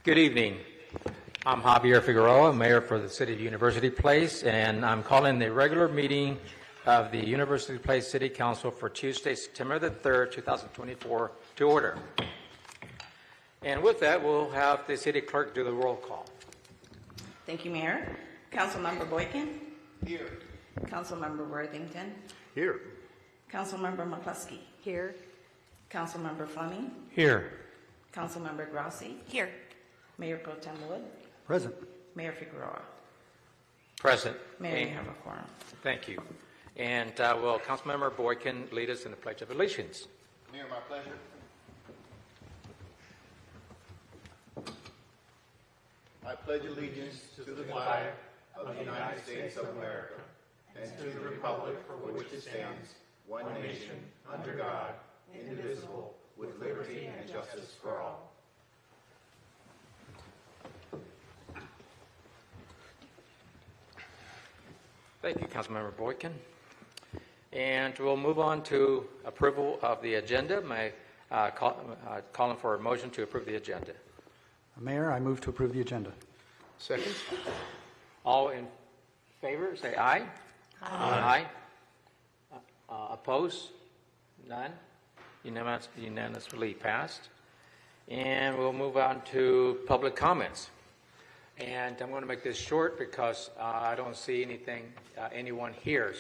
Good evening. I'm Javier Figueroa, Mayor for the City of University Place, and I'm calling the regular meeting of the University Place City Council for Tuesday, September the 3rd, 2024 to order. And with that, we'll have the city clerk do the roll call. Thank you, Mayor. Councilmember Boykin? Here. Councilmember Worthington? Here. Councilmember McCluskey? Here. Councilmember Fleming? Here. Councilmember Grossi? Here. Mayor Pro Tem Wood? Present. Mayor Figueroa? Present. Mayor, you have a quorum. Thank you. And will Councilmember Boykin lead us in the Pledge of Allegiance? Mayor, my pleasure. I pledge allegiance to the flag of the United States of America and to the republic for which it stands, one nation, under God, indivisible, with liberty and justice for all. Thank you, Councilmember Boykin. And we'll move on to approval of the agenda. May calling for a motion to approve the agenda. Mayor, I move to approve the agenda. Second. All in favor, say aye. Aye. Opposed? None? Unanimously passed. And we'll move on to public comments. And I'm going to make this short because I don't see anyone here,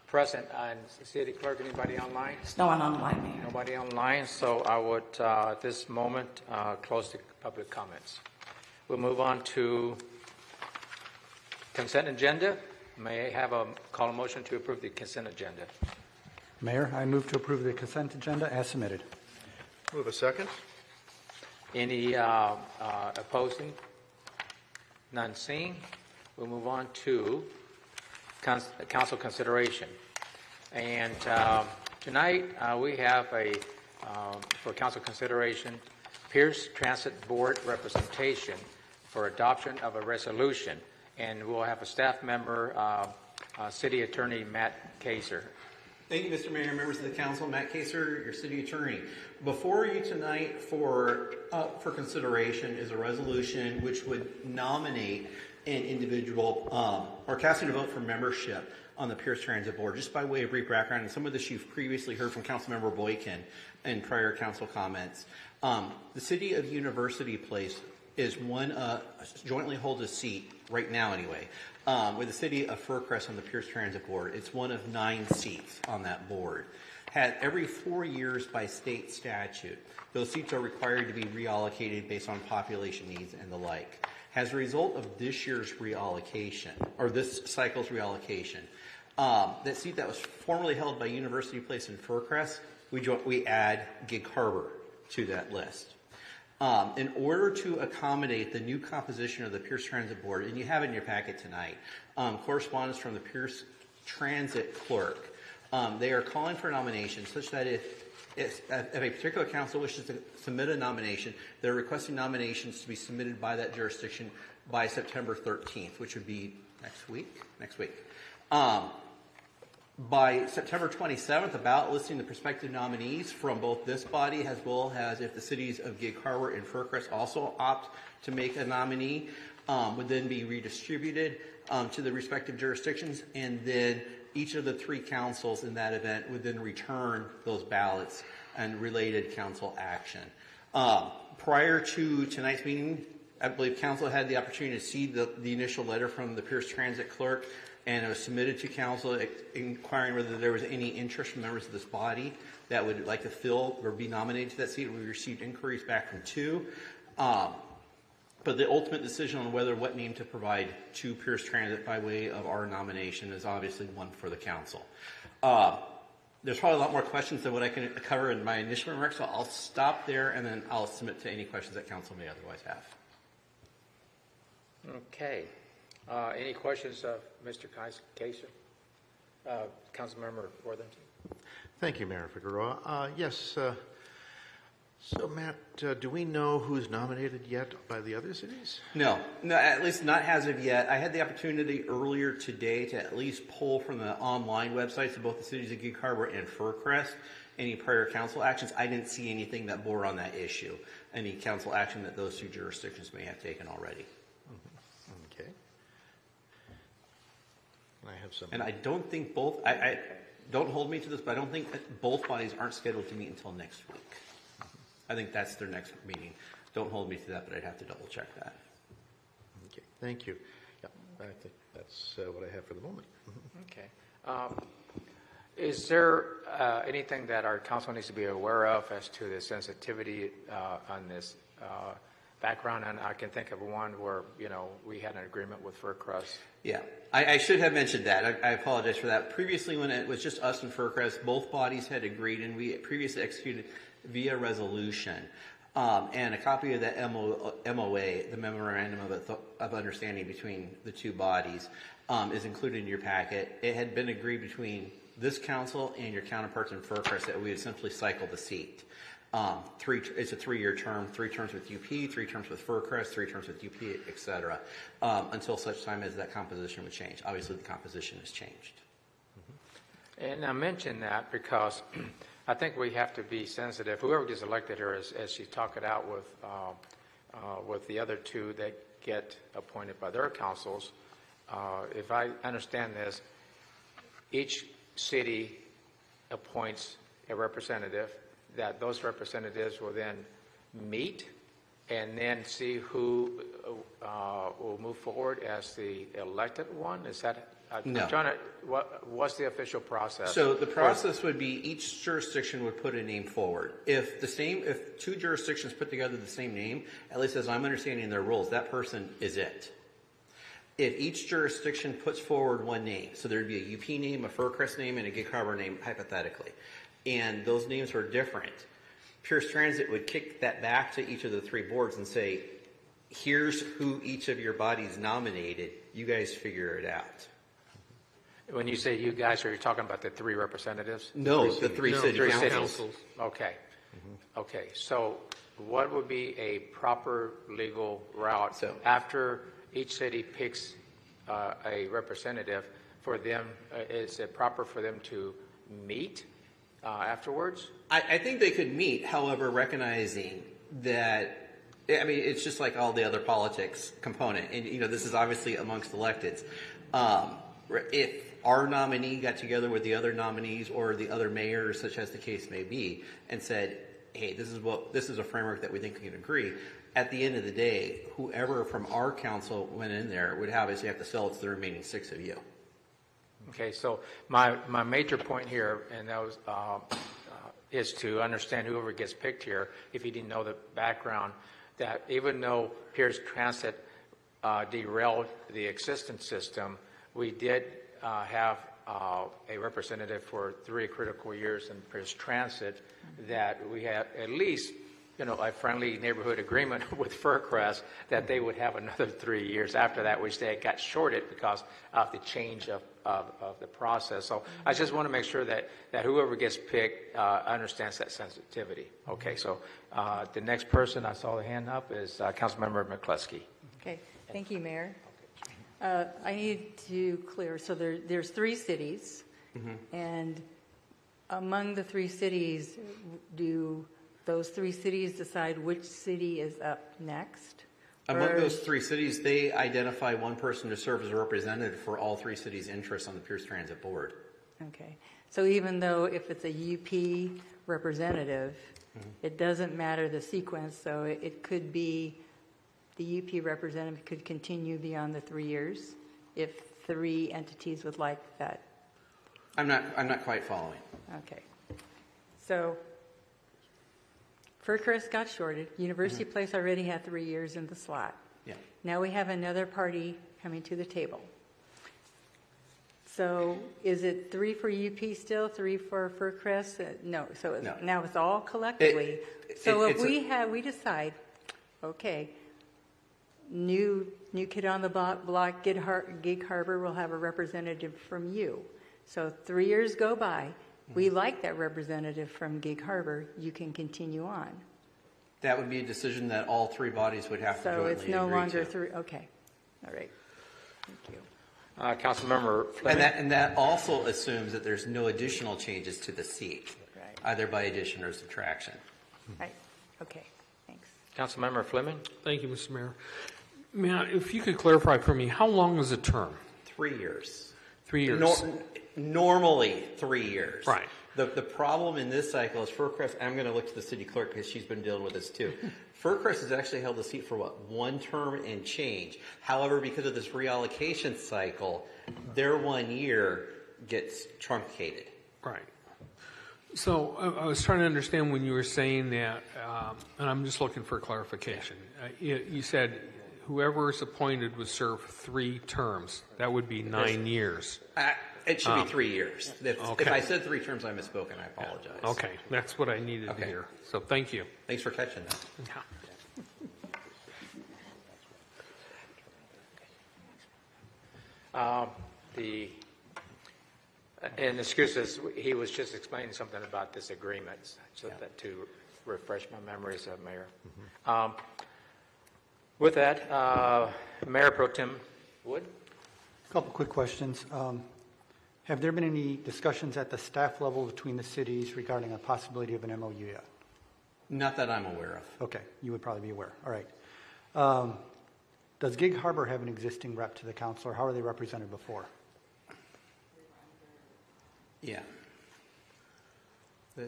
present. And City Clerk, anybody online? There's no one online, Mayor. Nobody online, so I would, at this moment, close the public comments. We'll move on to consent agenda. May I have call a motion to approve the consent agenda? Mayor, I move to approve the consent agenda as submitted. Move a second. Any opposing? None seen. We'll move on to council consideration. And tonight we have for council consideration, Pierce Transit Board representation for adoption of a resolution. And we'll have a staff member, City Attorney Matt Kaser. Thank you, Mr. Mayor, members of the council. Matt Kaser, your city attorney. Before you tonight for consideration is a resolution which would nominate an individual or casting a vote for membership on the Pierce Transit Board. Just by way of brief background, and some of this you've previously heard from Councilmember Boykin in prior council comments. The city of University Place is jointly holds a seat right now anyway, with the city of Furcrest on the Pierce Transit Board. It's one of 9 seats on that board. Every 4 years by state statute, those seats are required to be reallocated based on population needs and the like. As a result of this year's reallocation, or this cycle's reallocation, that seat that was formerly held by University Place in Furcrest, we add Gig Harbor to that list. In order to accommodate the new composition of the Pierce Transit Board, and you have it in your packet tonight, correspondence from the Pierce Transit clerk. They are calling for nominations such that if a particular council wishes to submit a nomination, they're requesting nominations to be submitted by that jurisdiction by September 13th, which would be next week. By September 27th, a ballot listing the prospective nominees from both this body as well as if the cities of Gig Harbor and Furcrest also opt to make a nominee would then be redistributed to the respective jurisdictions, and then each of the 3 councils in that event would then return those ballots and related council action. Prior to tonight's meeting, I believe council had the opportunity to see the initial letter from the Pierce Transit clerk, and it was submitted to council inquiring whether there was any interest from members of this body that would like to fill or be nominated to that seat. We received inquiries back from 2. But the ultimate decision on what name to provide to Pierce Transit by way of our nomination is obviously one for the council. There's probably a lot more questions than what I can cover in my initial remarks, so I'll stop there and then I'll submit to any questions that council may otherwise have. Okay. Any questions of Mr. Kaser? Councilmember Worthington. Thank you, Mayor Figueroa. Yes. So, Matt, do we know who's nominated yet by the other cities? No, at least not as of yet. I had the opportunity earlier today to at least pull from the online websites of both the cities of Gig Harbor and Furcrest any prior council actions, I didn't see anything that bore on that issue, any council action that those two jurisdictions may have taken already. Okay. I have some. And I don't think both, I don't hold me to this, but I don't think that both bodies aren't scheduled to meet until next week. I think that's their next meeting. Don't hold me to that, but I'd have to double check that. Okay, thank you. Yeah, I think that's what I have for the moment. Okay. Is there anything that our council needs to be aware of as to the sensitivity on this background? And I can think of one where, we had an agreement with Furcrest. Yeah, I should have mentioned that. I apologize for that. Previously, when it was just us and Furcrest, both bodies had agreed, and we previously executed via resolution. And a copy of that MOA, the Memorandum of Understanding between the two bodies, is included in your packet. It had been agreed between this council and your counterparts in Furcrest that we would simply cycle the seat. It's a 3-year term, 3 terms with UP, 3 terms with Furcrest, 3 terms with UP, et cetera, until such time as that composition would change. Obviously, the composition has changed. And I mention that because I think we have to be sensitive. Whoever gets elected here, as she talked it out with the other two that get appointed by their councils, if I understand this, each city appoints a representative, that those representatives will then meet and then see who will move forward as the elected one. Is that? No. I'm trying to, what's the official process? So the process would be each jurisdiction would put a name forward. If 2 jurisdictions put together the same name, at least as I'm understanding their rules, that person is it. If each jurisdiction puts forward one name, so there'd be a UP name, a Furcrest name, and a Gig Harbor name, hypothetically, and those names were different, Pierce Transit would kick that back to each of the 3 boards and say, here's who each of your bodies nominated, you guys figure it out. When you say you guys, are you talking about the 3 representatives? No, the 3 city Three councils. cities. Okay. Okay. So what would be a proper legal route after each city picks a representative for them? Is it proper for them to meet afterwards? I think they could meet, however, recognizing that, I mean, it's just like all the other politics component. And, this is obviously amongst electeds. If our nominee got together with the other nominees or the other mayors, such as the case may be, and said, hey, this is a framework that we think we can agree, at the end of the day, whoever from our council went in there would obviously have to sell it to the remaining 6 of you. Okay, so my major point here, and that was, is to understand whoever gets picked here, if you didn't know the background, that even though Pierce Transit derailed the existing system, we did have a representative for 3 critical years in Pierce Transit that we had at least, a friendly neighborhood agreement with Furcrest that they would have another 3 years after that, which they got shorted because of the change of the process. So I just want to make sure that whoever gets picked understands that sensitivity. Okay, so the next person I saw the hand up is Councilmember McCluskey. Okay, thank you, Mayor. I need to clear, so there's 3 cities, and among the 3 cities, do those 3 cities decide which city is up next? Among those 3 cities, they identify one person to serve as a representative for all 3 cities' interests on the Pierce Transit Board. Okay, so even though if it's a UP representative, it doesn't matter the sequence, so it could be the UP representative could continue beyond the 3 years if 3 entities would like that. I'm not quite following. Okay. So Furcrest got shorted. University Place already had 3 years in the slot. Yeah. Now we have another party coming to the table. So is it 3 for UP still, 3 for Furcrest? No. So No. now it's all collectively. So if it's we decide, okay, new kid on the block, Gig Harbor will have a representative from you. So 3 years go by. We like that representative from Gig Harbor. You can continue on. That would be a decision that all 3 bodies would have to So jointly it's no agree longer to. 3. Okay. All right. Thank you. Councilmember Fleming. And that also assumes that there's no additional changes to the seat. Right. either by addition or subtraction. Right, okay, thanks. Councilmember Fleming? Thank you, Mr. Mayor. Matt, if you could clarify for me, how long is a term? 3 years. 3 years? Normally 3 years. Right. The problem in this cycle is Fircrest, I'm going to look to the city clerk because she's been dealing with this too. Fircrest has actually held the seat for what, 1 term and change. However, because of this reallocation cycle, their 1 year gets truncated. Right. So I was trying to understand when you were saying that, and I'm just looking for clarification. You said whoever is appointed would serve 3 terms. That would be 9 years. It should be 3 years. If okay. I said 3 terms, I misspoke, and I apologize. Okay, that's what I needed to Okay. hear. So thank you. Thanks for catching that. And excuses, he was just explaining something about this agreement, so that to refresh my memories, Mayor. With that, Mayor Pro Tem Wood? A couple quick questions. Have there been any discussions at the staff level between the cities regarding a possibility of an MOU yet? Not that I'm aware of. Okay, you would probably be aware. All right. Does Gig Harbor have an existing rep to the council, or how are they represented before? Yeah. I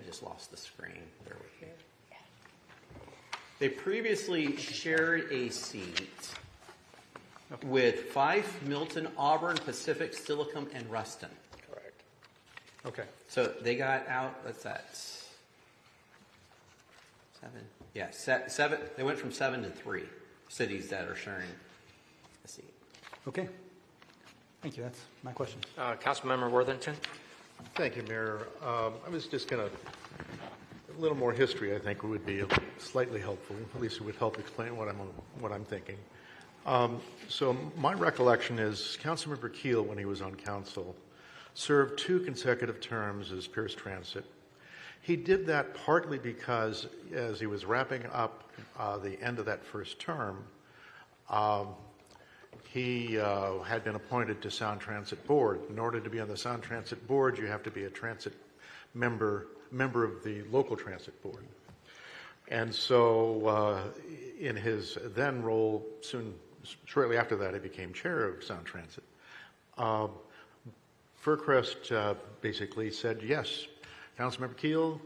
just lost the screen. Bear with me. They previously shared a seat with Fife, Milton, Auburn, Pacific, Silicon, and Ruston. Correct. Okay. So they got out, what's that? 7? Yeah, 7. They went from 7 to 3 cities that are sharing a seat. Okay. Thank you. That's my question. Councilmember Worthington? Thank you, Mayor. I was just going to, a little more history, I think, would be slightly helpful. At least it would help explain what I'm thinking. So my recollection is Councilmember Keel, when he was on council, served 2 consecutive terms as Pierce Transit. He did that partly because as he was wrapping up the end of that first term, he had been appointed to Sound Transit Board. In order to be on the Sound Transit Board, you have to be a transit member of the local transit board. And so in his then role, shortly after that, he became chair of Sound Transit. Fircrest basically said, yes, Councilmember Keel,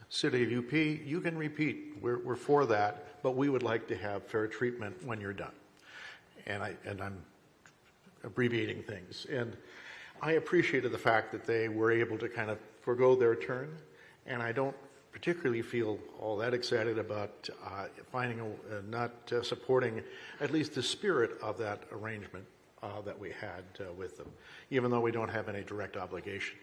City of UP, you can repeat. We're for that, but we would like to have fair treatment when you're done. And I'm abbreviating things. And I appreciated the fact that they were able to kind of forego their turn, and I don't particularly feel all that excited about not supporting at least the spirit of that arrangement that we had with them, even though we don't have any direct obligation.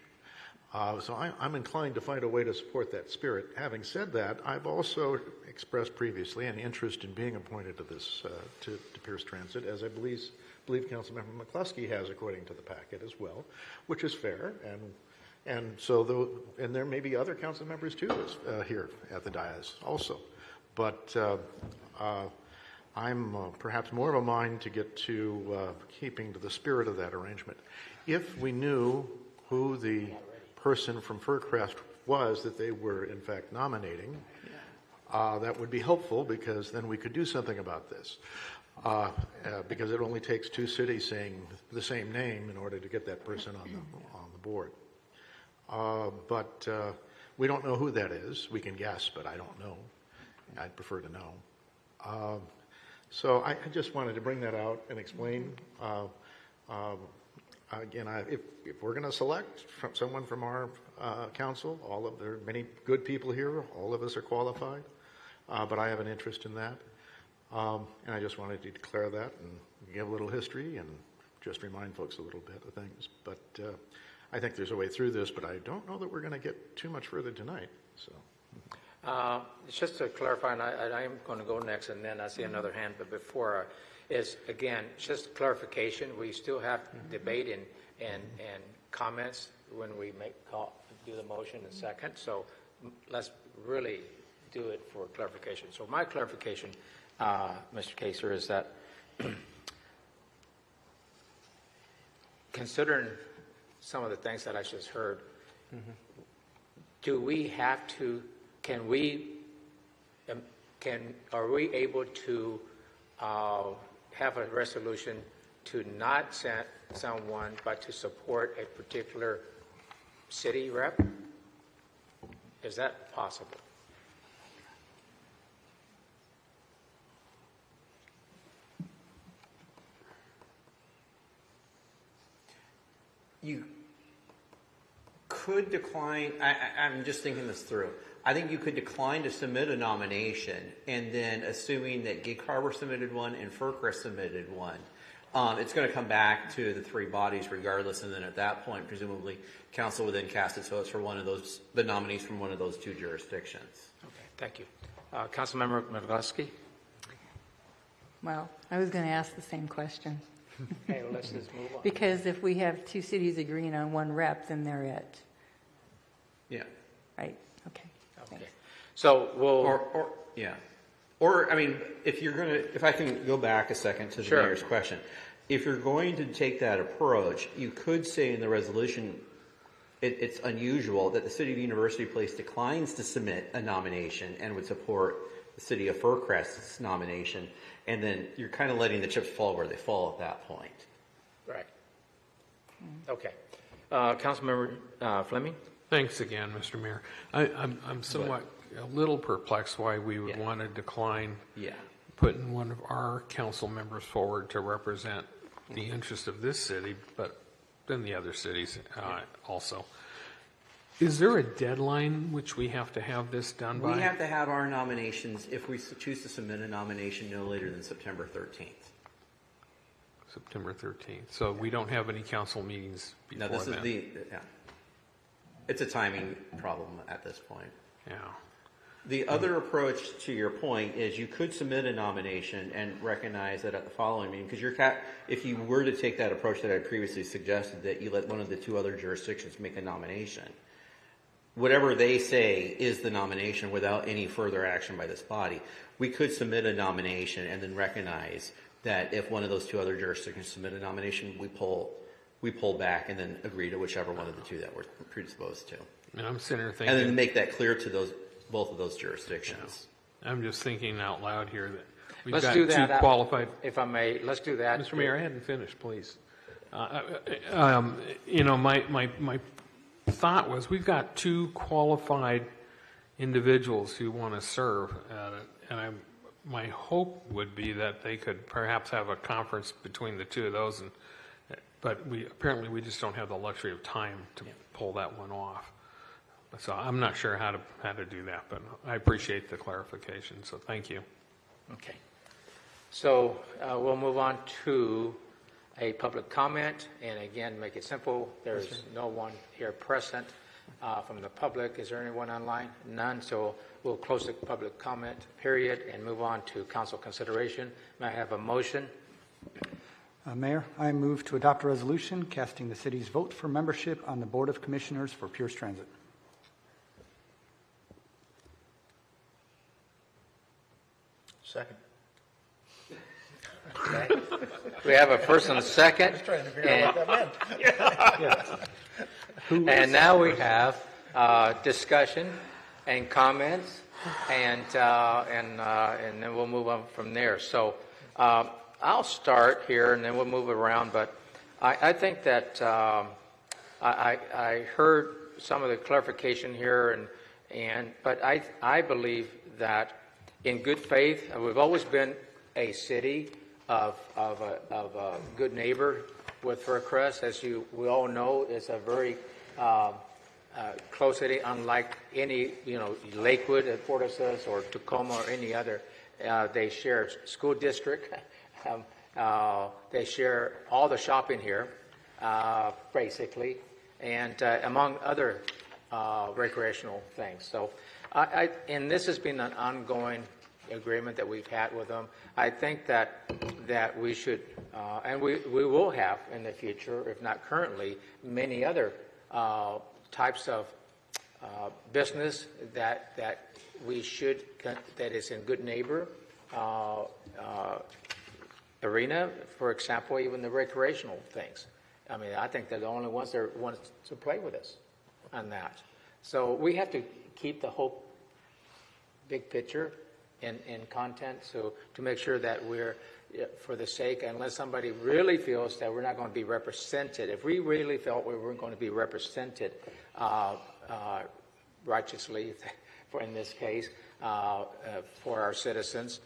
So I'm inclined to find a way to support that spirit. Having said that, I've also expressed previously an interest in being appointed to this to Pierce Transit, as I believe Councilmember McCluskey has, according to the packet as well, which is fair. And there may be other council members too here at the dais also. But I'm perhaps more of a mind to get to keeping to the spirit of that arrangement. If we knew who the person from Fircrest was that they were in fact nominating, that would be helpful, because then we could do something about this. Because it only takes 2 cities saying the same name in order to get that person on the board. But we don't know who that is. We can guess, but I don't know. I'd prefer to know. So I just wanted to bring that out and explain. Again, if we're going to select someone from our council, there are many good people here. All of us are qualified, but I have an interest in that, and I just wanted to declare that and give a little history and just remind folks a little bit of things. But I think there's a way through this, but I don't know that we're going to get too much further tonight. So. Just to clarify, and I am going to go next, and then I see another hand, but before is, again, just clarification. We still have debate and comments when we do the motion in second, so let's really do it for clarification. So my clarification, Mr. Kaser, is that considering some of the things that I just heard, do we have to, are we able to have a resolution to not send someone, but to support a particular city rep? Is that possible? You could decline, I'm just thinking this through. I think you could decline to submit a nomination, and then assuming that Gig Harbor submitted one and FERCREST submitted one, it's going to come back to the three bodies regardless, and then at that point, presumably, council would then cast its votes for one of those, the nominees from one of those two jurisdictions. Okay, thank you. Councilmember Mcglusky? Well, I was going to ask the same question. Okay, well, let's just move on. Because if we have two cities agreeing on one rep, then they're it, Yeah. right? Okay. Okay. Thanks. So Or, I mean, if I can go back a second to the Sure. mayor's question. If you're going to take that approach, you could say in the resolution, it's unusual that the city of University Place declines to submit a nomination and would support the city of Furcrest's nomination. And then you're kind of letting the chips fall where they fall at that point. Right. Okay. Councilmember Fleming? Thanks again, Mr. Mayor. I'm somewhat a little perplexed why we would Yeah. want to decline Yeah. putting one of our council members forward to represent the interest of this city, but then the other cities also. Is there a deadline which we have to have this done by? We have to have our nominations, if we choose to submit a nomination, no later than September 13th. September 13th. So we don't have any council meetings before Now, this then. is it's a timing problem at this point. Yeah. The other approach, to your point, is you could submit a nomination and recognize that at the following meeting, because if you were to take that approach that I previously suggested, that you let one of the two other jurisdictions make a nomination, whatever they say is the nomination without any further action by this body. We could submit a nomination and then recognize that if one of those two other jurisdictions submit a nomination, we pull back and then agree to whichever one of the two that we're predisposed to. And I'm sitting here And then thinking, make that clear to both of those jurisdictions. I'm just thinking out loud here that we've Let's got do two that. qualified. If I may, let's do that. Mr. Mayor, I hadn't finished, please. My thought was we've got two qualified individuals who want to serve at it, and my hope would be that they could perhaps have a conference between the two of those, but apparently we just don't have the luxury of time to pull that one off. So I'm not sure how to do that, but I appreciate the clarification, so thank you. Okay. So we'll move on to a public comment, and again, make it simple. There's no one here present from the public. Is there anyone online? None. So we'll close the public comment period and move on to council consideration. May I have a motion? Mayor, I move to adopt a resolution casting the city's vote for membership on the Board of Commissioners for Pierce Transit. Second. We have a first and a second. Trying to figure out what that meant. And now we have discussion and comments, and then we'll move on from there. So I'll start here, and then we'll move around. But I think that I heard some of the clarification here, but I believe that in good faith, we've always been a city of a good neighbor with Furcrest. As we all know, it's a very close city, unlike any, Lakewood at Port Arthur or Tacoma or any other. They share school district. They share all the shopping here, basically, and among other recreational things. So, and this has been an ongoing agreement that we've had with them. I think that we should, and we will have in the future, if not currently, many other types of business that we should, that is in good neighbor arena. For example, even the recreational things. I mean, I think they're the only ones that want to play with us. on that. So we have to keep the whole big picture in content, so to make sure that we're, for the sake, unless somebody really feels that we're not going to be represented, if we really felt we weren't going to be represented righteously, for in this case, for our citizens,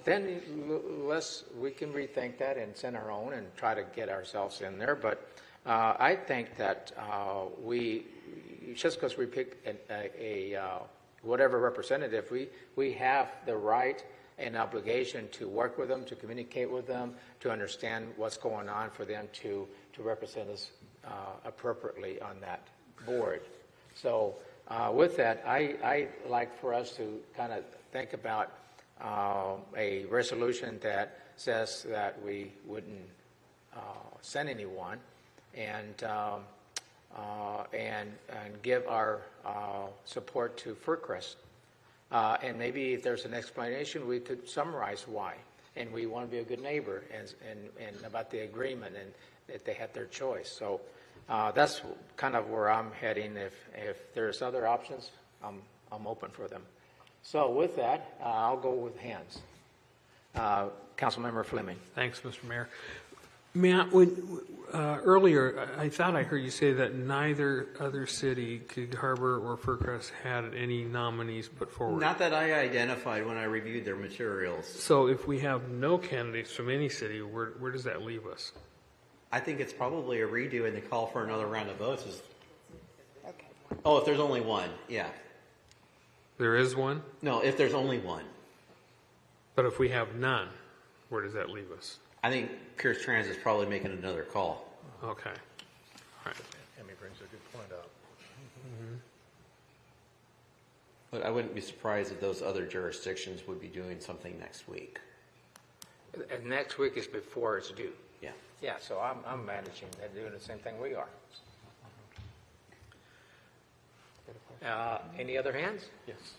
then we can rethink that and send our own and try to get ourselves in there. But I think that just because we pick whatever representative, we have the right and obligation to work with them, to communicate with them, to understand what's going on for them to represent us appropriately on that board. So with that, I like for us to kind of think about a resolution that says that we wouldn't send anyone, and give our support to FirstCrest. And maybe if there's an explanation, we could summarize why. And we want to be a good neighbor, and about the agreement, and that they had their choice. So that's kind of where I'm heading. If there's other options, I'm open for them. So with that, I'll go with hands. Councilmember Fleming. Thanks, Mr. Mayor. Matt, earlier, I thought I heard you say that neither other city, Gig Harbor or FirstCrest, had any nominees put forward. Not that I identified when I reviewed their materials. So if we have no candidates from any city, where does that leave us? I think it's probably a redo and the call for another round of votes is... Okay. Oh, if there's only one, yeah. There is one? No, if there's only one. But if we have none, where does that leave us? I think Pierce Trans is probably making another call. Okay. All right. Emmy brings a good point up. But I wouldn't be surprised if those other jurisdictions would be doing something next week. And next week is before it's due. Yeah. Yeah, so I'm managing. They're doing the same thing we are. Any other hands? Yes.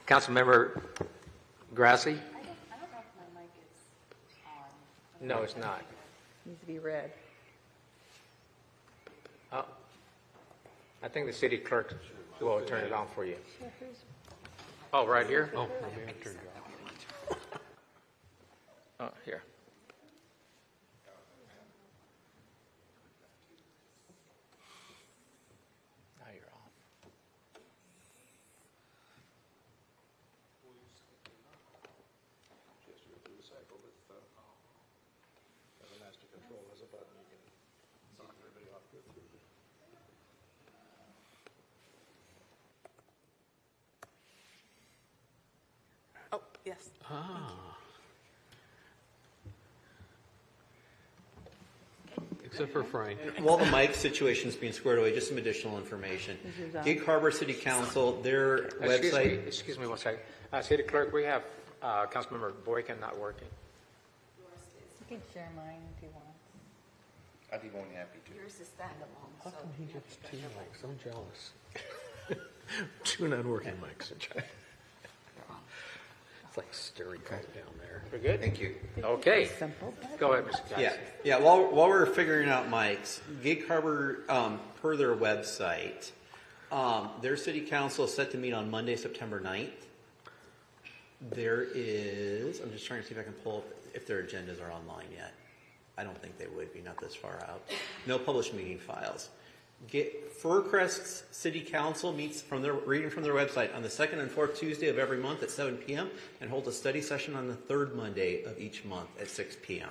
Councilmember Grassi? I don't know if my mic is on. No, it's not. Needs to be read. Oh, I think the city clerk will turn it on for you. Oh, right here? Oh, maybe I turned it off. Oh, here. Now you're off. Oh, yes. Except for Frank. While the mic situation is being squared away, just some additional information. Gig Harbor City Council, their website... Excuse me one second. City clerk, we have Councilmember Boykin not working. You can share mine if you want. I'd be more than happy to. Yours is standalone. How come he gets two mics? I'm jealous. Two non-working mics. It's like stereotype down there. We're good? Thank you. Okay. Go ahead, Mr. Johnson. Yeah. While we're figuring out mics, Gig Harbor, per their website, their city council is set to meet on Monday, September 9th. There is, I'm just trying to see if I can pull up if their agendas are online yet. I don't think they would be, not this far out. No published meeting files. FirstCrest City Council meets reading from their website on the second and fourth Tuesday of every month at 7 p.m. and holds a study session on the third Monday of each month at 6 p.m.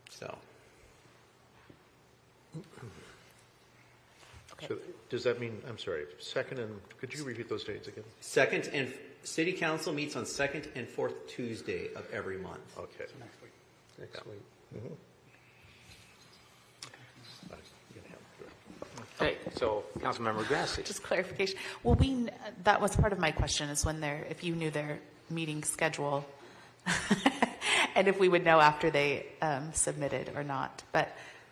So. So does that mean, I'm sorry, second and, could you repeat those dates again? City Council meets on second and fourth Tuesday of every month. Okay. Next week. Okay, so Councilmember Grassi. Just clarification. Well, that was part of my question is if you knew their meeting schedule and if we would know after they submitted or not,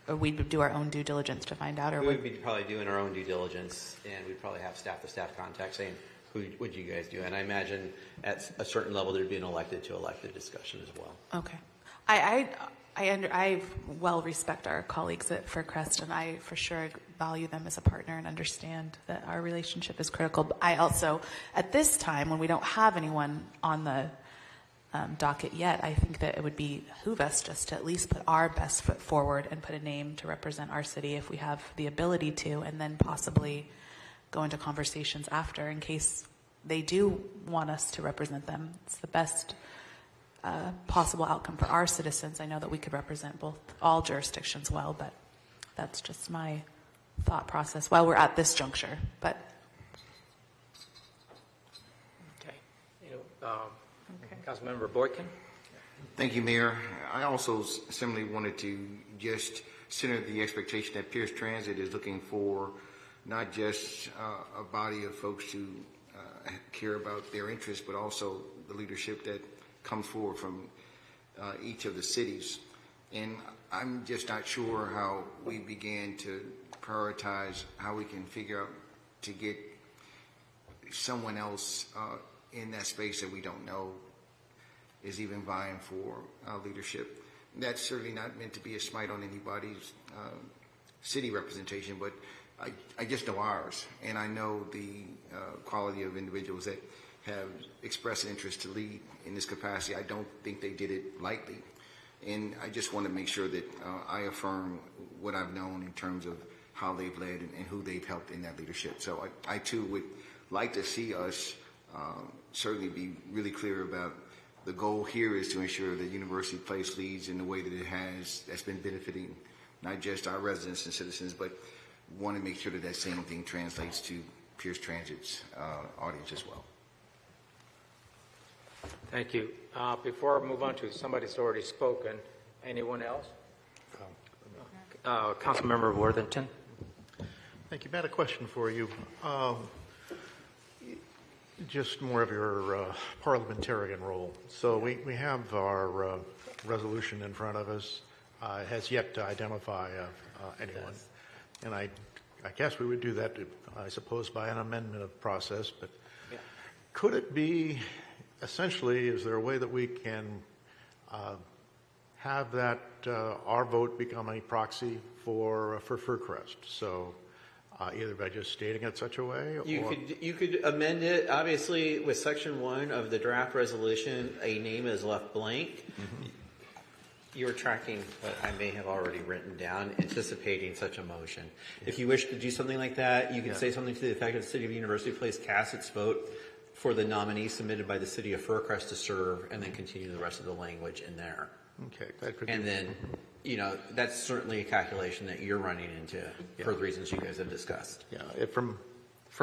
or we would do our own due diligence to find out, or We would be probably doing our own due diligence, and we'd probably have staff-to-staff contact saying, who would you guys do? And I imagine at a certain level, there'd be an elected to elected discussion as well. Okay. I I well respect our colleagues at Faircrest, and I for sure value them as a partner and understand that our relationship is critical. But I also, at this time, when we don't have anyone on the docket yet, I think that it would behoove us just to at least put our best foot forward and put a name to represent our city if we have the ability to, and then possibly go into conversations after in case they do want us to represent them. It's the best possible outcome for our citizens. I know that we could represent all jurisdictions well, but that's just my thought process while we're at this juncture. But Okay. Councilmember Boykin? Thank you, Mayor. I also similarly wanted to just center the expectation that Pierce Transit is looking for not just a body of folks who care about their interests, but also the leadership that comes forward from each of the cities. And I'm just not sure how we began to prioritize how we can figure out to get someone else in that space that we don't know is even vying for leadership. That's certainly not meant to be a smite on anybody's city representation, but I just know ours, and I know the quality of individuals that have expressed an interest to lead in this capacity. I don't think they did it lightly, and I just want to make sure that I affirm what I've known in terms of how they've led and who they've helped in that leadership. So I too would like to see us certainly be really clear about the goal here is to ensure that University Place leads in the way that it has, that's been benefiting not just our residents and citizens, but want to make sure that that same thing translates to Pierce Transit's audience as well. Thank you. Before I move on to somebody that's already spoken, anyone else? Councilmember Worthington? Thank you. Matt, a question for you. Just more of your parliamentarian role. So we have our resolution in front of us. It has yet to identify anyone. And I guess we would do that, I suppose, by an amendment of process. But could it be, essentially, is there a way that we can have that our vote become a proxy for Faircrest? So either by just stating it such a way, or You could amend it, obviously, with section 1 of the draft resolution, a name is left blank. You're tracking what I may have already written down, anticipating such a motion. If you wish to do something like that, you can say something to the effect that the City of University Place casts its vote for the nominee submitted by the City of Faircrest to serve, and then continue the rest of the language in there. Okay, that could And be. then, that's certainly a calculation that you're running into for the reasons you guys have discussed. Yeah, from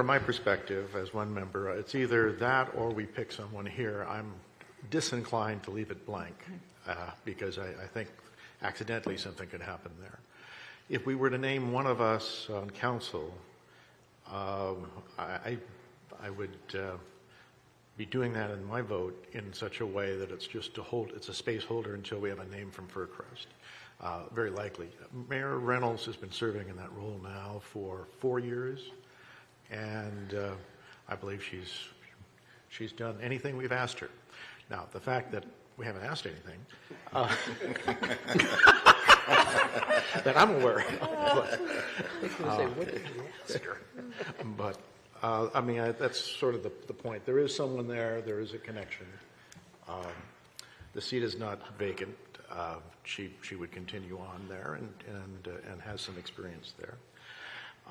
my perspective as one member, it's either that or we pick someone here. I'm disinclined to leave it blank because I think accidentally something could happen there. If we were to name one of us on council, I would be doing that in my vote in such a way that it's just it's a space holder until we have a name from Faircrest. Very likely. Mayor Reynolds has been serving in that role now for 4 years, and I believe she's done anything we've asked her. Now, the fact that we haven't asked anything that I'm aware of. But I mean, that's sort of the point. There is someone there. There is a connection. The seat is not vacant. She would continue on there and has some experience there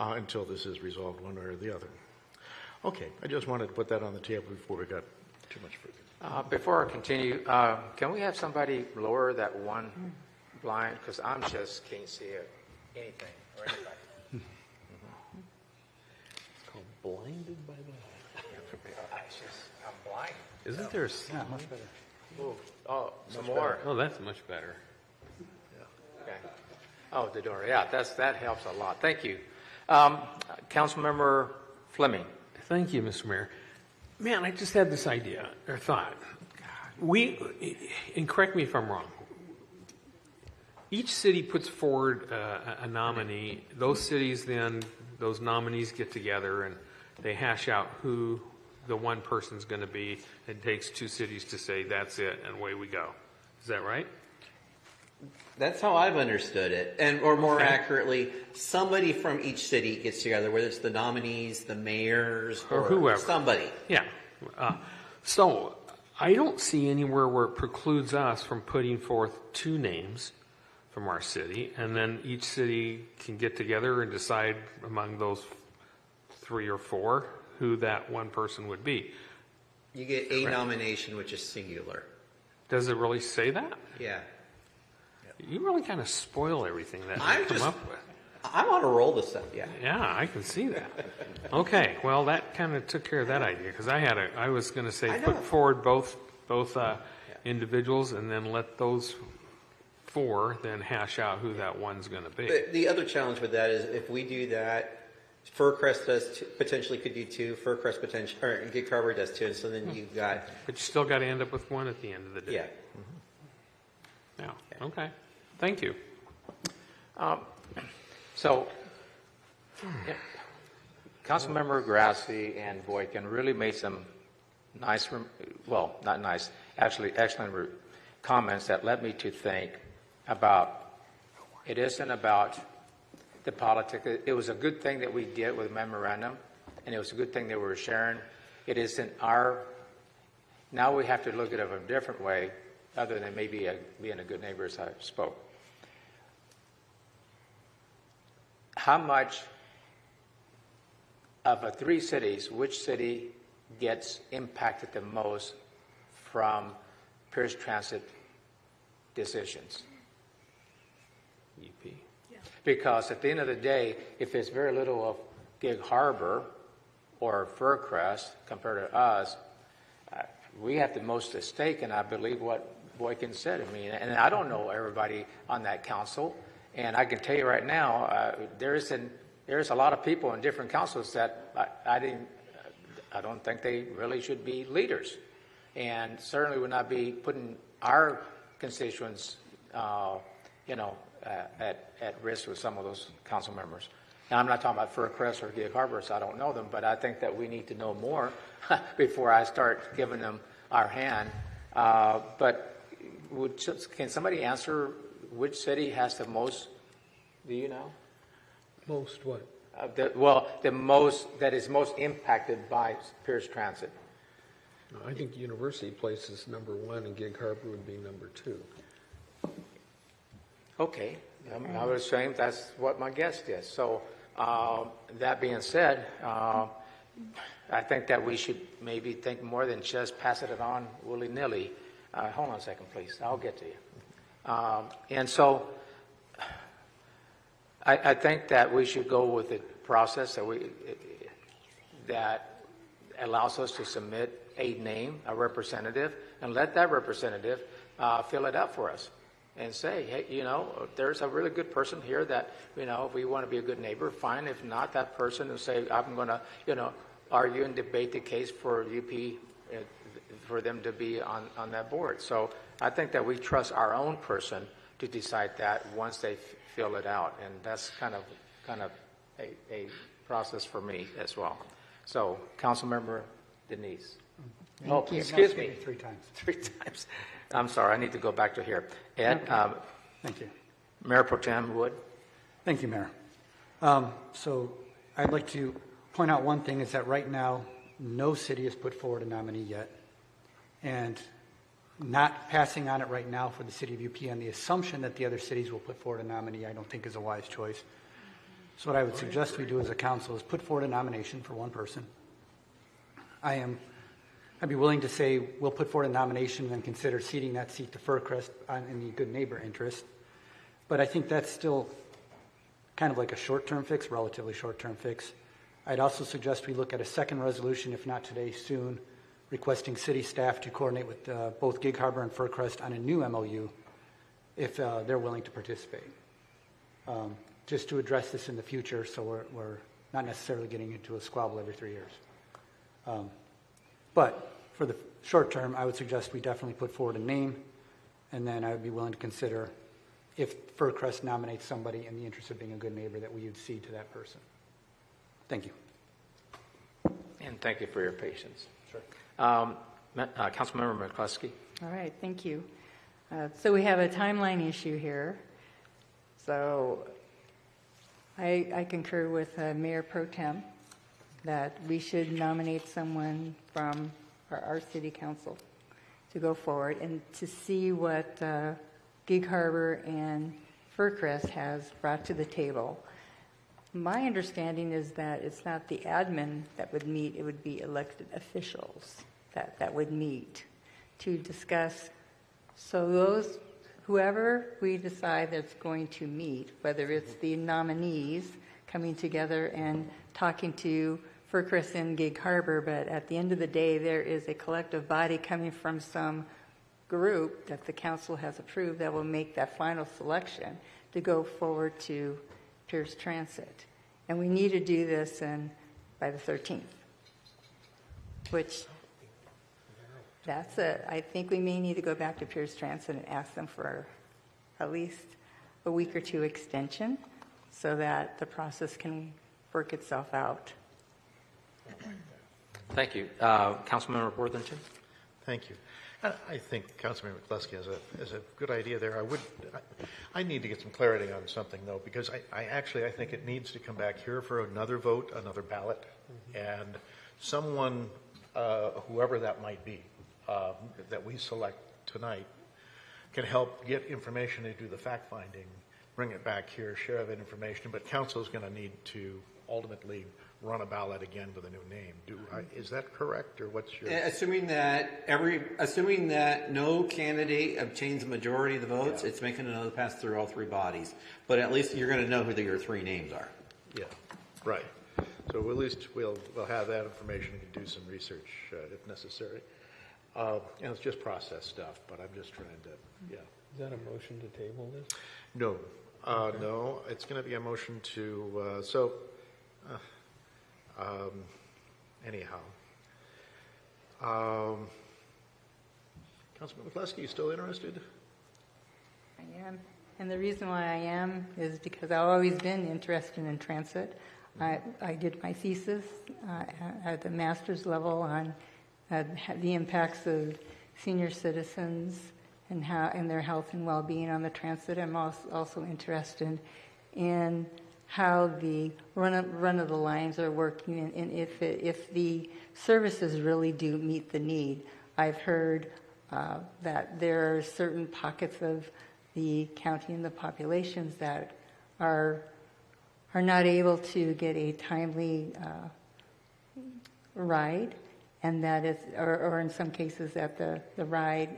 until this is resolved one way or the other. Okay, I just wanted to put that on the table before we got too much further. Before I continue, can we have somebody lower that one blind? Because I'm just can't see anything or anybody. It's called blinded by the I'm blind. Isn't there? Much better. Oh, some more. Oh, that's much better. Okay. Oh, the door. Yeah, that helps a lot. Thank you. Councilmember Fleming. Thank you, Mr. Mayor. Man, I just had this idea or thought. And correct me if I'm wrong. Each city puts forward a nominee. Those cities then, those nominees get together and they hash out who the one person's going to be. It takes two cities to say that's it, and away we go. Is that right? That's how I've understood it. And, or more accurately, somebody from each city gets together, whether it's the nominees, the mayors, Or whoever. somebody. Yeah. So I don't see anywhere where it precludes us from putting forth 2 names from our city, and then each city can get together and decide among those 3 or 4 who that one person would be. You get a nomination, which is singular. Does it really say that? Yeah. You really kind of spoil everything that I'm you come just- up with. I'm on a roll this stuff, yeah. Yeah, I can see that. Okay, well, that kind of took care of that idea, because I was going to say, I know. put forward both individuals, and then let those 4 then hash out who that one's going to be. The other challenge with that is if we do that, Furcrest potentially could do 2, Furcrest potentially, or Gig Harbor does 2, and so then you've got, But you still got to end up with 1 at the end of the day. yeah. Yeah, okay. Thank you. So, yeah, Councilmember Grassi and Boykin really made some nice, well, not nice, actually excellent comments that led me to think about, it isn't about the politics. It was a good thing that we did with memorandum, and it was a good thing that we were sharing. It isn't our, now we have to look at it a different way, other than maybe being a good neighbor, as I spoke. How much of the 3 cities, which city gets impacted the most from Pierce Transit decisions? UP. Because at the end of the day, if there's very little of Gig Harbor or Furcrest compared to us, we have the most at stake, and I believe what Boykin said. I mean, and I don't know everybody on that council, and I can tell you right now, there's a lot of people in different councils that I don't think they really should be leaders, and certainly would not be putting our constituents, at risk with some of those council members. Now, I'm not talking about Furcrest or Gig Harbor, so I don't know them, but I think that we need to know more before I start giving them our hand. But can somebody answer which city has the most, do you know? Most what? The most, that is most impacted by Pierce Transit. I think University Place is number 1, and Gig Harbor would be number 2. Okay, I was saying that's what my guess is. So that being said, I think that we should maybe think more than just passing it on willy-nilly. Hold on a second, please. I'll get to you. And so I think that we should go with the process that allows us to submit a name, a representative, and let that representative fill it out for us and say, hey, there's a really good person here that, if we want to be a good neighbor, fine. If not, that person will say, I'm going to, argue and debate the case for UP, for them to be on that board. So I think that we trust our own person to decide that once they fill it out. And that's kind of a process for me as well. So, Councilmember Denise. Oh, excuse me. 3 times. 3 times. I'm sorry, I need to go back to here. Ed, Thank you. Mayor Pro Tem Wood. Thank you, Mayor. So I'd like to point out one thing is that right now, no city has put forward a nominee yet. And not passing on it right now for the city of UP on the assumption that the other cities will put forward a nominee, I don't think is a wise choice. So what I would suggest we do as a council is put forward a nomination for one person. I'd be willing to say we'll put forward a nomination and consider ceding that seat to Furcrest in the good neighbor interest. But I think that's still kind of like a short-term fix, relatively short-term fix. I'd also suggest we look at a second resolution, if not today, soon, requesting city staff to coordinate with both Gig Harbor and Furcrest on a new MOU if they're willing to participate. Just to address this in the future so we're not necessarily getting into a squabble every 3 years. But for the short term, I would suggest we definitely put forward a name, and then I would be willing to consider if Furcrest nominates somebody in the interest of being a good neighbor that we would cede to that person. Thank you. And thank you for your patience. Sure. Councilmember McCluskey. All right, thank you. So we have a timeline issue here. So I concur with Mayor Pro Tem that we should nominate someone from our city council to go forward and to see what Gig Harbor and Furcrest has brought to the table. My understanding is that it's not the admin that would meet, it would be elected officials that would meet to discuss. So whoever we decide that's going to meet, whether it's the nominees coming together and talking to Furcrest and Gig Harbor, but at the end of the day, there is a collective body coming from some group that the council has approved that will make that final selection to go forward to Pierce Transit. And we need to do this by the 13th, which I think we may need to go back to Pierce Transit and ask them for at least a week or two extension so that the process can work itself out. Thank you. Councilmember Worthington? Thank you. I think Councilmember McCluskey has a good idea there. I need to get some clarity on something, though, because I think it needs to come back here for another vote, another ballot, and someone, whoever that might be, that we select tonight, can help get information to do the fact-finding, bring it back here, share that information, but council is going to need to ultimately run a ballot again with a new name. Is that correct, or what's your? Assuming that no candidate obtains a majority of the votes, it's making another pass through all three bodies. But at least you're going to know who your three names are. Yeah, right. So at least we'll have that information and can do some research if necessary. And it's just process stuff, but I'm just trying to, yeah. Is that a motion to table this? No, no, it's going to be a motion to, anyhow. Councilman McCluskey, you still interested? I am. And the reason why I am is because I've always been interested in transit. I did my thesis at the master's level on the impacts of senior citizens and their health and well-being on the transit. I'm also interested in how the run of the lines are working and if the services really do meet the need. I've heard that there are certain pockets of the county and the populations that are not able to get a timely ride, and that it's, or in some cases that the ride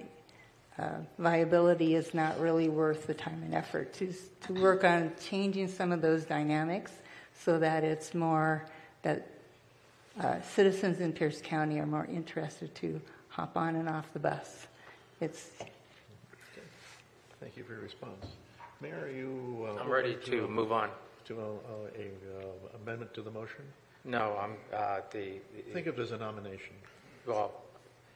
viability is not really worth the time and effort to work on changing some of those dynamics so that it's more that citizens in Pierce County are more interested to hop on and off the bus. Thank you for your response. Mayor, are you? I'm ready to move on. To a amendment to the motion? No, I'm Think of it as a nomination. well,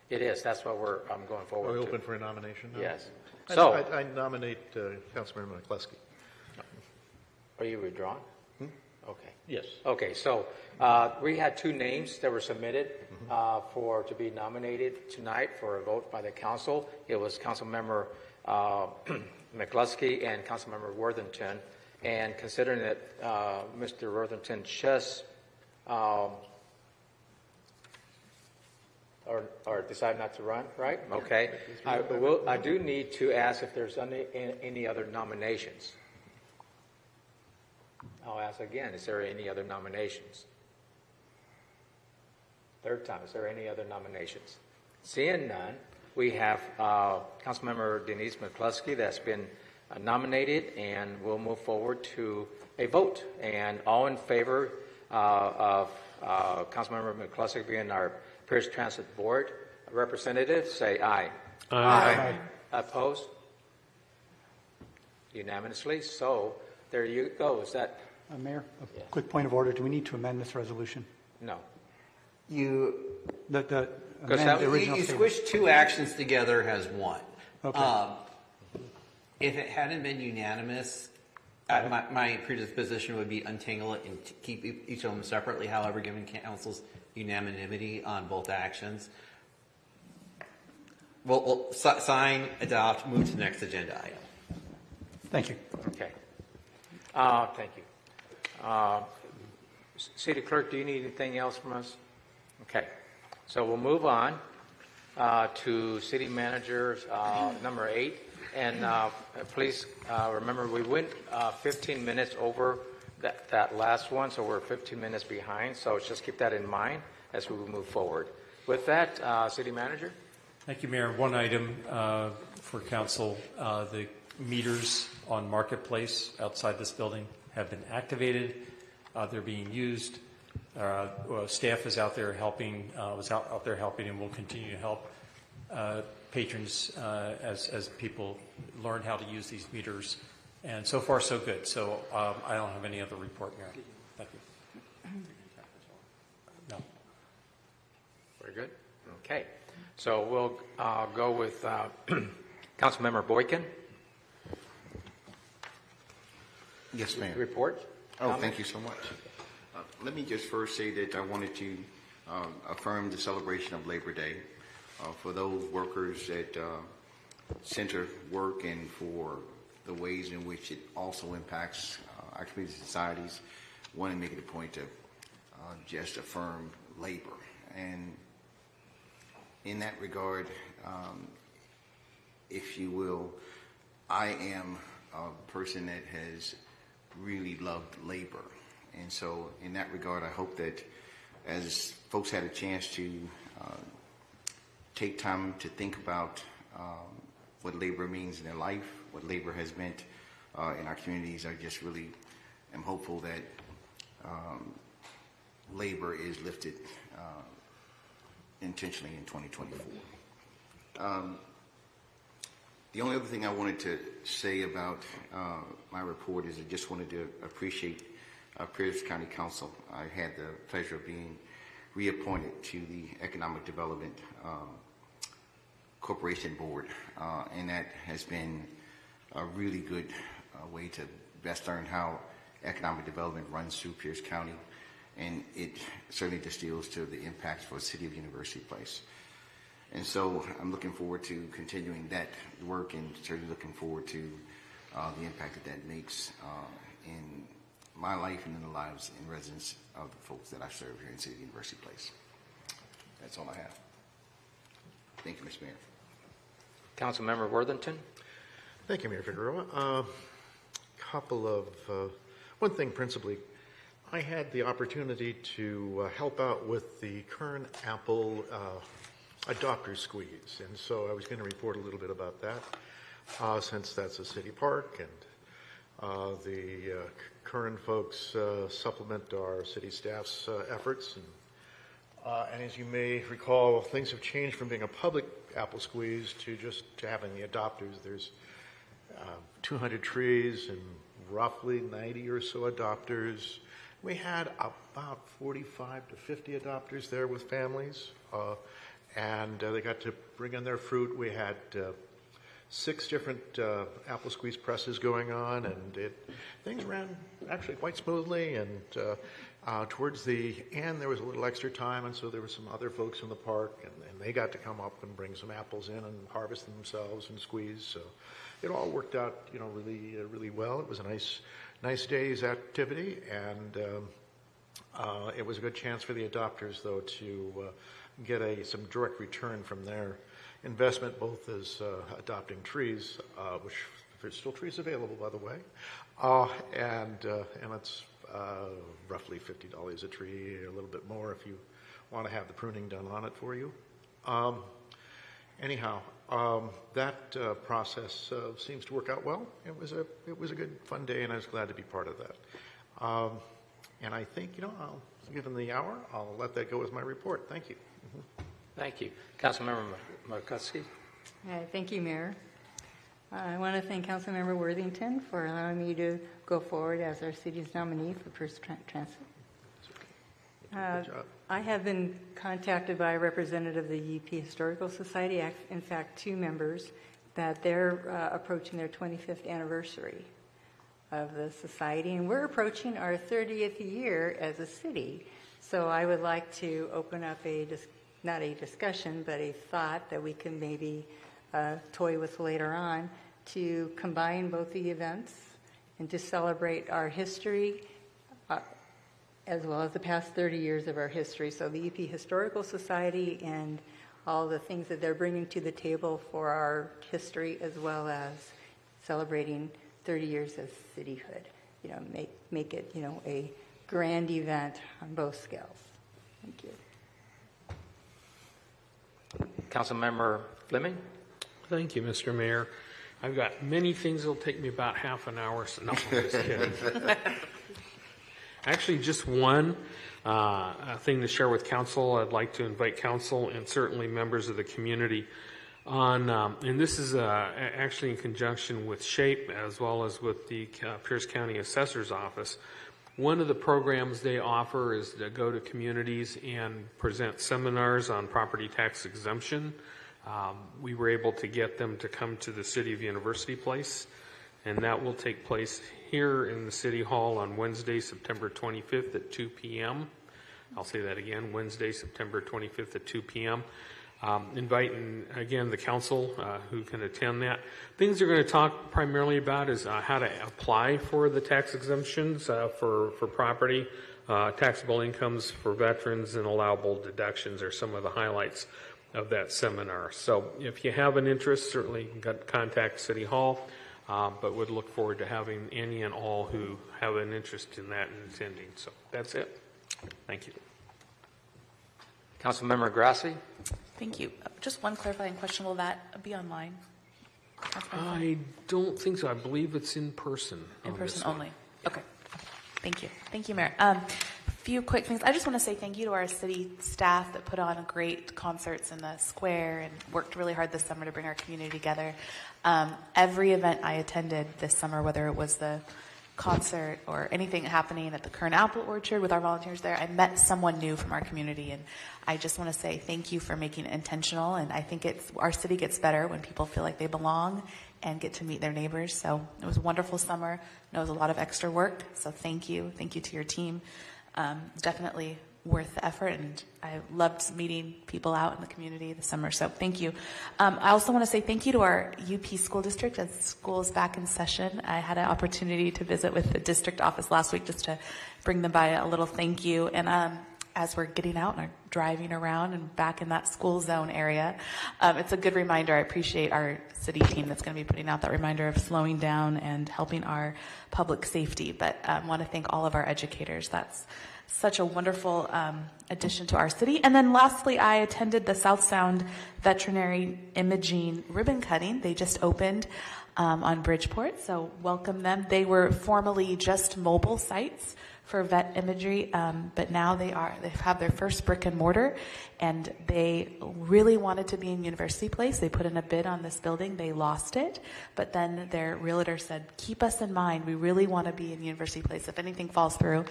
it is. That's what I'm going forward Are we to. open for a nomination now? Yes. I nominate Councilmember McCluskey. Are you withdrawn? Okay. Yes. Okay, so we had two names that were submitted to be nominated tonight for a vote by the council. It was Councilmember McCluskey and Councilmember Worthington. And considering that Mr. Worthington just or decide not to run, right? Okay. I do need to ask if there's any other nominations. I'll ask again, is there any other nominations? Third time, is there any other nominations? Seeing none, we have Councilmember Denise McCluskey that's been nominated, and we'll move forward to a vote. And all in favor of Councilmember McCluskey being our Pierce Transit Board representative, say aye. Aye. Opposed? Unanimously. So there you go. Is that? Mayor, a quick point of order. Do we need to amend this resolution? No. You The Because amend the that- original you statement. squish two actions together as one. Okay. If it hadn't been unanimous, my predisposition would be untangle it and keep each of them separately. However, given council's unanimity on both actions, We'll sign, adopt, move to the next agenda item. Thank you. Okay. Thank you. City Clerk, do you need anything else from us? Okay. So we'll move on to City Manager number 8. And please remember, we went 15 minutes over that last one, so we're 15 minutes behind. So just keep that in mind as we move forward. With that, City Manager. Thank you, Mayor. One item for council. The meters on Marketplace outside this building have been activated. They're being used. Staff is out there helping, was out there helping, and will continue to help patrons as people learn how to use these meters. And so far, so good. So I don't have any other report, Mayor. Thank you. No. Very good. Okay. So we'll go with Councilmember Boykin. Yes, ma'am. Report. Oh, thank you so much. Let me just first say that I wanted to affirm the celebration of Labor Day for those workers at center work and for the ways in which it also impacts our community societies. I want to make it a point to just affirm labor. And in that regard, if you will, I am a person that has really loved labor. And so in that regard, I hope that as folks had a chance to take time to think about what labor means in their life, what labor has meant in our communities, I just really am hopeful that labor is lifted intentionally in 2024. The only other thing I wanted to say about my report is I just wanted to appreciate Pierce County Council. I had the pleasure of being reappointed to the Economic Development Corporation Board, and that has been a really good way to best learn how economic development runs through Pierce County, and it certainly distills to the impacts for the city of University Place. And so I'm looking forward to continuing that work and certainly looking forward to the impact that that makes in my life and in the lives and residents of the folks that I serve here in City of University Place. That's all I have. Thank you, Mr. Mayor. Councilmember Worthington. Thank you, Mayor Figueroa. One thing principally, I had the opportunity to help out with the Kern Apple adopter squeeze, and so I was going to report a little bit about that since that's a city park, and the Kern folks supplement our city staff's efforts. And as you may recall, things have changed from being a public apple squeeze to just to having the adopters. There's 200 trees and roughly 90 or so adopters. We had about 45 to 50 adopters there with families, and they got to bring in their fruit. We had 6 different apple squeeze presses going on, and things ran actually quite smoothly. And towards the end, there was a little extra time, and so there were some other folks in the park, and they got to come up and bring some apples in and harvest them themselves and squeeze. So it all worked out, really well. It was a nice day's activity, and it was a good chance for the adopters, though, to get some direct return from their investment, both as adopting trees, which there's still trees available, by the way, and it's roughly $50 a tree, a little bit more if you want to have the pruning done on it for you. Anyhow, that process seems to work out well. It was a good, fun day, and I was glad to be part of that. And I think, given the hour, I'll let that go as my report. Thank you. Thank you. Councilmember McCuskey. Thank you, Mayor. I want to thank Councilmember Worthington for allowing me to go forward as our city's nominee for First Transit. Good job. I have been contacted by a representative of the UP Historical Society, in fact 2 members, that they're approaching their 25th anniversary of the society, and we're approaching our 30th year as a city. So I would like to open up a not a discussion, but a thought that we can maybe toy with later on, to combine both the events and to celebrate our history as well as the past 30 years of our history. So the UP Historical Society and all the things that they're bringing to the table for our history, as well as celebrating 30 years of cityhood. Make it, a grand event on both scales. Thank you. Councilmember Fleming? Thank you, Mr. Mayor. I've got many things that'll take me about half an hour, so no, I'm just kidding. Actually, just one thing to share with council. I'd like to invite council and certainly members of the community on, and this is actually in conjunction with SHAPE as well as with the Pierce County Assessor's Office. One of the programs they offer is to go to communities and present seminars on property tax exemption. We were able to get them to come to the City of University Place, and that will take place here in the City Hall on Wednesday, September 25th at 2 p.m. I'll say that again, Wednesday, September 25th at 2 p.m. Inviting, again, the council who can attend that. Things they're going to talk primarily about is how to apply for the tax exemptions for property, taxable incomes for veterans, and allowable deductions are some of the highlights of that seminar. So if you have an interest, certainly contact City Hall, but would look forward to having any and all who have an interest in that and attending. So that's it. Thank you. Councilmember Grassi? Thank you. Just one clarifying question. Will that be online? I don't think so. I believe it's in person. In person only? Okay. Thank you. Thank you, Mayor. A few quick things. I just want to say thank you to our city staff that put on great concerts in the square and worked really hard this summer to bring our community together. Every event I attended this summer, whether it was the concert or anything happening at the Kern Apple Orchard with our volunteers there, I met someone new from our community, and I just want to say thank you for making it intentional. And I think our city gets better when people feel like they belong and get to meet their neighbors. So it was a wonderful summer. It was a lot of extra work, so thank you to your team. Definitely worth the effort, and I loved meeting people out in the community this summer, so thank you. I also want to say thank you to our UP School District. As school is back in session, I had an opportunity to visit with the district office last week just to bring them by a little thank you. And as we're getting out and driving around and back in that school zone area, it's a good reminder. I appreciate our city team that's going to be putting out that reminder of slowing down and helping our public safety. But I want to thank all of our educators. That's such a wonderful addition to our city. And then lastly, I attended the South Sound Veterinary Imaging ribbon cutting. They just opened on Bridgeport, so welcome them. They were formerly just mobile sites for vet imagery, but now they have their first brick and mortar, and they really wanted to be in University Place. They put in a bid on this building. They lost it, but then their realtor said, keep us in mind. We really want to be in University Place if anything falls through.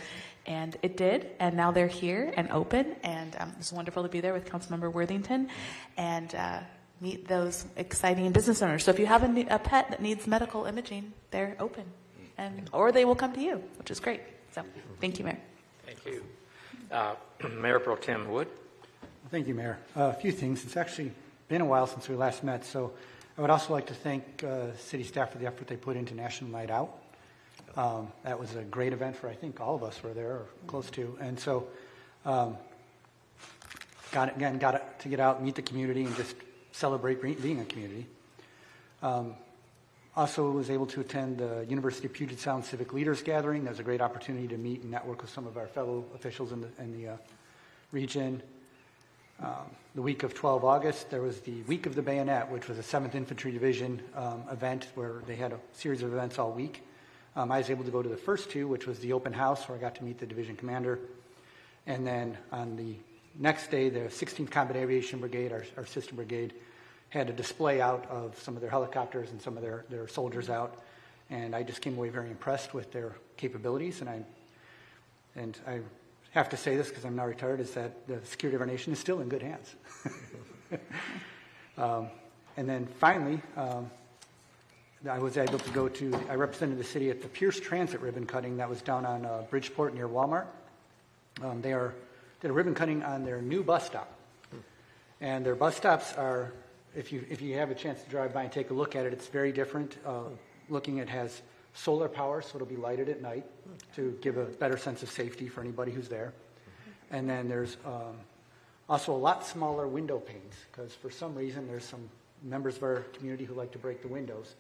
And it did, and now they're here and open, and it's wonderful to be there with Councilmember Worthington and meet those exciting business owners. So if you have a pet that needs medical imaging, they're open, or they will come to you, which is great. So thank you, Mayor. Thank you. Mayor Pro Tem Wood? Thank you, Mayor. A few things. It's actually been a while since we last met, so I would also like to thank city staff for the effort they put into National Night Out. That was a great event for, I think, all of us were there or close to. And so got to get out, meet the community, and just celebrate being a community. Also was able to attend the University of Puget Sound Civic Leaders Gathering. That was a great opportunity to meet and network with some of our fellow officials in the region. The week of 12 August, there was the Week of the Bayonet, which was a 7th Infantry Division event where they had a series of events all week. I was able to go to the first two, which was the open house, where I got to meet the division commander. And then on the next day, the 16th Combat Aviation Brigade, our sister brigade, had a display out of some of their helicopters and some of their soldiers out. And I just came away very impressed with their capabilities. And I have to say this because I'm now retired, is that the security of our nation is still in good hands. And then finally, I was able to I represented the city at the Pierce Transit ribbon cutting that was down on Bridgeport near Walmart. They did a ribbon cutting on their new bus stop. And their bus stops are, if you have a chance to drive by and take a look at it, it's very different. Looking, it has solar power, so it'll be lighted at night to give a better sense of safety for anybody who's there. And then there's also a lot smaller window panes, because for some reason there's some members of our community who like to break the windows,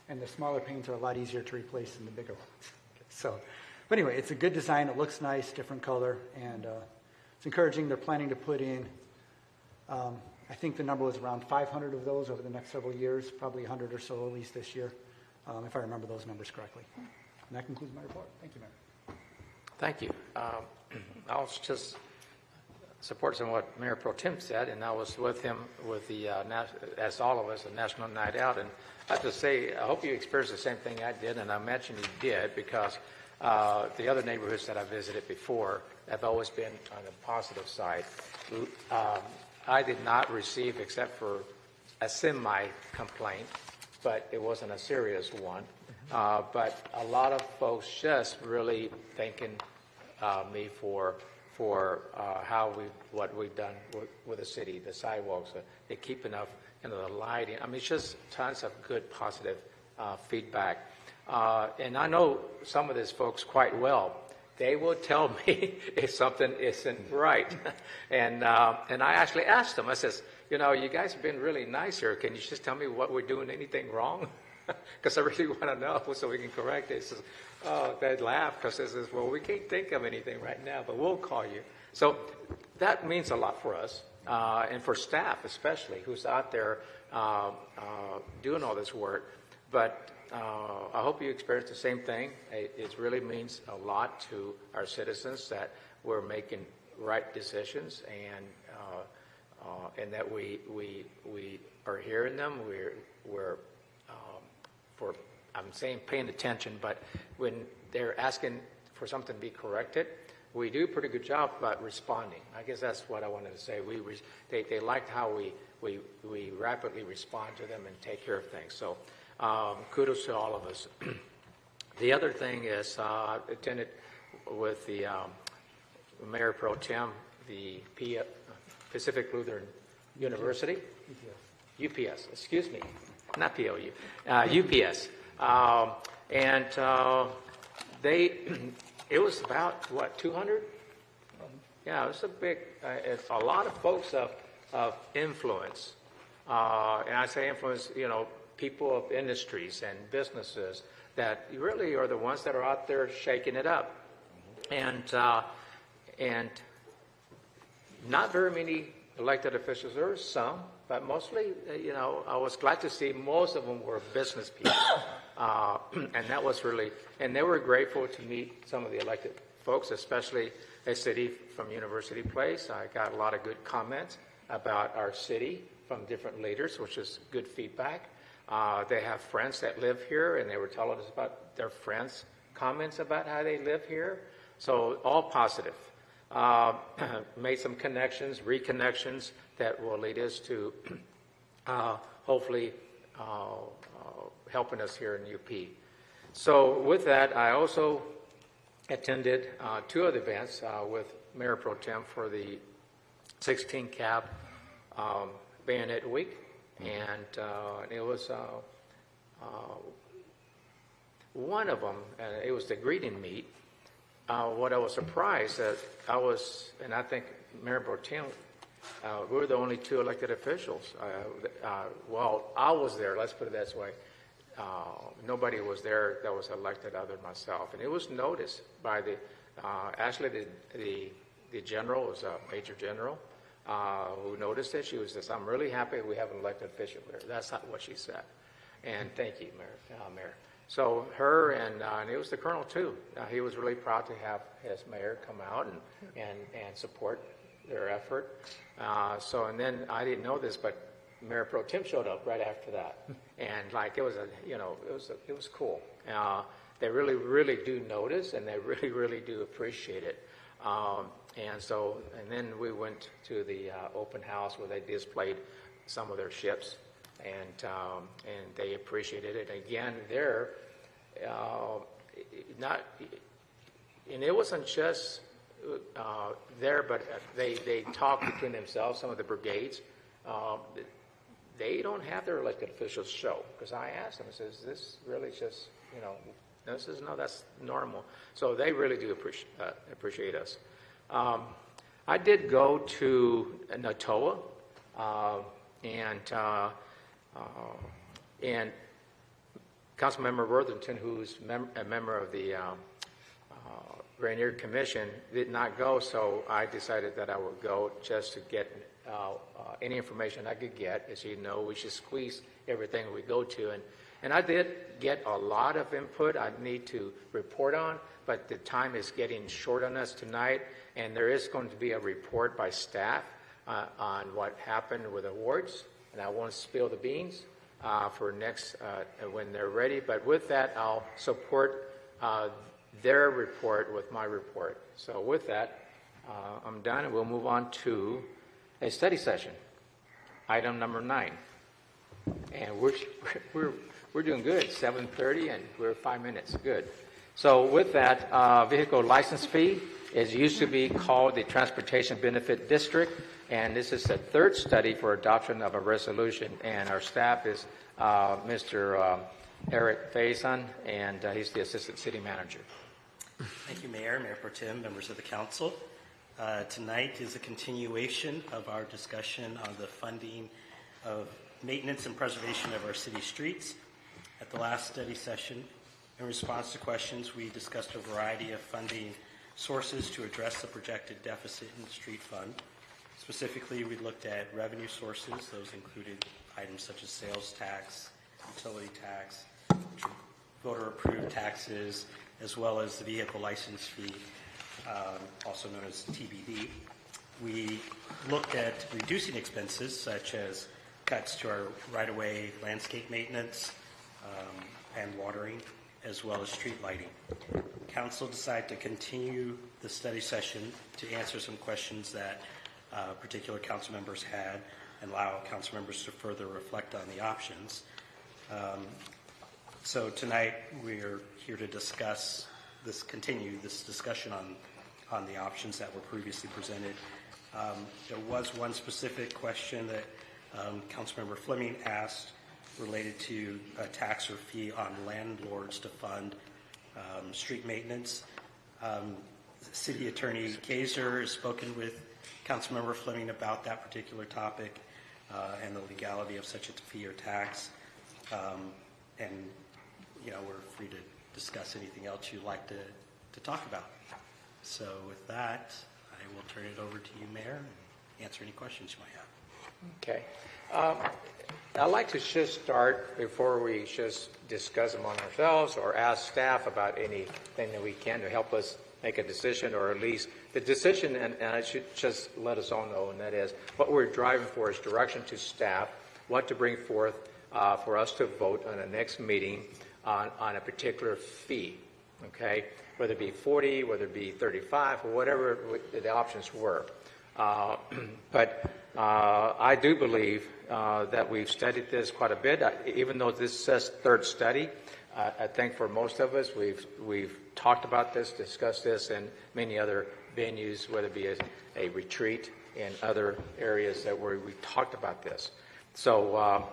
and the smaller panes are a lot easier to replace than the bigger ones. So, but anyway, it's a good design. It looks nice, different color, and it's encouraging. They're planning to put in, I think the number was around 500 of those over the next several years, probably 100 or so at least this year, if I remember those numbers correctly. And that concludes my report. Thank you, Mayor. Thank you. I'll just support some of what Mayor Pro Tem said, and I was with him with the, as all of us, a National Night Out. And I have to say, I hope you experienced the same thing I did, and I imagine you did, because the other neighborhoods that I visited before have always been on the positive side. I did not receive, except for a semi-complaint, but it wasn't a serious one. But a lot of folks just really thanking me for what we've done with the city, the sidewalks, the keeping of the lighting. I mean, it's just tons of good, positive feedback. And I know some of these folks quite well. They will tell me if something isn't right. And I actually asked them, I says, you guys have been really nice here. Can you just tell me what we're doing anything wrong? Because I really want to know so we can correct it. Says, oh, they'd laugh because they says, well, we can't think of anything right now, but we'll call you. So that means a lot for us, and for staff especially, who's out there doing all this work. But I hope you experience the same thing. It really means a lot to our citizens that we're making right decisions, and that we are hearing them. We're I'm saying paying attention, but when they're asking for something to be corrected, we do a pretty good job about responding. I guess that's what I wanted to say. They liked how we rapidly respond to them and take care of things. So kudos to all of us. The other thing is I attended with the Mayor Pro Tem, the Pacific Lutheran University. UPS, excuse me, not POU, UPS. And it was about, what, 200? Yeah, it was a big, it's a lot of folks of influence. And I say influence, people of industries and businesses that really are the ones that are out there shaking it up. And not very many elected officials. There were some, but mostly, I was glad to see most of them were business people. And that was really, and they were grateful to meet some of the elected folks, especially a city from University Place. I got a lot of good comments about our city from different leaders, which is good feedback. They have friends that live here, and they were telling us about their friends' comments about how they live here. So all positive. Made some connections, reconnections that will lead us to hopefully helping us here in UP. So with that, I also attended two other events with Mayor Pro Tem for the 16 Cab Bayonet Week, and it was one of them, it was the greeting meet. What I was surprised that and I think Mayor Pro Tem, we were the only two elected officials. Well, I was there, let's put it this way. Nobody was there that was elected other than myself. And it was noticed by actually the general, was a major general, who noticed it. She was just, I'm really happy we have an elected official there. That's not what she said. And thank you, Mayor. So her and it was the colonel too. He was really proud to have his mayor come out and support their effort. And then I didn't know this, but Mayor Pro Tem showed up right after that, and it was it was cool. They really do notice, and they really do appreciate it. And then we went to the open house where they displayed some of their ships, and they appreciated it. Again, and it wasn't just there, but they talked between themselves, some of the brigades, they don't have their elected officials show. Because I asked them, I says, is this really just, they says, no, that's normal. So they really do appreciate us. I did go to Natoa, and Councilmember Worthington, who's a member of the Rainier Commission, did not go, so I decided that I would go just to get any information I could get. As you know, we should squeeze everything we go to, and I did get a lot of input I need to report on, but the time is getting short on us tonight, and there is going to be a report by staff on what happened with awards, and I won't spill the beans for next when they're ready. But with that, I'll support their report with my report. So with that, I'm done, and we'll move on to a study session. Item number 9, and we're doing good. 7:30, and we're 5 minutes. Good. So with that, vehicle license fee is used to be called the Transportation Benefit District, and this is the third study for adoption of a resolution. And our staff is Mr. Eric Faison, and he's the Assistant City Manager. Thank you, Mayor, Mayor Pro Tem, members of the council. Tonight is a continuation of our discussion on the funding of maintenance and preservation of our city streets. At the last study session, in response to questions, we discussed a variety of funding sources to address the projected deficit in the street fund. Specifically, we looked at revenue sources. Those included items such as sales tax, utility tax, voter-approved taxes, as well as the vehicle license fee, also known as TBD. We looked at reducing expenses such as cuts to our right-of-way landscape maintenance and watering, as well as street lighting. Council decided to continue the study session to answer some questions that particular council members had and allow council members to further reflect on the options. So tonight we're here to continue this discussion on the options that were previously presented. There was one specific question that Councilmember Fleming asked related to a tax or fee on landlords to fund street maintenance. City Attorney Kaiser has spoken with Councilmember Fleming about that particular topic and the legality of such a fee or tax. And, we're free to discuss anything else you'd like to talk about. So with that, I will turn it over to you, Mayor, and answer any questions you might have. Okay. I'd like to just start before we just discuss among ourselves or ask staff about anything that we can to help us make a decision, or at least the decision, and I should just let us all know, and that is what we're driving for is direction to staff, what to bring forth for us to vote on the next meeting on a particular fee, okay? Whether it be 40, whether it be 35, or whatever the options were. But I do believe that we've studied this quite a bit. Even though this says third study, I think for most of us, we've talked about this, discussed this in many other venues, whether it be a retreat in other areas where we talked about this. So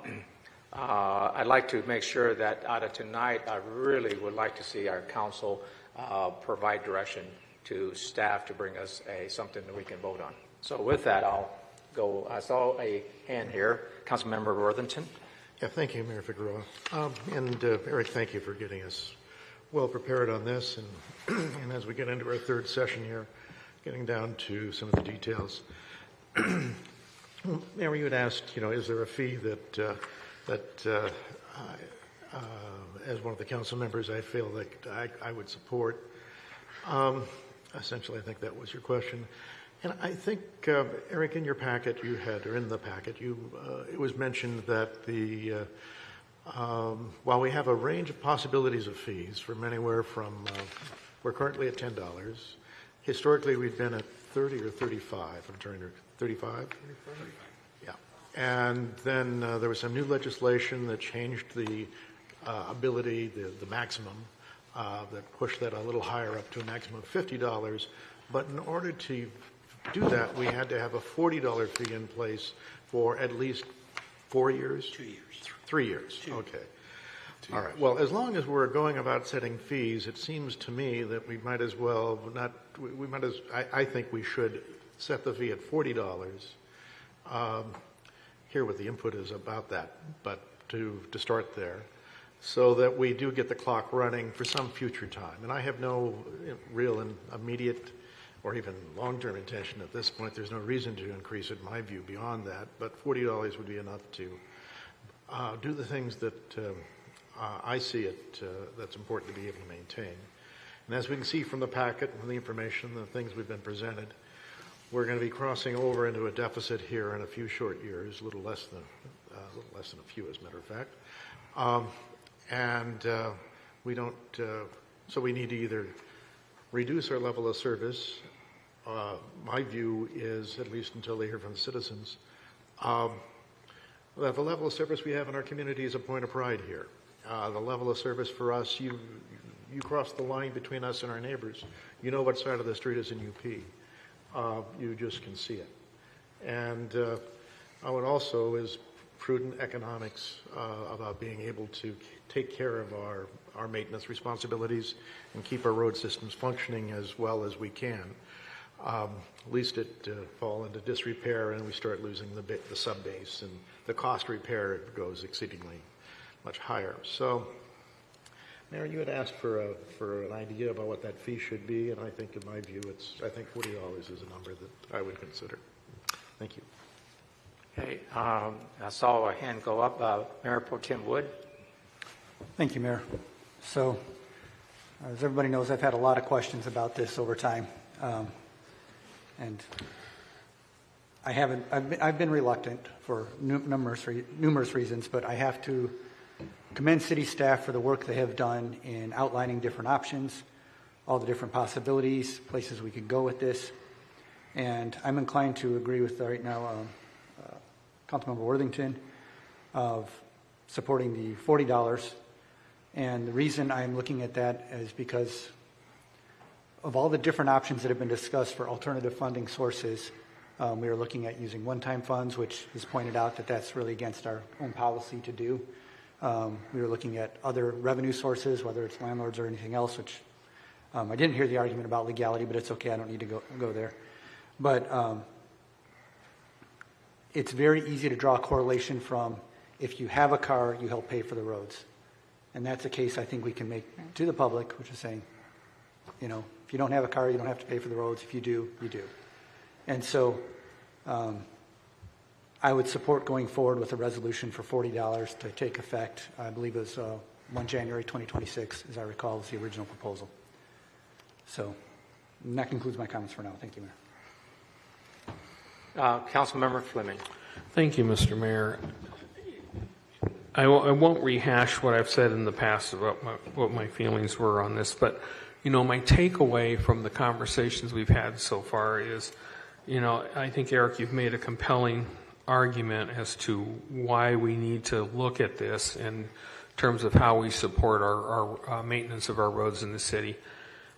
I'd like to make sure that out of tonight, I really would like to see our council provide direction to staff to bring us something that we can vote on. So with that, I'll go. I saw a hand here. Councilmember Worthington. Yeah, thank you, Mayor Figueroa. And Eric, thank you for getting us well prepared on this. And as we get into our third session here, getting down to some of the details. Mayor, you had asked, is there a fee that as one of the council members, I feel like I would support. Essentially, I think that was your question. And I think, Eric, in your packet you had, or in the packet, it was mentioned that while we have a range of possibilities of fees from anywhere from, we're currently at $10. Historically, we've been at 30 or 35. I'm trying to, 35? Yeah. And then there was some new legislation that changed the ability, the maximum, that pushed that a little higher up to a maximum of $50. But in order to do that, we had to have a $40 fee in place for at least 4 years? 2 years. 3 years, okay. All right, well, as long as we're going about setting fees, it seems to me that we might as well not, we might as, I think we should set the fee at $40. Hear what the input is about that, but to start there, so that we do get the clock running for some future time. And I have no real and immediate or even long-term intention at this point. There's no reason to increase it, in my view, beyond that, but $40 would be enough to do the things that I see it that's important to be able to maintain. And as we can see from the packet, from the information, the things we've been presented, we're going to be crossing over into a deficit here in a few short years, a little less than a few, as a matter of fact. We don't, so we need to either reduce our level of service. My view is, at least until they hear from the citizens, that the level of service we have in our community is a point of pride here. The level of service for us, you cross the line between us and our neighbors. You know what side of the street is in UP. You just can see it. And I would also is prudent economics about being able to take care of our maintenance responsibilities and keep our road systems functioning as well as we can. Least it fall into disrepair and we start losing the sub-base, and the cost repair goes exceedingly much higher. So, Mayor, you had asked for an idea about what that fee should be, and I think, in my view, I think $40 is a number that I would consider. Thank you. Okay, I saw a hand go up. Mayor Pro Tem Wood. Thank you, Mayor. So, as everybody knows, I've had a lot of questions about this over time. And I've been reluctant for numerous reasons, but I have to commend city staff for the work they have done in outlining different options, all the different possibilities, places we could go with this. And I'm inclined to agree with right now Councilmember Worthington of supporting the $40. And the reason I'm looking at that is because of all the different options that have been discussed for alternative funding sources. We are looking at using one-time funds, which is pointed out that that's really against our own policy to do. We were looking at other revenue sources, whether it's landlords or anything else, which I didn't hear the argument about legality, but it's okay. I don't need to go there. But it's very easy to draw a correlation from if you have a car, you help pay for the roads. And that's a case I think we can make to the public, which is saying, you know, if you don't have a car, you don't have to pay for the roads. If you do, you do. And so I would support going forward with a resolution for $40 to take effect. I believe it was 1 January 2026, as I recall, was the original proposal. So and that concludes my comments for now. Thank you, Mayor. Councilmember Fleming. Thank you, Mr. Mayor. I won't rehash what I've said in the past about what my feelings were on this, but, you know, my takeaway from the conversations we've had so far is, you know, I think, Eric, you've made a compelling argument as to why we need to look at this in terms of how we support our maintenance of our roads in the city.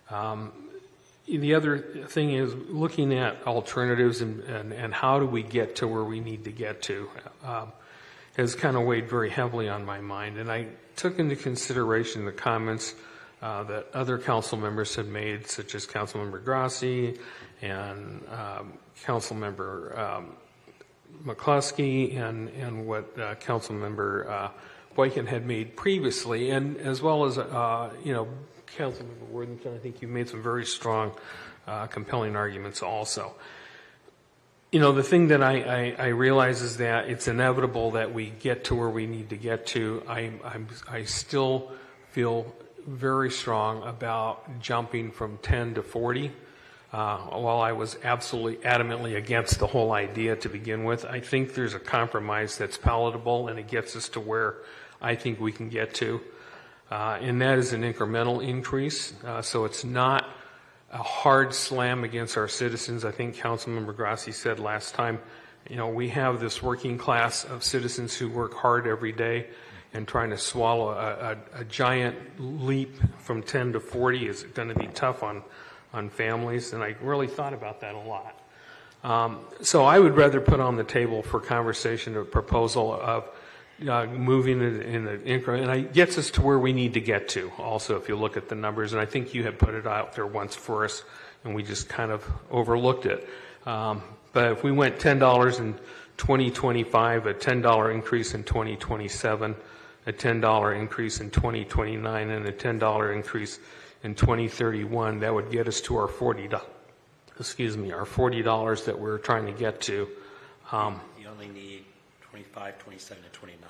The other thing is looking at alternatives and how do we get to where we need to get to has kind of weighed very heavily on my mind. And I took into consideration the comments that other council members had made, such as Councilmember Grassi and Councilmember McCluskey and what Councilmember Boykin had made previously, and as well as, you know, Councilmember Worthington, I think you made some very strong, compelling arguments also. You know, the thing that I realize is that it's inevitable that we get to where we need to get to. I still feel very strong about jumping from 10 to 40. While I was absolutely adamantly against the whole idea to begin with, I think there's a compromise that's palatable and it gets us to where I think we can get to. And that is an incremental increase. So it's not a hard slam against our citizens. I think Councilmember Grassi said last time, you know, we have this working class of citizens who work hard every day, and trying to swallow a giant leap from 10 to 40 is going to be tough on families. And I really thought about that a lot. So I would rather put on the table for conversation a proposal of moving it in an increment, and it gets us to where we need to get to also, if you look at the numbers, and I think you had put it out there once for us, and we just kind of overlooked it. But if we went $10 in 2025, a $10 increase in 2027, a $10 increase in 2029, and a $10 increase in 2031, that would get us to our $40 that we're trying to get to. You only need 25, 27, and 29.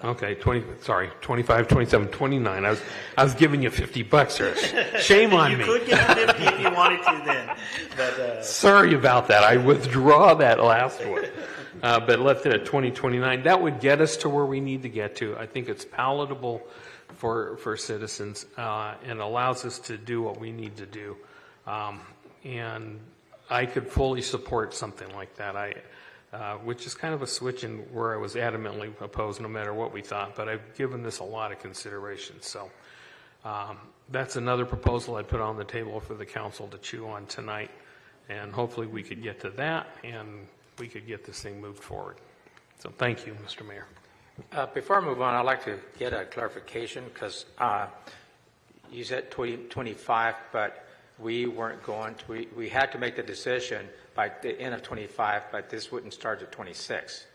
Okay, 25, 27, 29. I was giving you $50 there. Shame on me. You could get 50 if you wanted to then. But, Sorry about that. I withdraw that last one. But left it at 2029. That would get us to where we need to get to. I think it's palatable for citizens and allows us to do what we need to do. And I could fully support something like that. Which is kind of a switch in where I was adamantly opposed no matter what we thought, but I've given this a lot of consideration. So that's another proposal I put on the table for the council to chew on tonight, and hopefully we could get to that and we could get this thing moved forward. So thank you, Mr. Mayor. Before I move on, I'd like to get a clarification because you said 25, but we weren't going to, we had to make the decision by the end of 25, but this wouldn't start at 26.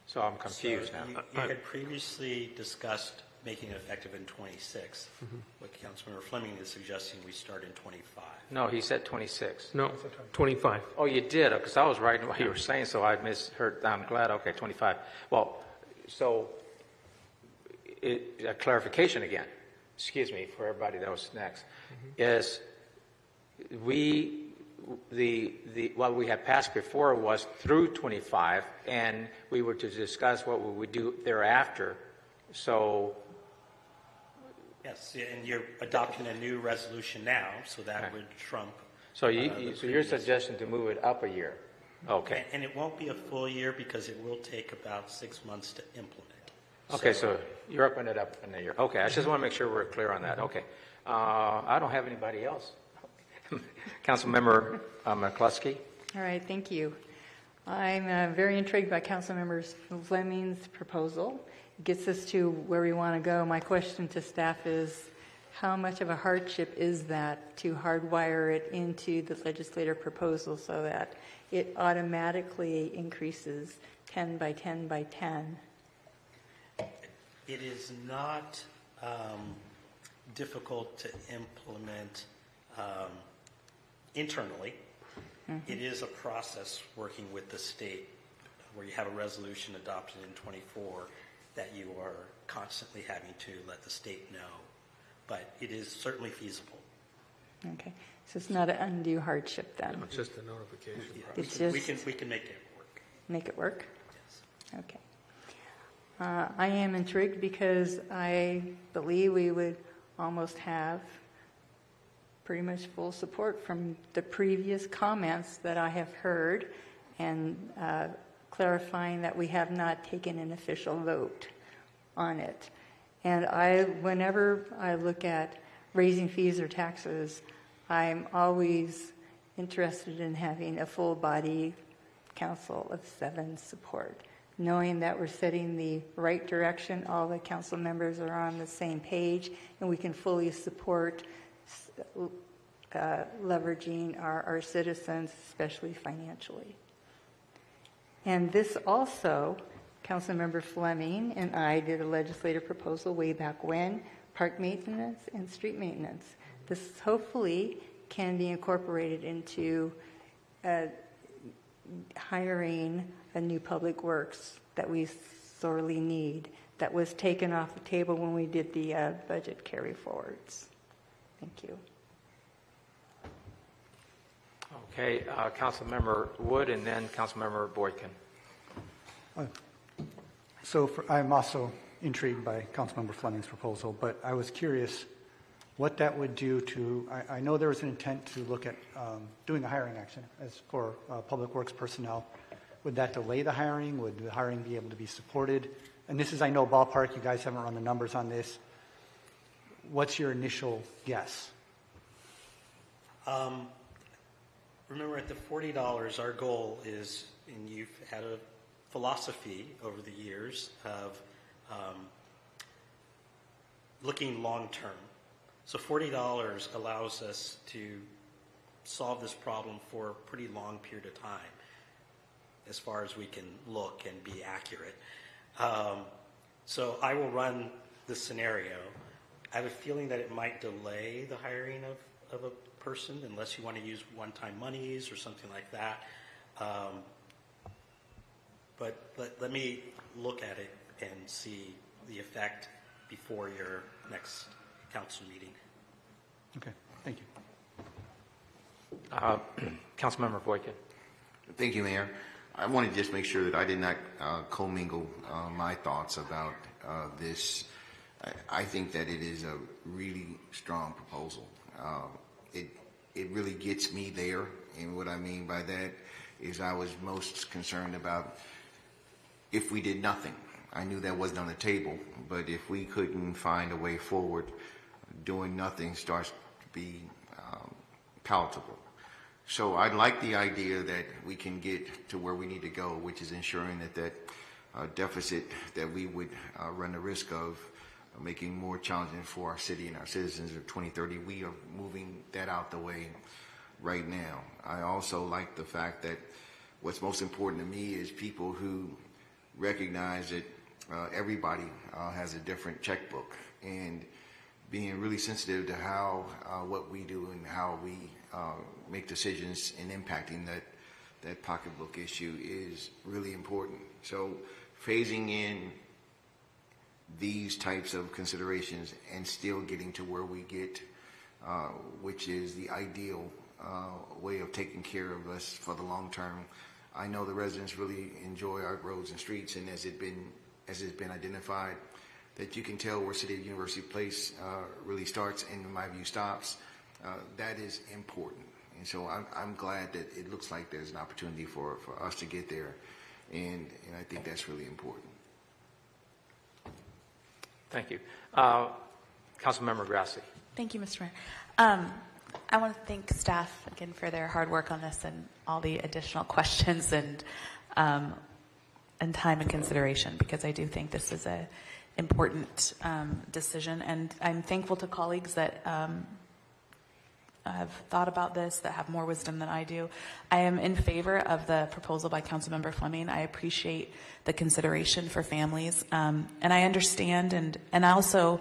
So I'm confused now. You had previously discussed making it effective in 26. What Councilmember Fleming is suggesting we start in 25. No, he said 26. No, 25. Oh, you did, because I was writing what you were saying, so I misheard. I'm glad. Okay, 25. Well, so a clarification again, excuse me, for everybody that was next, is what we had passed before was through 25, and we were to discuss what we would do thereafter. So, yes, and you're adopting a new resolution now, so that would trump. So your suggestion to move it up a year? Okay. And it won't be a full year because it will take about 6 months to implement. Okay, so you're upping it up in a year. Okay, I just want to make sure we're clear on that. Okay. I don't have anybody else. Councilmember McCluskey. All right, thank you. I'm very intrigued by Councilmember Fleming's proposal. It gets us to where we want to go. My question to staff is, how much of a hardship is that to hardwire it into the legislative proposal so that it automatically increases 10 by 10 by 10? It is not difficult to implement internally. It is a process working with the state where you have a resolution adopted in 24 that you are constantly having to let the state know. But it is certainly feasible. Okay, so it's not an undue hardship then? It's just a notification process. It's just we can make it work. make it work? Yes. Okay. I am intrigued because I believe we would almost have pretty much full support from the previous comments that I have heard, and clarifying that we have not taken an official vote on it. And whenever I look at raising fees or taxes, I'm always interested in having a full body council of 7 support, knowing that we're setting the right direction, all the council members are on the same page, and we can fully support leveraging our citizens, especially financially. And this also, Councilmember Fleming and I did a legislative proposal way back when, park maintenance and street maintenance. This hopefully can be incorporated into hiring a new public works that we sorely need, that was taken off the table when we did the budget carry forwards. Thank you. Okay, Councilmember Wood and then Councilmember Boykin. I'm also intrigued by Councilmember Fleming's proposal, but I was curious what that would do to, I know there was an intent to look at doing a hiring action as for public works personnel. Would that delay the hiring? Would the hiring be able to be supported? And this is, I know, ballpark. You guys haven't run the numbers on this. What's your initial guess? remember at the $40, our goal is, and you've had a philosophy over the years of looking long-term. So $40 allows us to solve this problem for a pretty long period of time, as far as we can look and be accurate. So I will run this scenario. I have a feeling that it might delay the hiring of a person unless you want to use one-time monies or something like that. But let me look at it and see the effect before your next council meeting. Okay, thank you. Councilmember Boykin. Thank you, Mayor. I want to just make sure that I did not commingle my thoughts about this. I think that it is a really strong proposal. It really gets me there, and what I mean by that is I was most concerned about if we did nothing. I knew that wasn't on the table, but if we couldn't find a way forward, doing nothing starts to be palatable. So I like the idea that we can get to where we need to go, which is ensuring that deficit that we would run the risk of making more challenging for our city and our citizens of 2030. We are moving that out the way right now. I also like the fact that what's most important to me is people who recognize that everybody has a different checkbook, and being really sensitive to how what we do and how we make decisions in impacting that pocketbook issue is really important. So phasing in these types of considerations and still getting to where we get, which is the ideal way of taking care of us for the long term. I know the residents really enjoy our roads and streets, and as it's been identified, that you can tell where City of University Place really starts and, in my view, stops. That is important. And so I'm glad that it looks like there's an opportunity for us to get there, and I think that's really important. Thank you. Councilmember Grassi. Thank you, Mr. Mayor. I want to thank staff again for their hard work on this and all the additional questions and time and consideration, because I do think this is a important decision, and I'm thankful to colleagues that have thought about this, that have more wisdom than I do. I am in favor of the proposal by Councilmember Fleming. I appreciate the consideration for families, and I understand, and I also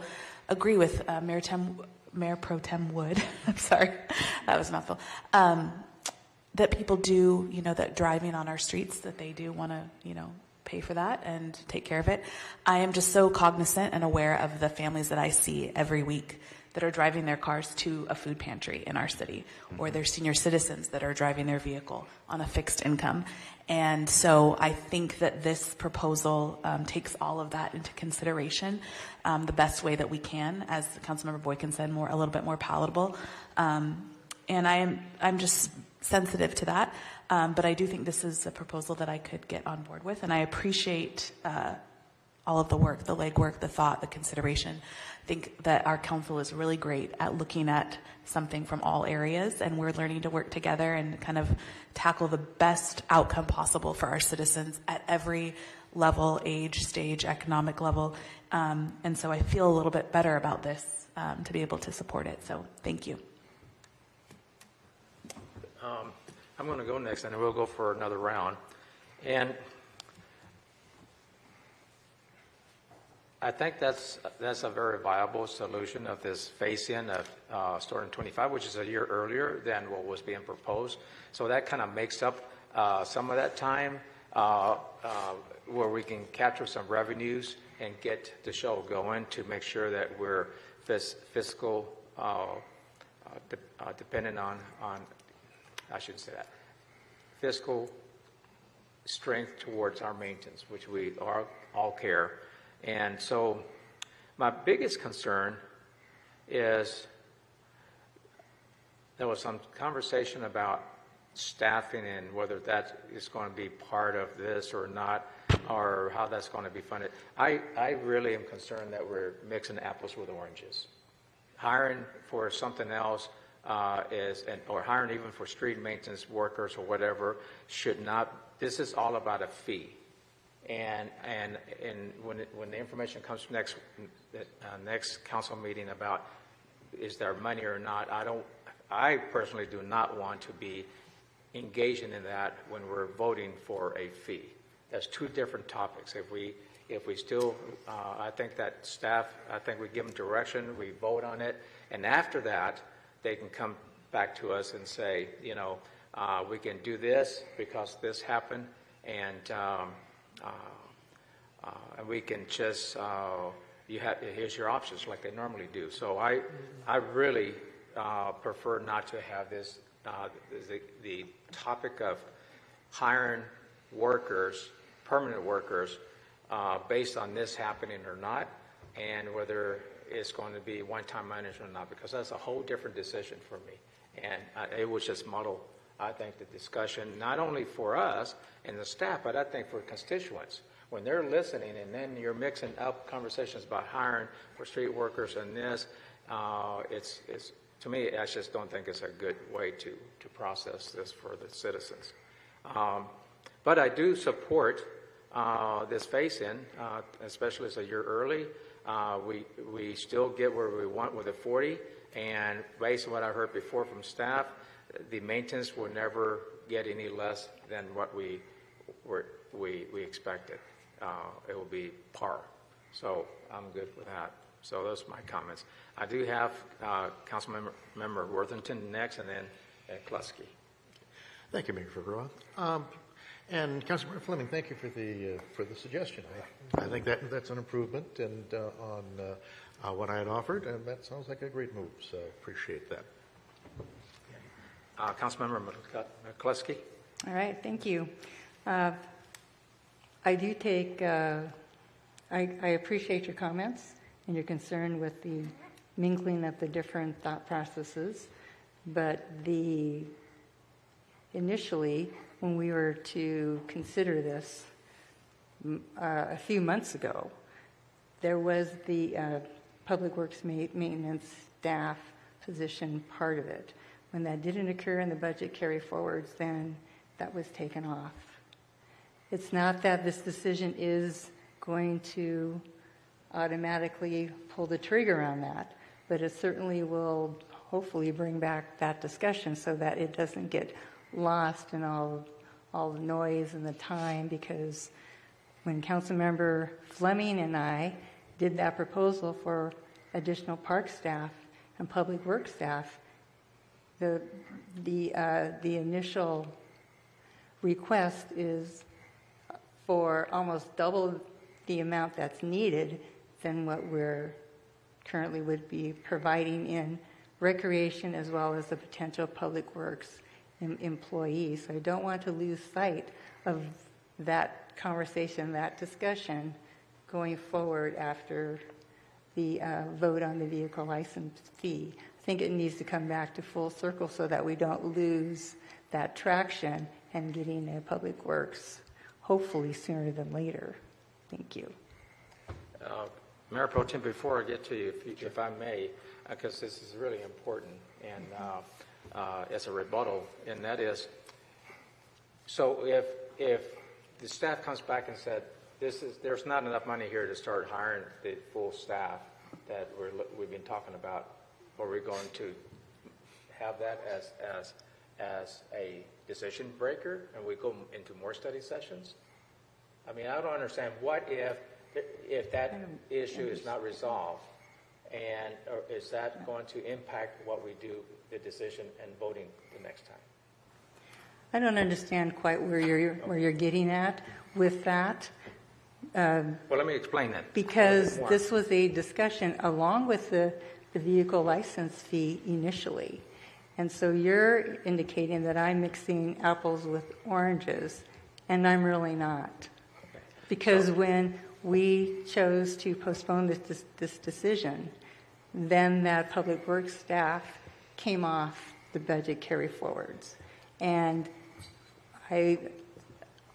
agree with Mayor Pro Tem Wood. I'm sorry, that was a mouthful. That people do, that driving on our streets, that they do want to, pay for that and take care of it. I am just so cognizant and aware of the families that I see every week that are driving their cars to a food pantry in our city, or their senior citizens that are driving their vehicle on a fixed income. And so I think that this proposal takes all of that into consideration the best way that we can, as Councilmember Boykin said, a little bit more palatable. And I'm just sensitive to that. But I do think this is a proposal that I could get on board with, and I appreciate all of the work, the legwork, the thought, the consideration. I think that our council is really great at looking at something from all areas, and we're learning to work together and kind of tackle the best outcome possible for our citizens at every level, age, stage, economic level. And so I feel a little bit better about this to be able to support it. So thank you. I'm going to go next, and then we'll go for another round. And I think that's a very viable solution of this phase-in of starting 25, which is a year earlier than what was being proposed. So that kind of makes up some of that time where we can capture some revenues and get the show going to make sure that we're fiscal dependent on I shouldn't say that, fiscal strength towards our maintenance, which we all care. And so my biggest concern is there was some conversation about staffing and whether that is going to be part of this or not, or how that's going to be funded. I really am concerned that we're mixing apples with oranges. Hiring for something else or hiring even for street maintenance workers or whatever, should not, this is all about a fee. And when the information comes next council meeting about is there money or not, I personally do not want to be engaging in that when we're voting for a fee. That's two different topics. If we still, I think that staff, I think we give them direction, we vote on it, and after that, they can come back to us and say, we can do this because this happened, and we can just, here's your options like they normally do. So I really prefer not to have this, the topic of hiring workers, permanent workers, based on this happening or not, and whether it's going to be one-time management or not, because that's a whole different decision for me. And it would just muddle, I think, the discussion, not only for us and the staff, but I think for constituents. When they're listening and then you're mixing up conversations about hiring for street workers and this, it's to me, I just don't think it's a good way to process this for the citizens. But I do support this phase-in, especially as a year early. We still get where we want with the 40, and based on what I heard before from staff, the maintenance will never get any less than what we expected. It will be par. So I'm good with that. So those are my comments. I do have Councilmember Worthington next, and then Kluski. Thank you, Mayor Figueroa. And Councilmember Fleming, thank you for the suggestion. I think that's an improvement and on what I had offered, and that sounds like a great move. So appreciate that. Councilmember Kluski. All right, thank you. I do take, I appreciate your comments and your concern with the mingling of the different thought processes, but initially, when we were to consider this a few months ago, there was the Public Works maintenance staff position part of it. When that didn't occur in the budget carry forwards, then that was taken off. It's not that this decision is going to automatically pull the trigger on that, but it certainly will hopefully bring back that discussion so that it doesn't get lost in all the noise and the time, because when Councilmember Fleming and I did that proposal for additional park staff and public works staff, the initial request is for almost double the amount that's needed than what we're currently would be providing in recreation as well as the potential public works employees. So I don't want to lose sight of that conversation, that discussion going forward after the vote on the vehicle license fee. I think it needs to come back to full circle so that we don't lose that traction and getting a public works hopefully sooner than later. Thank you. Mayor Pro Tem, before I get to you, if I may, because this is really important, and as a rebuttal, and that is, so if the staff comes back and said, there's not enough money here to start hiring the full staff that we've been talking about, are we going to have that as a decision breaker and we go into more study sessions? I mean, I don't understand. What if that issue is not resolved, and or is that going to impact what we do, the decision and voting the next time? I don't understand quite where you're getting at with that. Well, let me explain that. Because this was a discussion along with the vehicle license fee initially. And so you're indicating that I'm mixing apples with oranges, and I'm really not. Because when we chose to postpone this decision, then that public works staff came off the budget carry forwards. And I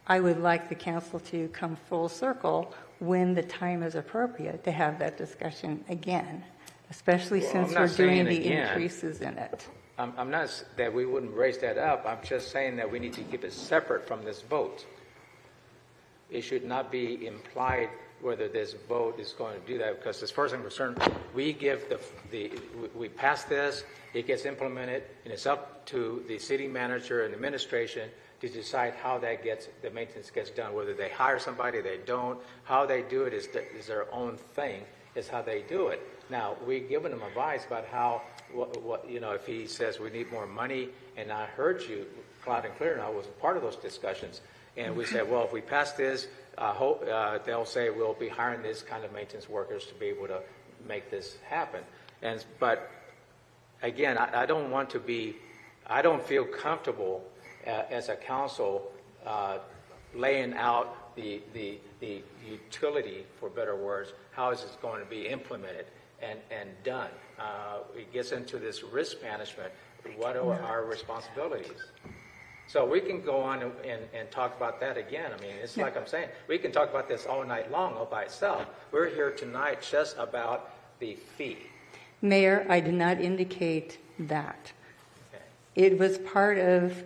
would like the council to come full circle when the time is appropriate to have that discussion again, especially since we're doing the increases in it. I'm not that we wouldn't raise that up. I'm just saying that we need to keep it separate from this vote. It should not be implied whether this vote is going to do that, because as far as I'm concerned, we give we pass this, it gets implemented, and it's up to the city manager and administration to decide how the maintenance gets done, whether they hire somebody, they don't. How they do it is their own thing, is how they do it. Now, we've given them advice about how, if he says we need more money, and I heard you loud and clear, and I was a part of those discussions, and we said, well, if we pass this, they'll say we'll be hiring this kind of maintenance workers to be able to make this happen. But again, I don't feel comfortable as a council laying out the utility, for better words, how is this going to be implemented and done. It gets into this risk management. What are our responsibilities? So we can go on and talk about that again. I mean, it's like I'm saying, we can talk about this all night long all by itself. We're here tonight just about the fee. Mayor, I did not indicate that. Okay. It was part of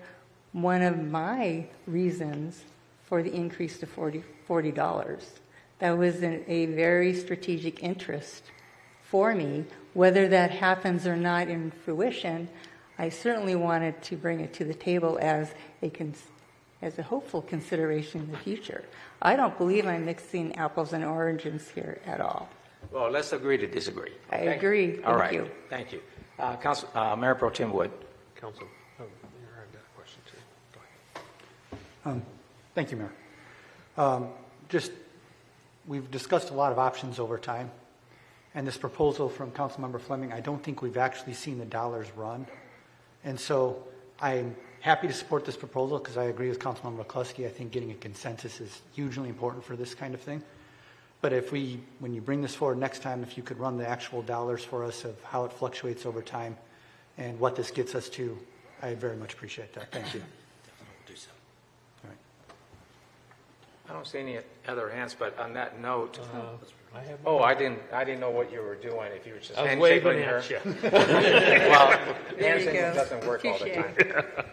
one of my reasons for the increase to $40. That was a very strategic interest for me. Whether that happens or not in fruition, I certainly wanted to bring it to the table as a hopeful consideration in the future. I don't believe I'm mixing apples and oranges here at all. Well, let's agree to disagree. I agree. Thank All right. you. Thank you. Mayor Pro Tem Wood. Council, Mayor, I've got a question too. Go ahead. Thank you, Mayor. We've discussed a lot of options over time, and this proposal from Councilmember Fleming, I don't think we've actually seen the dollars run. And so I'm happy to support this proposal because I agree with Councilmember McCluskey. I think getting a consensus is hugely important for this kind of thing. But when you bring this forward next time, if you could run the actual dollars for us of how it fluctuates over time and what this gets us to, I very much appreciate that. Thank you. Do so. All right. I don't see any other hands, but on that note, I have I didn't know what you were doing. If you were just I was handshaking waving her. at you. Well, There you handshake go. doesn't work all the Touche. time.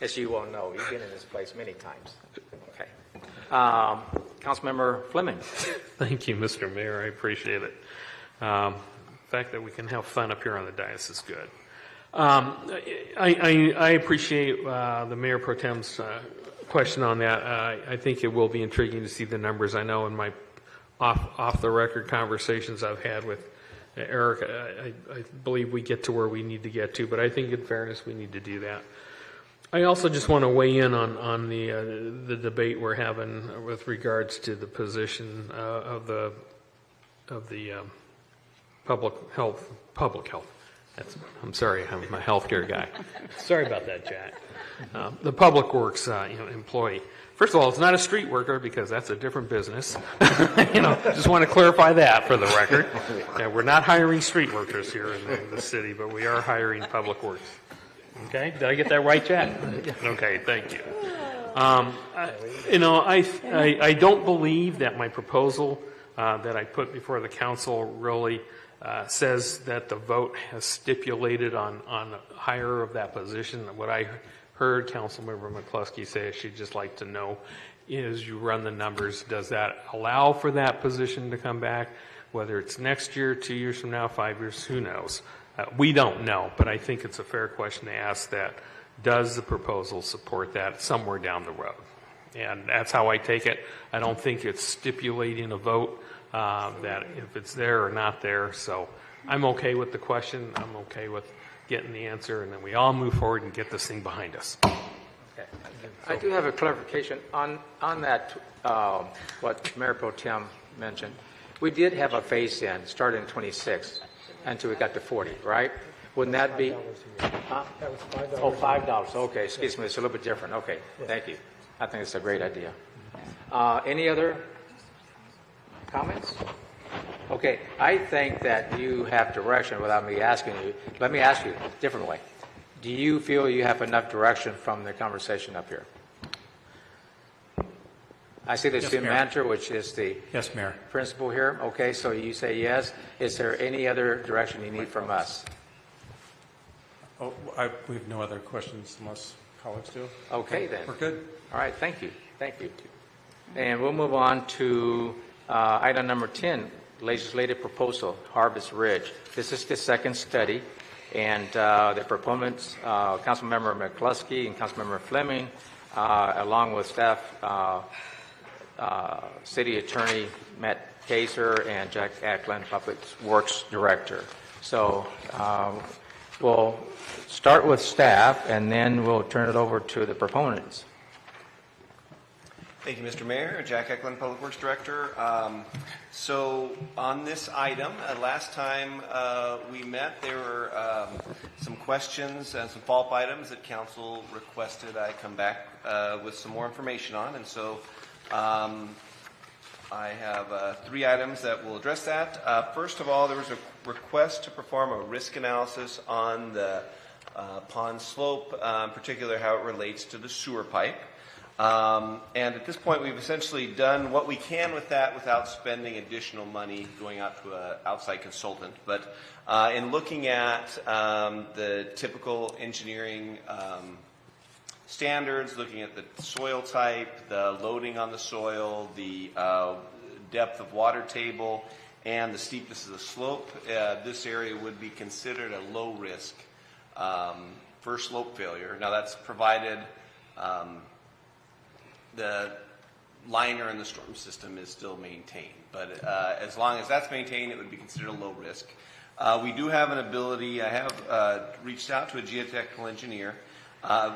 As you well know, you've been in this place many times. Okay. Councilmember Fleming. Thank you, Mr. Mayor. I appreciate it. The fact that we can have fun up here on the dais is good. I appreciate the Mayor Pro Tem's question on that. I think it will be intriguing to see the numbers. I know in my off-the-record conversations I've had with Eric, I believe we get to where we need to get to, but I think in fairness we need to do that. I also just want to weigh in on the debate we're having with regards to the position of the public health. I'm sorry, I'm a healthcare guy. Sorry about that, Jack. The public works employee. First of all, it's not a street worker because that's a different business. Just want to clarify that for the record. Yeah, we're not hiring street workers here in the city, but we are hiring public works. Okay, did I get that right, Jack? Okay, thank you. I don't believe that my proposal that I put before the council really says that the vote has stipulated on hire of that position. What I heard Councilmember McCluskey say she'd just like to know is you run the numbers, does that allow for that position to come back? Whether it's next year, 2 years from now, 5 years, who knows? We don't know, but I think it's a fair question to ask that. Does the proposal support that somewhere down the road? And that's how I take it. I don't think it's stipulating a vote that if it's there or not there. So I'm okay with the question. I'm okay with getting the answer, and then we all move forward and get this thing behind us. Okay. I do have a clarification on that, what Mayor Pro Tem mentioned. We did have a phase-in starting in 26 until we got to 40, right? Wouldn't that be? Huh? That was $5. Oh, $5. Okay, excuse me. It's a little bit different. Okay, thank you. I think it's a great idea. Any other comments? Okay, I think that you have direction without me asking you. Let me ask you a different way. Do you feel you have enough direction from the conversation up here? I see the Yes, city Mayor. manager, which is the Yes, Mayor. principal here. Okay, so you say yes. Is there any other direction you need from us? We have no other questions unless colleagues do. Okay, then. We're good. All right, thank you. Thank you. And we'll move on to item number 10, legislative proposal, Harvest Ridge. This is the second study, and the proponents, Councilmember McCluskey and Councilmember Fleming, along with staff, City Attorney Matt Kaser and Jack Ackland, Public Works Director. So we'll start with staff, and then we'll turn it over to the proponents. Thank you, Mr. Mayor. Jack Eklund, Public Works Director. So on this item, last time we met, there were some questions and some follow-up items that council requested I come back with some more information on. And so I have 3 items that will address that. First of all, there was a request to perform a risk analysis on the pond slope, in particular how it relates to the sewer pipe. And at this point, we've essentially done what we can with that without spending additional money going out to an outside consultant. But in looking at the typical engineering standards, looking at the soil type, the loading on the soil, the depth of water table, and the steepness of the slope, this area would be considered a low risk for slope failure. Now that's provided the liner in the storm system is still maintained. But as long as that's maintained, it would be considered a low risk. We do have an ability, I have reached out to a geotechnical engineer.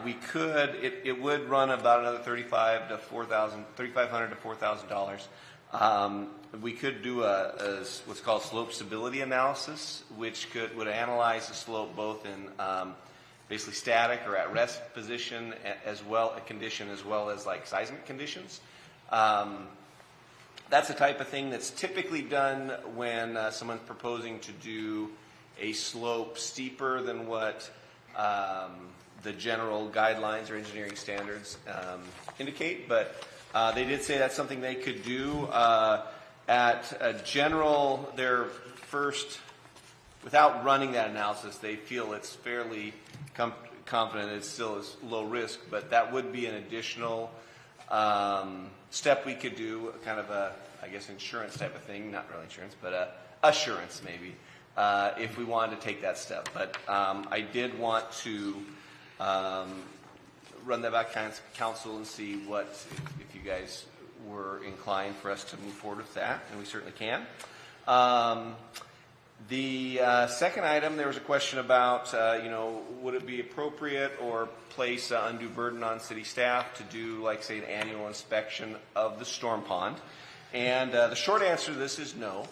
We could, it would run about another $3,500 to $4,000. We could do what's called slope stability analysis, which would analyze the slope both in basically static or at rest position as well, a condition as well as like seismic conditions. That's the type of thing that's typically done when someone's proposing to do a slope steeper than what the general guidelines or engineering standards indicate. But they did say that's something they could do. At a general, their first, without running that analysis, they feel it's fairly confident it still is low risk, but that would be an additional step we could do, kind of a, I guess, insurance type of thing, not really insurance, but assurance maybe, if we wanted to take that step. But I did want to run that back to council and see what, if you guys were inclined for us to move forward with that, and we certainly can. The second item, there was a question about, would it be appropriate or place undue burden on city staff to do, like, say, an annual inspection of the storm pond? And the short answer to this is no.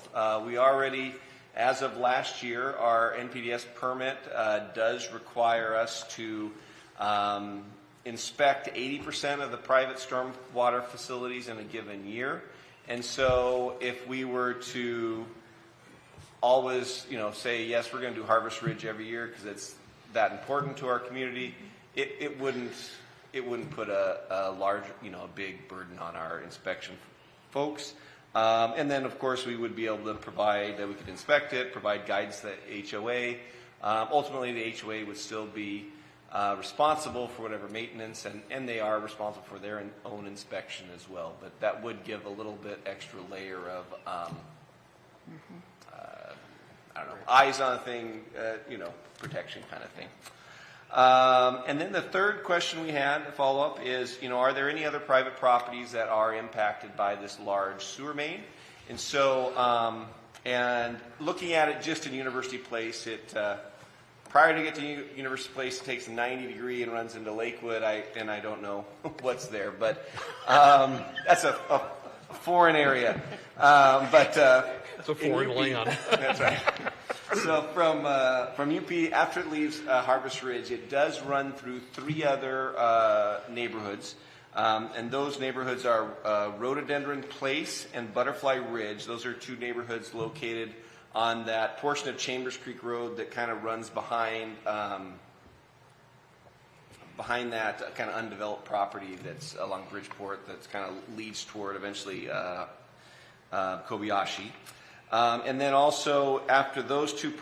We already, as of last year, our NPDES permit does require us to inspect 80% of the private stormwater facilities in a given year. And so if we were to always, say, yes, we're going to do Harvest Ridge every year because it's that important to our community, it wouldn't put a large, a big burden on our inspection folks. And then, of course, we would be able to provide, we could inspect it, provide guidance to the HOA. Ultimately, the HOA would still be responsible for whatever maintenance, and they are responsible for their own inspection as well. But that would give a little bit extra layer of I don't know, eyes on a thing, protection kind of thing. And then the third question we had, the follow-up, is, are there any other private properties that are impacted by this large sewer main? And so, and looking at it just in University Place, prior to get to University Place, it takes a 90-degree and runs into Lakewood, and I don't know what's there, but that's a foreign area. It's a foreign land. That's right. So from UP, after it leaves Harvest Ridge, it does run through 3 other neighborhoods. And those neighborhoods are Rhododendron Place and Butterfly Ridge. Those are 2 neighborhoods located on that portion of Chambers Creek Road that kind of runs behind that kind of undeveloped property that's along Bridgeport, that's kind of leads toward eventually Kobayashi. And then also, after those two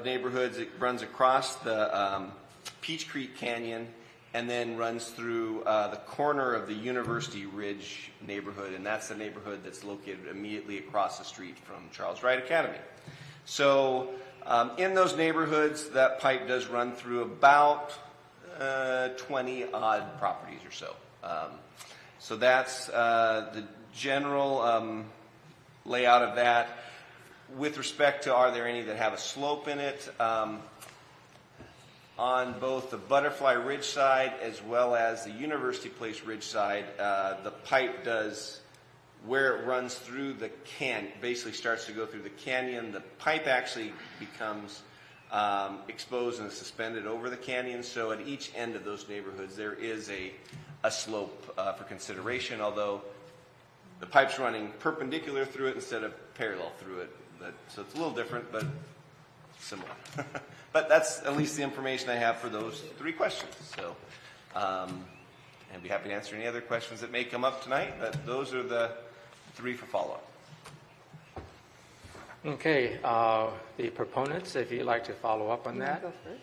neighborhoods, it runs across the Peach Creek Canyon and then runs through the corner of the University Ridge neighborhood, and that's the neighborhood that's located immediately across the street from Charles Wright Academy. So in those neighborhoods, that pipe does run through about 20-odd properties or so. So that's the general layout of that. With respect to, are there any that have a slope in it? On both the Butterfly Ridge side as well as the University Place Ridge side, the pipe does, where it runs through the basically starts to go through the canyon. The pipe actually becomes exposed and suspended over the canyon. So at each end of those neighborhoods, there is a slope for consideration, although the pipe's running perpendicular through it instead of parallel through it. So it's a little different, but similar. But that's at least the information I have for those three questions. So, and be happy to answer any other questions that may come up tonight, but those are the three for follow-up. Okay, the proponents, if you'd like to follow up on that. Go first.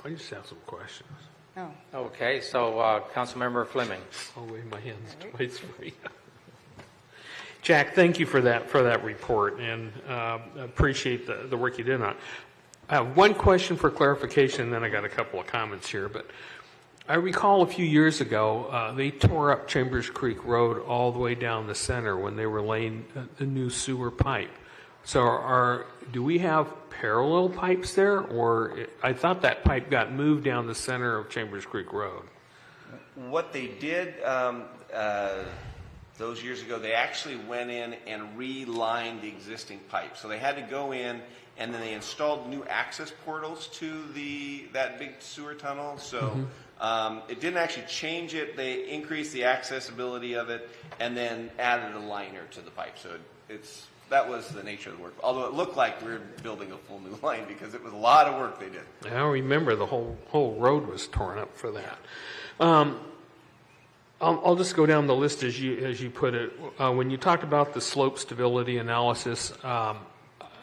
I just have some questions. Oh, Okay, so Councilmember Fleming. I'll wave my hands twice for you. Jack, thank you for that report, and appreciate the work you did on it. I have one question for clarification, and then I got a couple of comments here. But I recall a few years ago, they tore up Chambers Creek Road all the way down the center when they were laying the new sewer pipe. So do we have parallel pipes there, or I thought that pipe got moved down the center of Chambers Creek Road? What they did those years ago, they actually went in and relined the existing pipe. So they had to go in, and then they installed new access portals to that big sewer tunnel. So it didn't actually change it. They increased the accessibility of it and then added a liner to the pipe. So that was the nature of the work. Although it looked like we were building a full new line because it was a lot of work they did. I remember the whole road was torn up for that. I'll just go down the list as you put it. When you talked about the slope stability analysis,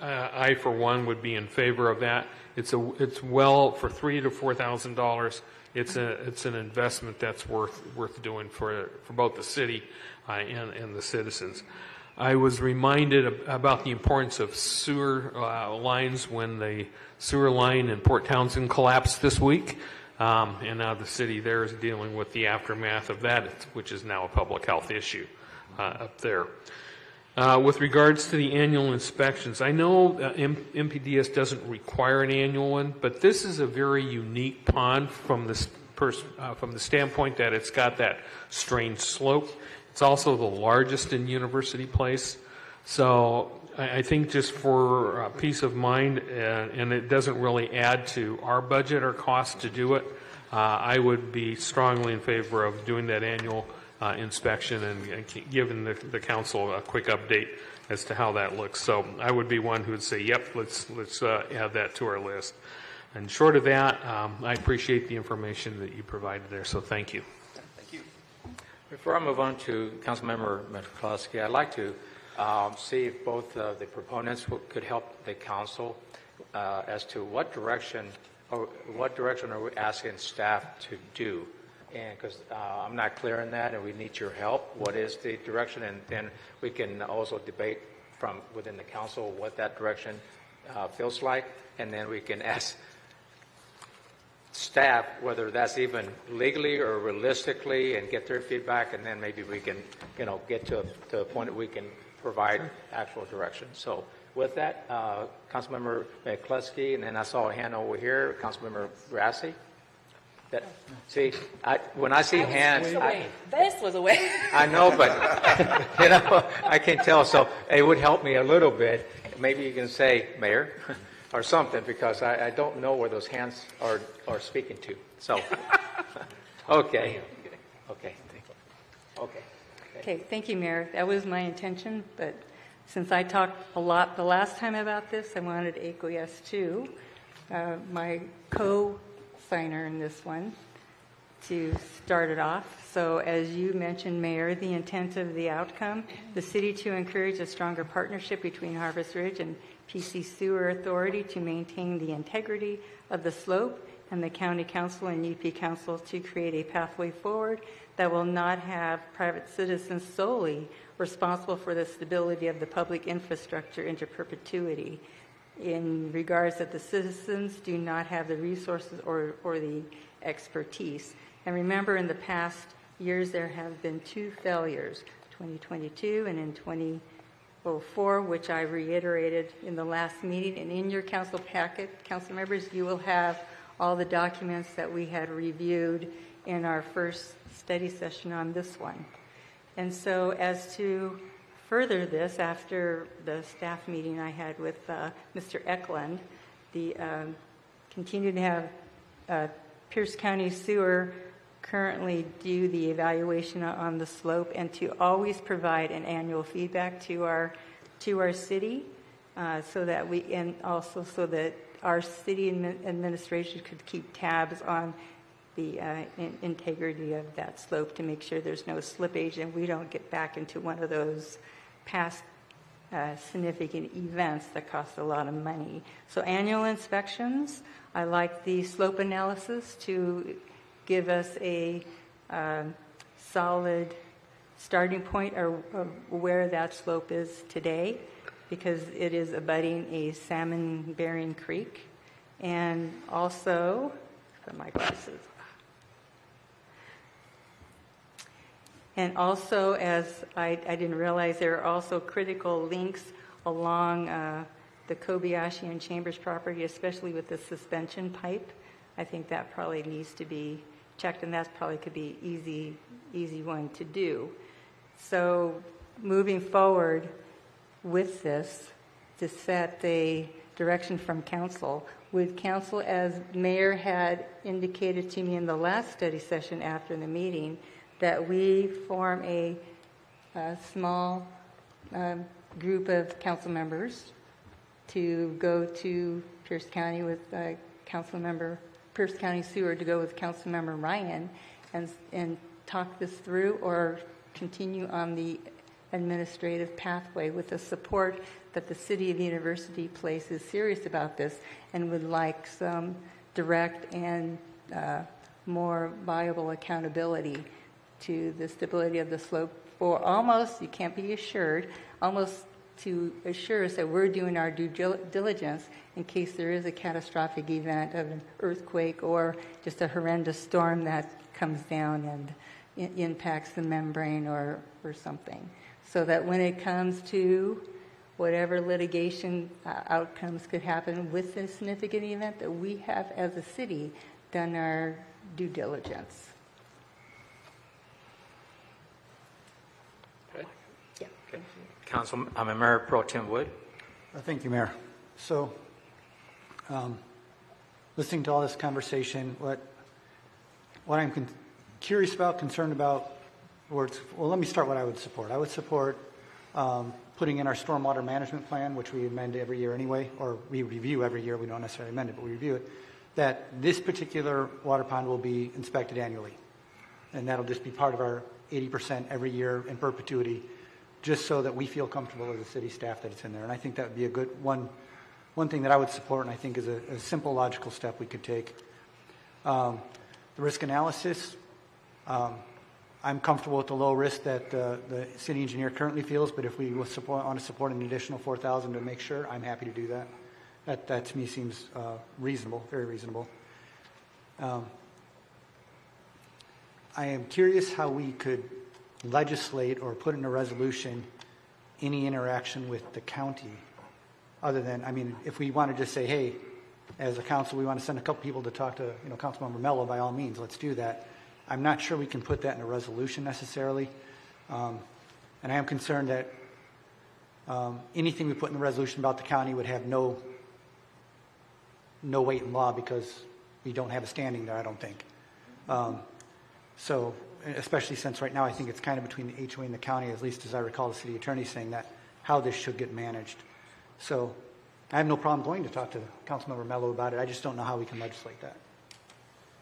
I for one would be in favor of that. It's well for $3,000 to $4,000. It's an investment that's worth doing for both the city and the citizens. I was reminded about the importance of sewer lines when the sewer line in Port Townsend collapsed this week. And now the city there is dealing with the aftermath of that, which is now a public health issue up there. With regards to the annual inspections, I know MPDS doesn't require an annual one, but this is a very unique pond from the standpoint that it's got that strange slope. It's also the largest in University Place. So I think just for peace of mind, and it doesn't really add to our budget or cost to do it, I would be strongly in favor of doing that annual inspection and giving the council a quick update as to how that looks. So I would be one who would say, yep, let's add that to our list. And short of that, I appreciate the information that you provided there, so thank you. Thank you. Before I move on to Councilmember McCloskey, I'd like to see if both the proponents could help the council as to what direction are we asking staff to do? And because I'm not clear on that, and we need your help. What is the direction? And then we can also debate from within the council what that direction feels like, and then we can ask staff whether that's even legally or realistically, and get their feedback, and then maybe we can, get to a point that we can provide actual direction. So with that, Councilmember McCluskey, and then I saw a hand over here, Councilmember Grassi. When I see hands, This was away. I know, but I can't tell. So it would help me a little bit. Maybe you can say Mayor or something, because I don't know where those hands are speaking to. So, okay. okay. Thank you, Mayor. That was my intention, but since I talked a lot the last time about this, I wanted to acquiesce too. My co-signer in this one to start it off. So as you mentioned, Mayor, the intent of the outcome, the city to encourage a stronger partnership between Harvest Ridge and PC Sewer Authority to maintain the integrity of the slope, and the County Council and UP Council to create a pathway forward that will not have private citizens solely responsible for the stability of the public infrastructure into perpetuity, in regards that the citizens do not have the resources or the expertise. And remember, in the past years, there have been 2 failures, 2022 and in 2004, which I reiterated in the last meeting. And in your council packet, council members, you will have all the documents that we had reviewed in our first study session on this one. And so as to further this, after the staff meeting I had with Mr. Eklund, continue to have Pierce County Sewer currently do the evaluation on the slope, and to always provide an annual feedback to our city, so that we, and also so that our city administration could keep tabs on the integrity of that slope to make sure there's no slippage and we don't get back into one of those past significant events that cost a lot of money. So annual inspections, I like the slope analysis to give us a solid starting point of where that slope is today, because it is abutting a salmon-bearing creek. And also, put my glasses. And also, as I didn't realize, there are also critical links along the Kobayashi and Chambers property, especially with the suspension pipe. I think that probably needs to be checked, and that probably could be easy one to do. So moving forward with this, to set the direction from council, would council, as mayor had indicated to me in the last study session after the meeting, that we form a small group of council members to go to Pierce County with Pierce County Sewer, to go with Councilmember Ryan and talk this through, or continue on the administrative pathway with the support that the City of University Place is serious about this and would like some direct and more viable accountability to the stability of the slope, for almost, you can't be assured, almost to assure us that we're doing our due diligence in case there is a catastrophic event of an earthquake or just a horrendous storm that comes down and impacts the membrane or something. So that when it comes to whatever litigation outcomes could happen with this significant event, that we have, as a city, done our due diligence. Mayor Pro Tem Wood. Thank you, Mayor. So, listening to all this conversation, what I'm curious about, concerned about, well, let me start what I would support. I would support putting in our stormwater management plan, which we amend every year anyway, or we review every year. We don't necessarily amend it, but we review it, that this particular water pond will be inspected annually. And that'll just be part of our 80% every year in perpetuity, just so that we feel comfortable as a city staff that it's in there. And I think that would be a good one thing that I would support, and I think is a simple, logical step we could take. The risk analysis, I'm comfortable with the low risk that the city engineer currently feels, but if we want to support an additional $4,000 to make sure, I'm happy to do that. That to me seems reasonable, very reasonable. I am curious how we could legislate or put in a resolution any interaction with the county, other than, I mean, if we want to just say, hey, as a council, we want to send a couple people to talk to, Councilmember Mello, by all means, let's do that. I'm not sure we can put that in a resolution necessarily. And I am concerned that anything we put in the resolution about the county would have no weight in law, because we don't have a standing there, I don't think. So, especially since right now I think it's kind of between the HOA and the county, at least as I recall the city attorney saying that, how this should get managed. So I have no problem going to talk to Councilmember Mello about it. I just don't know how we can legislate that.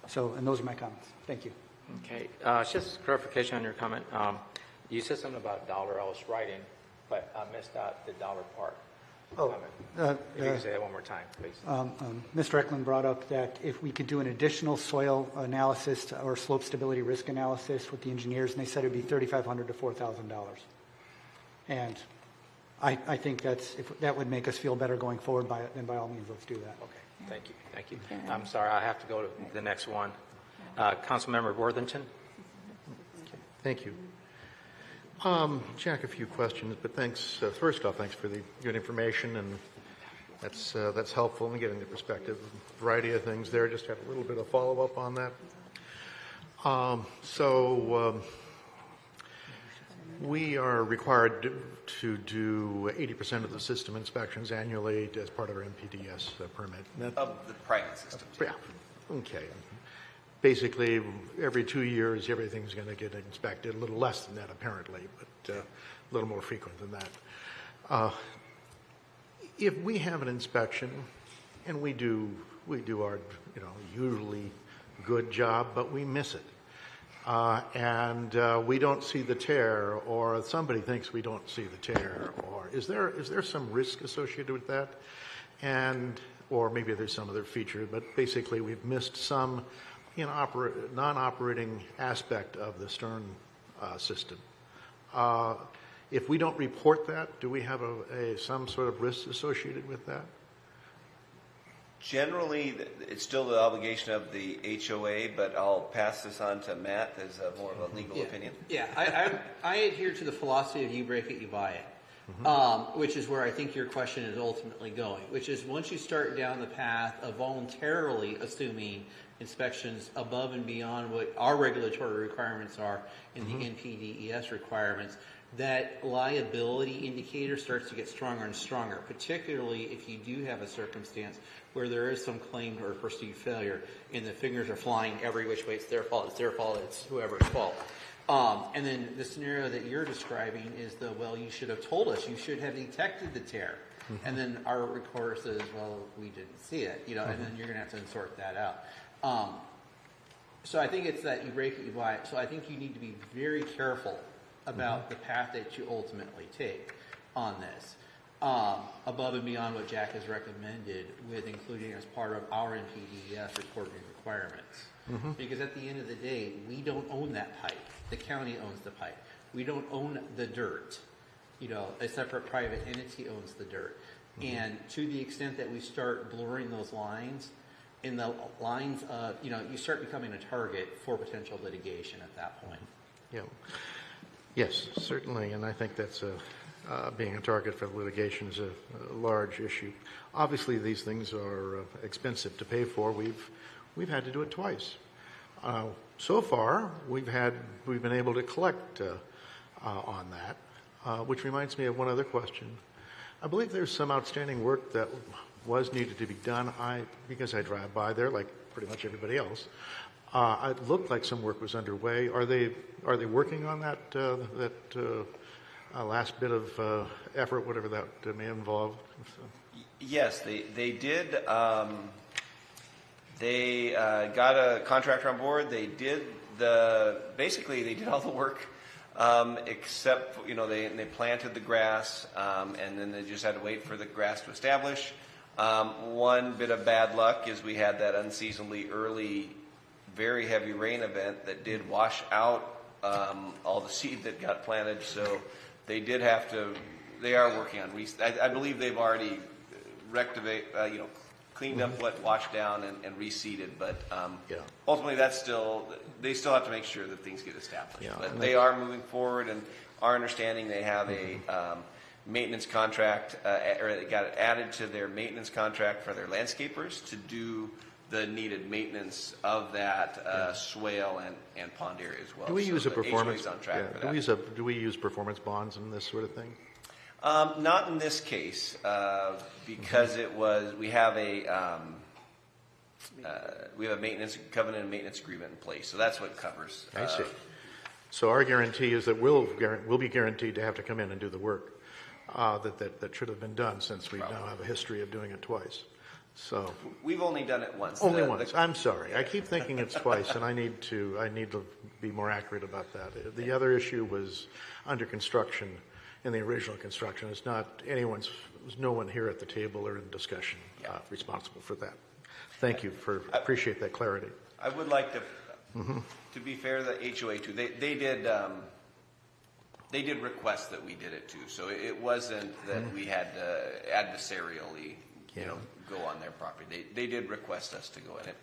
So, and those are my comments. Thank you. Okay, it's just clarification on your comment. You said something about dollar, I was writing, but I missed out the dollar part. Oh, If you can say that one more time, please. Mr. Eklund brought up that if we could do an additional soil analysis or slope stability risk analysis with the engineers, and they said it'd be $3,500 to $4,000. And I think if that would make us feel better going forward, then by all means, let's do that. Okay, thank you. I'm sorry, I have to go to the next one. Councilmember Worthington? Thank you. Jack, a few questions, but thanks. First off, thanks for the good information, and that's helpful in getting the perspective. A variety of things there. Just have a little bit of follow-up on that. We are required to do 80% of the system inspections annually as part of our MPDS permit. Of the private system. Yeah. Okay. Basically, every 2 years, everything's going to get inspected. A little less than that, apparently, but a little more frequent than that. If we have an inspection, and we do our usually good job, but we miss it, and we don't see the tear, or somebody thinks we don't see the tear, or is there some risk associated with that, or maybe there's some other feature, but basically we've missed some non-operating aspect of the stern system. If we don't report that, do we have some sort of risk associated with that? Generally, it's still the obligation of the HOA, but I'll pass this on to Matt as more of a legal opinion. Yeah, I adhere to the philosophy of you break it, you buy it. Which is where I think your question is ultimately going, which is once you start down the path of voluntarily assuming inspections above and beyond what our regulatory requirements are in the NPDES requirements, that liability indicator starts to get stronger and stronger, particularly if you do have a circumstance where there is some claimed or perceived failure and the fingers are flying every which way, it's their fault, it's whoever's fault. And then the scenario that you're describing is you should have told us, you should have detected the tear. And then our recorder says, well, we didn't see it, and then you're going to have to sort that out. So I think it's that you break it, you buy it. So I think you need to be very careful about the path that you ultimately take on this, above and beyond what Jack has recommended, with including as part of our NPDES reporting requirements. Because at the end of the day, we don't own that pipe. The county owns the pipe. We don't own the dirt. A separate private entity owns the dirt. And to the extent that we start blurring those lines, in the lines of, you start becoming a target for potential litigation at that point. Yeah. Yes, certainly, and I think that's being a target for litigation is a large issue. Obviously, these things are expensive to pay for. We've had to do it twice. So far, we've been able to collect on that, which reminds me of one other question. I believe there's some outstanding work that was needed to be done. Because I drive by there, like pretty much everybody else, it looked like some work was underway. Are they working on that last bit of effort, whatever that may involve? Yes, they did. They got a contractor on board. They did basically they did all the work, except they planted the grass, and then they just had to wait for the grass to establish. One bit of bad luck is we had that unseasonably early, very heavy rain event that did wash out all the seed that got planted. So they did have to. They are working on. I believe they've already cleaned up what washed down and reseeded. But ultimately, they still have to make sure that things get established. Yeah, but they are moving forward, and our understanding they have a maintenance contract, or it got added to their maintenance contract for their landscapers to do the needed maintenance of that swale and pond area as well. Do we use a performance? On track for that. Do we use performance bonds and this sort of thing? Not in this case, because we have a maintenance covenant and maintenance agreement in place, so that's what it covers. I see. So our guarantee is that we'll be guaranteed to have to come in and do the work that should have been done, since we now have a history of doing it twice. So, We've only done it once. only once. I'm sorry. I keep thinking it's twice, and I need to be more accurate about that. The other issue was under construction, in the original construction. It's not there's no one here at the table or in discussion responsible for that. Thank you appreciate that clarity. I would like to be fair to the HOA too. They did request that we did it too. So it wasn't that we had to adversarially, go on their property. They did request us to go in it.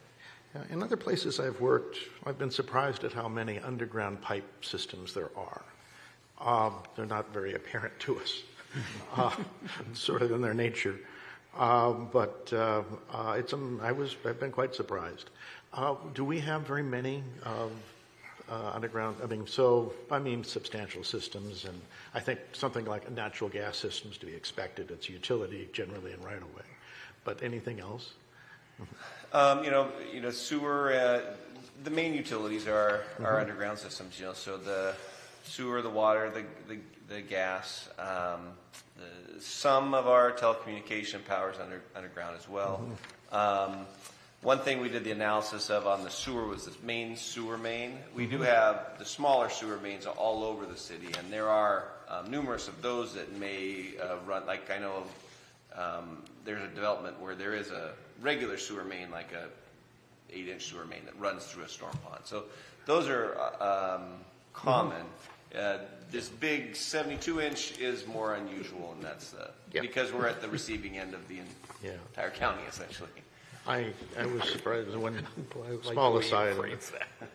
In other places I've worked, I've been surprised at how many underground pipe systems there are. They're not very apparent to us, sort of in their nature. But I've been quite surprised. Do we have very many underground? I mean substantial systems, and I think something like natural gas systems to be expected. It's utility generally and right away. But anything else? Sewer. The main utilities are underground systems. So the sewer, the water, the gas. Some of our telecommunication power is underground as well. One thing we did the analysis of on the sewer was the main sewer main. We do have the smaller sewer mains all over the city, and there are numerous of those that may run. Like I know there's a development where there is a regular sewer main, like a 8-inch sewer main that runs through a storm pond. So those are common. This big 72-inch is more unusual, and that's because we're at the receiving end of the entire county, essentially. I was surprised when small aside,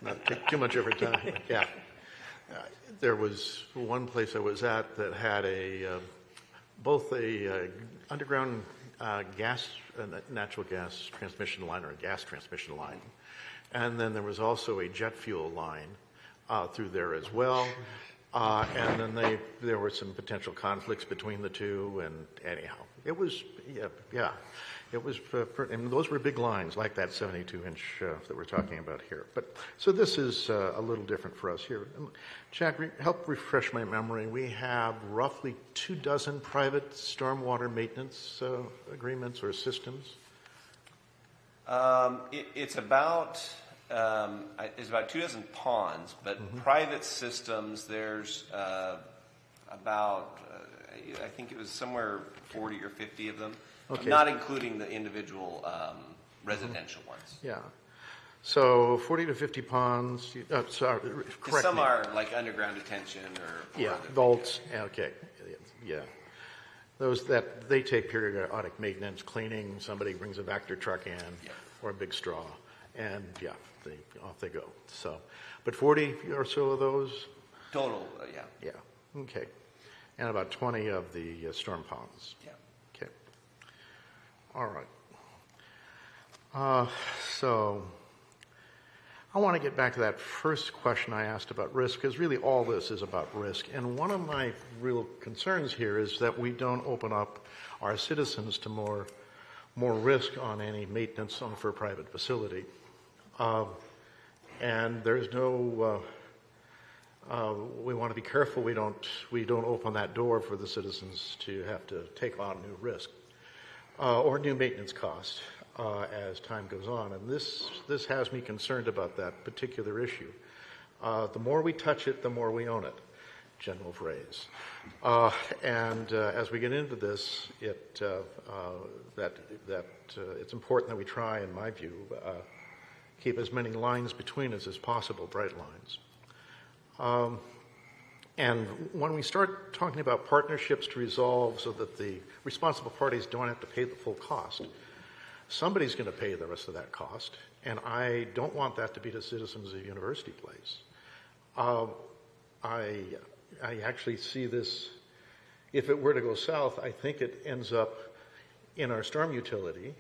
not take too much of our time. There was one place I was at that had both a underground natural gas transmission line or a gas transmission line, and then there was also a jet fuel line through there as well. And then there were some potential conflicts between the two, and anyhow, it was, it was, and those were big lines, like that 72-inch that we're talking about here. But so this is a little different for us here. Jack, help refresh my memory. We have roughly 24 private stormwater maintenance agreements or systems. It's about 24 ponds, but private systems, there's about, I think it was somewhere 40 or 50 of them, not including the individual residential ones. Yeah. So 40 to 50 ponds, sorry, correct Some me. are like underground detention or vaults, okay, those that they take periodic maintenance, cleaning, somebody brings a Vector truck in or a big straw, and off they go. So, but 40 or so of those? Total, Yeah, okay. And about 20 of the storm ponds? Yeah. Okay. All right. So, I want to get back to that first question I asked about risk, because really all this is about risk. And one of my real concerns here is that we don't open up our citizens to more risk on any maintenance for a private facility. And there's no, we want to be careful we don't open that door for the citizens to have to take on new risk or new maintenance costs as time goes on. And this has me concerned about that particular issue. The more we touch it, the more we own it, general phrase. And as we get into this, it's important that we try, in my view, keep as many lines between us as possible, bright lines. And when we start talking about partnerships to resolve so that the responsible parties don't have to pay the full cost, somebody's going to pay the rest of that cost, and I don't want that to be the citizens of University Place. I actually see this, if it were to go south, I think it ends up in our storm utility,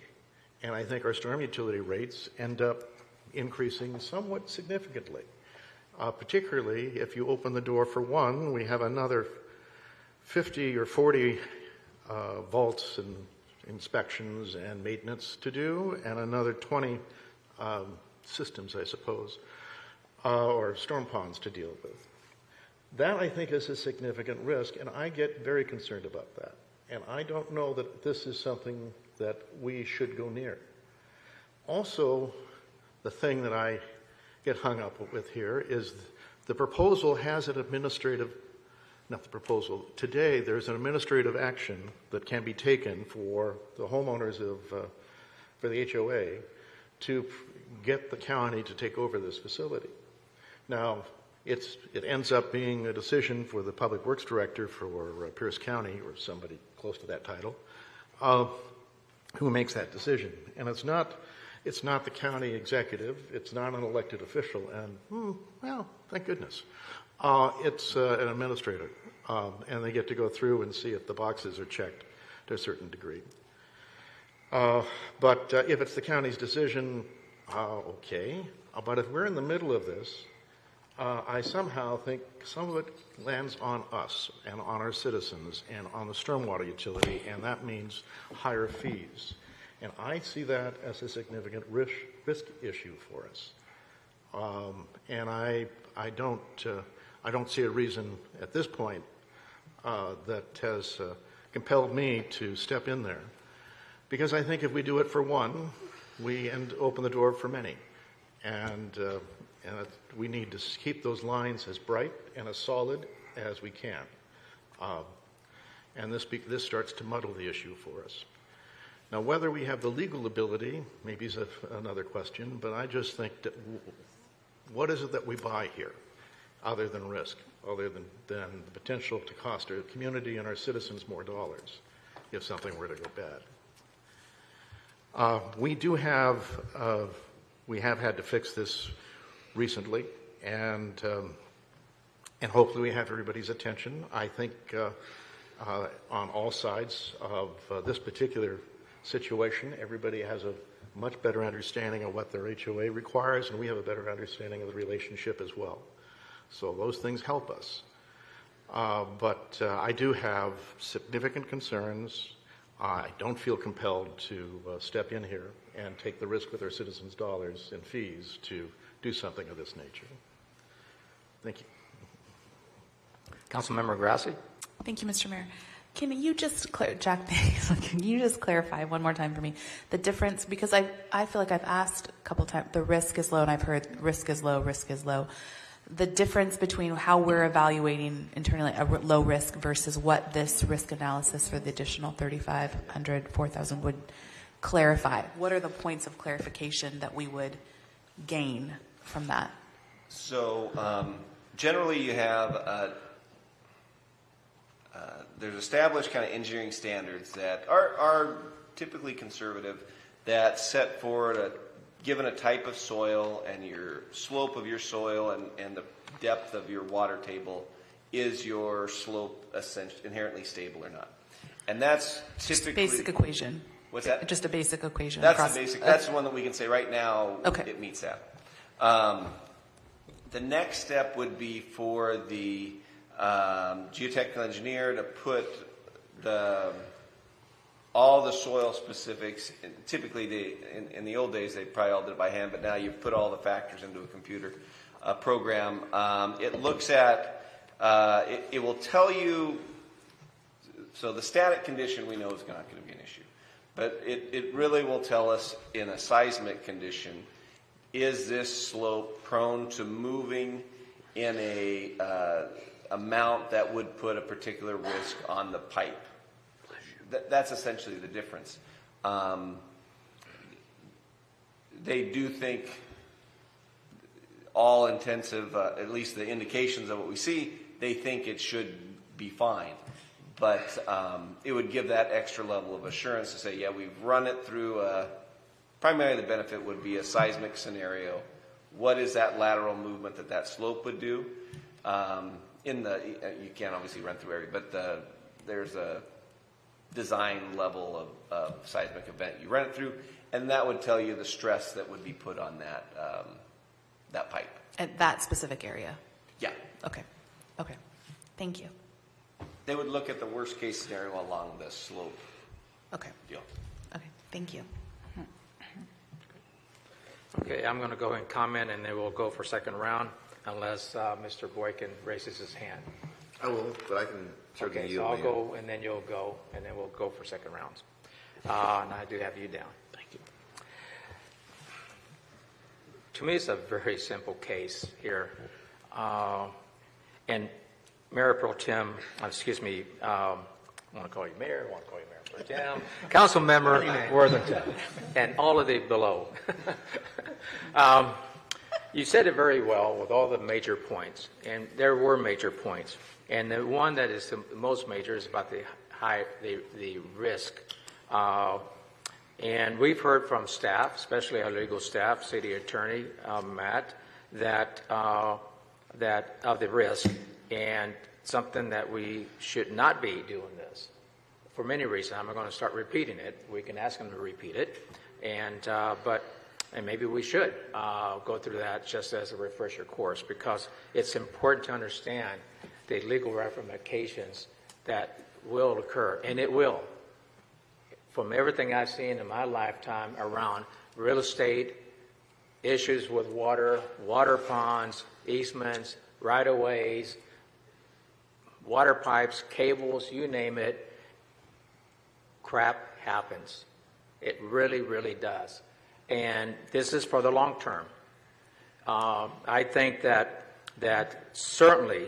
and I think our storm utility rates end up increasing somewhat significantly. Particularly if you open the door for one, we have another 50 or 40 vaults and inspections and maintenance to do, and another 20 systems, I suppose, or storm ponds to deal with. That, I think, is a significant risk, and I get very concerned about that. And I don't know that this is something that we should go near. Also, the thing that I get hung up with here is the proposal has an administrative, not the proposal, today there's an administrative action that can be taken for the homeowners for the HOA to get the county to take over this facility. Now, it ends up being a decision for the Public Works Director for Pierce County, or somebody close to that title, who makes that decision. And it's not the county executive, it's not an elected official, and, well, thank goodness. It's an administrator, and they get to go through and see if the boxes are checked to a certain degree. But if it's the county's decision, okay. But if we're in the middle of this, I somehow think some of it lands on us and on our citizens and on the stormwater utility, and that means higher fees. And I see that as a significant risk issue for us. And I don't see a reason at this point that has compelled me to step in there. Because I think if we do it for one, we open the door for many. And we need to keep those lines as bright and as solid as we can. And this starts to muddle the issue for us. Now, whether we have the legal ability, maybe is another question, but I just think that what is it that we buy here other than risk, other than the potential to cost our community and our citizens more dollars if something were to go bad? We have had to fix this recently, and hopefully we have everybody's attention. I think on all sides of this particular situation, everybody has a much better understanding of what their HOA requires, and we have a better understanding of the relationship as well. So those things help us. But I do have significant concerns. I don't feel compelled to step in here and take the risk with our citizens' dollars and fees to do something of this nature. Thank you. Councilmember Grassi? Thank you, Mr. Mayor. Can you just Jack, can you just clarify one more time for me the difference? Because I feel like I've asked a couple times, the risk is low, and I've heard risk is low, risk is low. The difference between how we're evaluating internally a low risk versus what this risk analysis for the additional 3,500, 4,000 would clarify. What are the points of clarification that we would gain from that? So generally you have there's established kind of engineering standards that are typically conservative that set forward given a type of soil and your slope of your soil and the depth of your water table, is your slope inherently stable or not? And that's typically just basic equation. What's that? Just a basic equation. That's the basic. That's the one that we can say right now. Okay. It meets that. The next step would be for the geotechnical engineer to put all the soil specifics. Typically, in the old days, they probably all did it by hand, but now you've put all the factors into a computer program. It looks at, it will tell you, so the static condition we know is not going to be an issue, but it really will tell us in a seismic condition, is this slope prone to moving in a amount that would put a particular risk on the pipe? That's essentially the difference. They do think all intensive, at least the indications of what we see, they think it should be fine. But it would give that extra level of assurance to say, yeah, we've run it through primarily the benefit would be a seismic scenario. What is that lateral movement that slope would do? You can't obviously run through every, but there's a design level of seismic event you run it through, and that would tell you the stress that would be put on that pipe. At that specific area? Yeah. Okay. Okay. Thank you. They would look at the worst case scenario along the slope. Okay. Deal. Okay. Thank you. Okay, I'm going to go and comment, and then we'll go for second round unless Mr. Boykin raises his hand. I will, but I can certainly Okay, so yield. I'll go, and then you'll go, and then we'll go for second rounds. and I do have you down. Thank you. To me, it's a very simple case here. And Mayor Pro Tem, excuse me, I want to call you Mayor, I want to call you Mayor Pro Tem, Council Member Worthington, and all of the below. You said it very well with all the major points, and there were major points. And the one that is the most major is about the risk. And we've heard from staff, especially our legal staff, City Attorney Matt, that of the risk, and something that we should not be doing this for many reasons. I'm not going to start repeating it. We can ask them to repeat it, and maybe we should go through that just as a refresher course, because it's important to understand the legal ramifications that will occur, and it will. From everything I've seen in my lifetime around real estate, issues with water, water ponds, easements, right-of-ways, water pipes, cables, you name it, crap happens. It really, really does. And this is for the long term. I think that certainly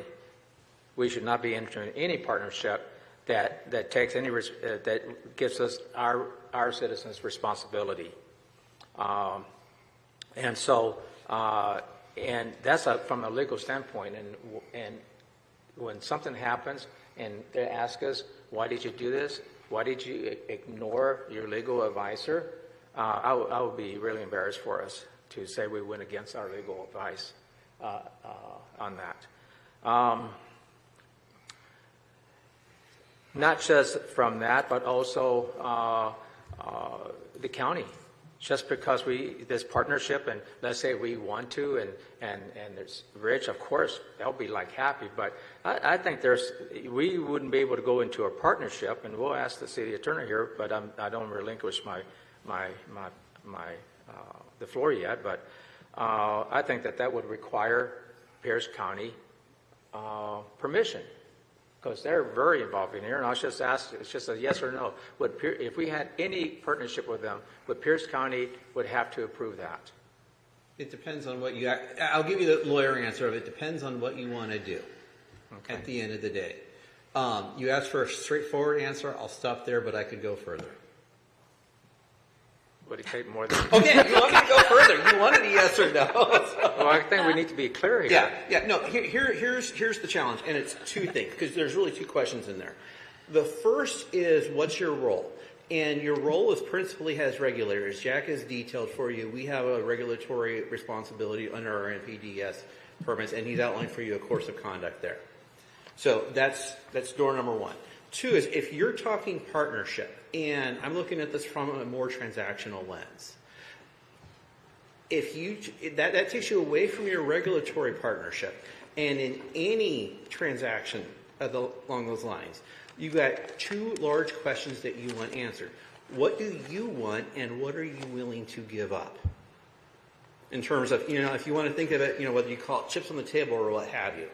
we should not be entering any partnership that takes any that gives us our citizens responsibility. And so, and that's from a legal standpoint. And when something happens and they ask us, why did you do this? Why did you ignore your legal advisor? I would be really embarrassed for us to say we went against our legal advice on that. Not just from that, but also the county. Just because this partnership, and let's say we want to, and there's Rich, of course, they'll be like happy, but I think we wouldn't be able to go into a partnership, and we'll ask the city attorney here, but I don't relinquish the floor yet, but I think that would require Pierce County permission, because they're very involved in here. And I'll just ask, it's just a yes or no. If we had any partnership with them, would Pierce County would have to approve that? It depends on what I'll give you the lawyer answer of it. Depends on what you want to do at the end of the day. You asked for a straightforward answer. I'll stop there, but I could go further. Would it take more than... Okay, you want me to go further. You wanted a yes or no. Well, I think we need to be clear here. Yeah. No, here's the challenge, and it's two things, because there's really two questions in there. The first is, what's your role? And your role is principally as regulators. Jack has detailed for you, we have a regulatory responsibility under our NPDES permits, and he's outlined for you a course of conduct there. So that's door number one. Two is, if you're talking partnership, and I'm looking at this from a more transactional lens, that takes you away from your regulatory partnership, and in any transaction along those lines, you've got two large questions that you want answered. What do you want, and what are you willing to give up? In terms of, if you want to think of it, whether you call it chips on the table or what have you.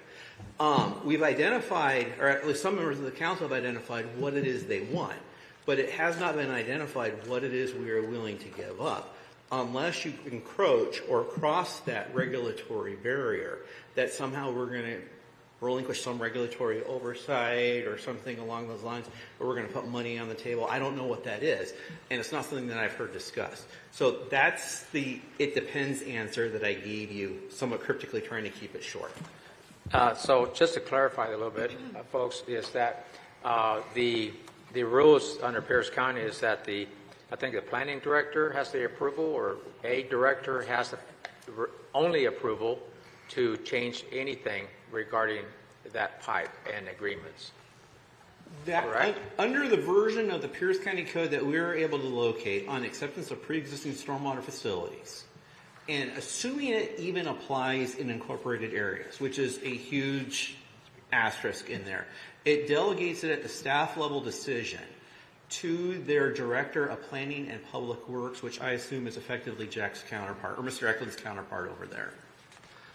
We've identified, or at least some members of the council have identified what it is they want, but it has not been identified what it is we are willing to give up, unless you encroach or cross that regulatory barrier that somehow we're going to relinquish some regulatory oversight or something along those lines, or we're going to put money on the table. I don't know what that is, and it's not something that I've heard discussed. So that's the it depends answer that I gave you, somewhat cryptically trying to keep it short. So just to clarify a little bit, folks, is that the rules under Pierce County is that I think the planning director has the approval, or a director has the only approval to change anything regarding that pipe and agreements. Correct? Under the version of the Pierce County Code that we were able to locate on acceptance of pre-existing stormwater facilities, and assuming it even applies in incorporated areas, which is a huge asterisk in there, it delegates it at the staff level decision to their director of planning and public works, which I assume is effectively Jack's counterpart, or Mr. Eklund's counterpart over there.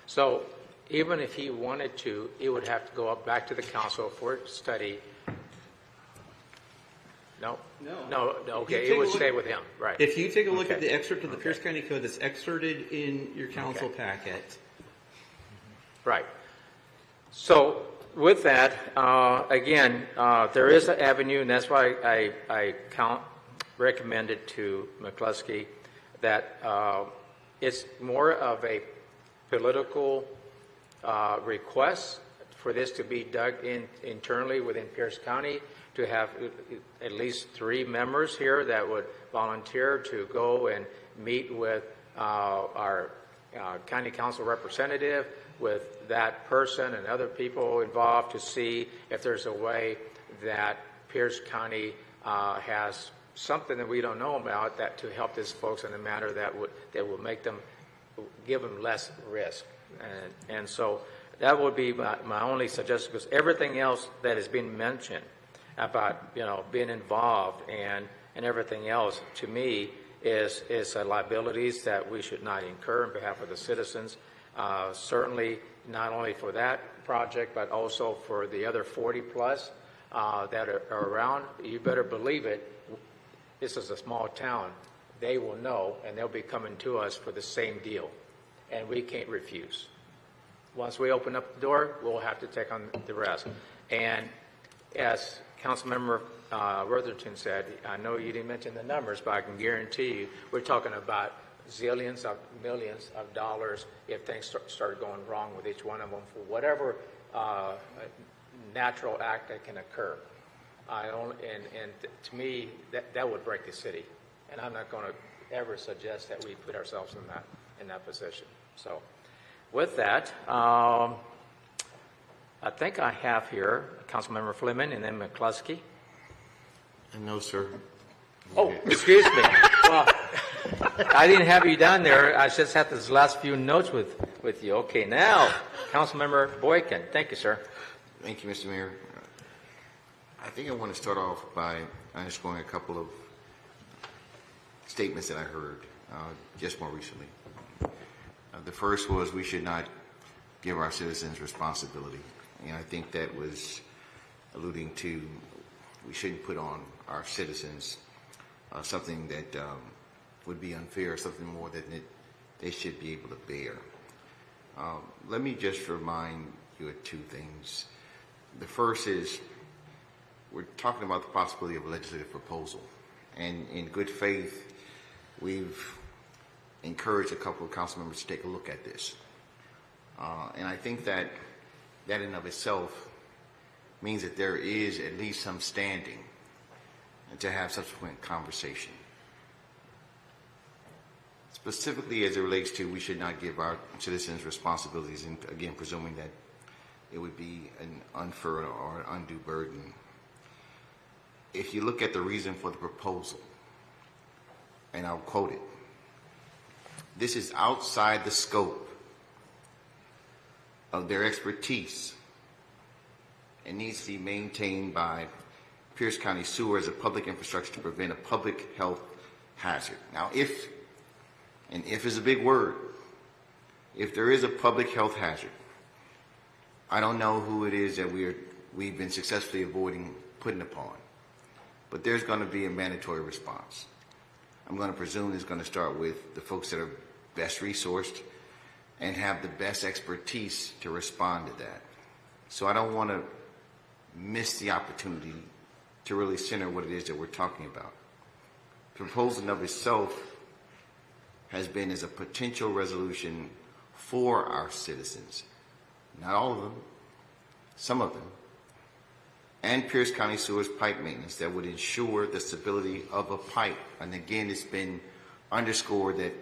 So even if he wanted to, it would have to go up back to the council for study. No? No. Okay, You it would take a stay look- with him, right. If you take a look Okay. at the excerpt of the Pierce County Code that's excerpted in your council packet, Right. So with that, again, there is an avenue, and that's why I recommended to McCluskey that it's more of a political request for this to be dug in internally within Pierce County, to have at least 3 members here that would volunteer to go and meet with our county council representative, with that person and other people involved, to see if there's a way that Pierce County has something that we don't know about that to help these folks in a manner that will make them, give them less risk. And so that would be my only suggestion, because everything else that has been mentioned about, being involved and everything else, to me, is liabilities that we should not incur on behalf of the citizens. Certainly not only for that project, but also for the other 40 plus that are around. You better believe it. This is a small town. They will know, and they'll be coming to us for the same deal, and we can't refuse. Once we open up the door, we'll have to take on the rest. And as Councilmember Worthington said, I know you didn't mention the numbers, but I can guarantee you we're talking about zillions of millions of dollars if things start going wrong with each one of them for whatever natural act that can occur. And to me, that would break the city, and I'm not going to ever suggest that we put ourselves in that position. So, with that, I think I have here Councilmember Fleming and then McCluskey. No, sir. Oh, excuse me. Well, I didn't have you down there. I just had these last few notes with you. Okay, now, Councilmember Boykin. Thank you, sir. Thank you, Mr. Mayor. I think I want to start off by underscoring a couple of statements that I heard just more recently. The first was we should not give our citizens responsibility. And I think that was alluding to we shouldn't put on our citizens something that would be unfair, something more that they should be able to bear. Let me just remind you of 2 things. The first is we're talking about the possibility of a legislative proposal. And in good faith, we've encouraged a couple of council members to take a look at this. And I think that in and of itself means that there is at least some standing to have subsequent conversation. Specifically as it relates to we should not give our citizens responsibilities, and again, presuming that it would be an unfair or an undue burden. If you look at the reason for the proposal, and I'll quote it, this is outside the scope of their expertise and needs to be maintained by Pierce County Sewer as a public infrastructure to prevent a public health hazard. Now, if is a big word, if there is a public health hazard, I don't know who it is that we've been successfully avoiding putting upon, but there's going to be a mandatory response. I'm going to presume it's going to start with the folks that are best resourced and have the best expertise to respond to that. So I don't want to miss the opportunity to really center what it is that we're talking about. The proposal in of itself has been as a potential resolution for our citizens, not all of them, some of them, and Pierce County Sewer's pipe maintenance that would ensure the stability of a pipe. And again, it's been underscored that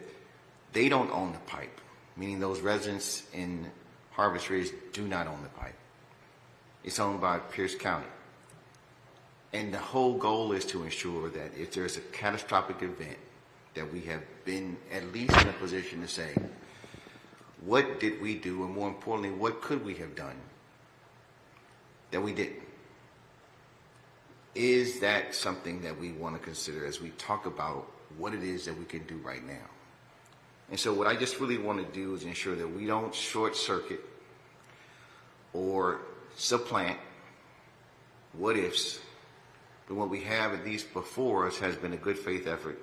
they don't own the pipe, meaning those residents in Harvest Ridge do not own the pipe. It's owned by Pierce County. And the whole goal is to ensure that if there's a catastrophic event, that we have been at least in a position to say, what did we do, and more importantly, what could we have done that we didn't? Is that something that we want to consider as we talk about what it is that we can do right now? And so what I just really want to do is ensure that we don't short circuit or supplant what ifs But what we have, at least before us, has been a good faith effort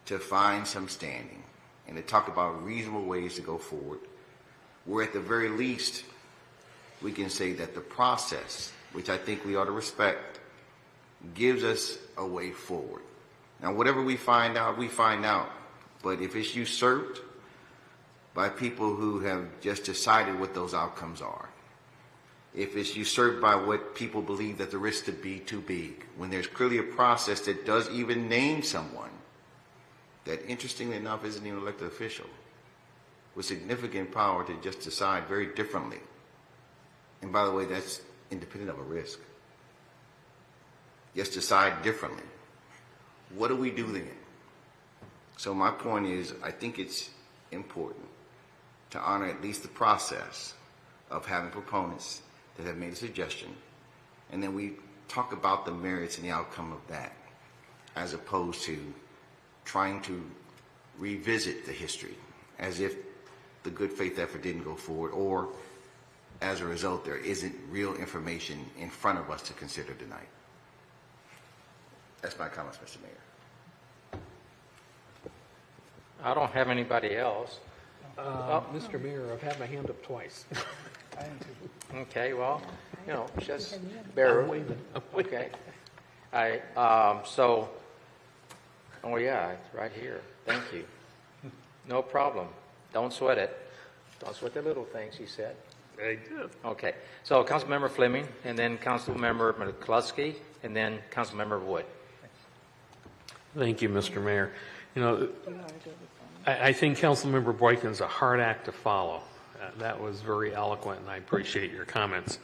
to find some standing and to talk about reasonable ways to go forward, where at the very least we can say that the process, which I think we ought to respect, gives us a way forward. Now, whatever we find out, we find out. But if it's usurped by people who have just decided what those outcomes are, if it's usurped by what people believe that the risk to be too big, when there's clearly a process that does even name someone that, interestingly enough, isn't even an elected official, with significant power to just decide very differently. And by the way, that's independent of a risk. Just decide differently. What do we do then? So my point is, I think it's important to honor at least the process of having proponents that have made a suggestion, and then we talk about the merits and the outcome of that, as opposed to trying to revisit the history as if the good faith effort didn't go forward, or as a result there isn't real information in front of us to consider tonight. That's my comments, Mr. Mayor. I don't have anybody else. Mr. Mayor, I've had my hand up twice. Okay, well, just bear. I'm waving. Okay. So, oh yeah, it's right here. Thank you. No problem. Don't sweat it. Don't sweat the little things, he said. I did. Okay. So Councilmember Fleming, and then Councilmember McCluskey, and then Councilmember Wood. Thank you, Mr. Mayor. I think Councilmember Boykin's a hard act to follow. That was very eloquent, and I appreciate your comments.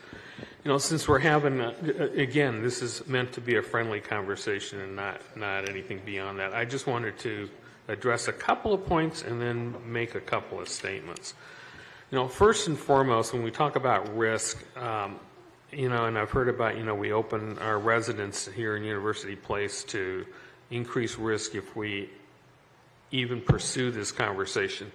Since we're having, again, this is meant to be a friendly conversation and not anything beyond that, I just wanted to address a couple of points and then make a couple of statements. First and foremost, when we talk about risk, and I've heard about, we open our residents here in University Place to increase risk if we even pursue this conversation.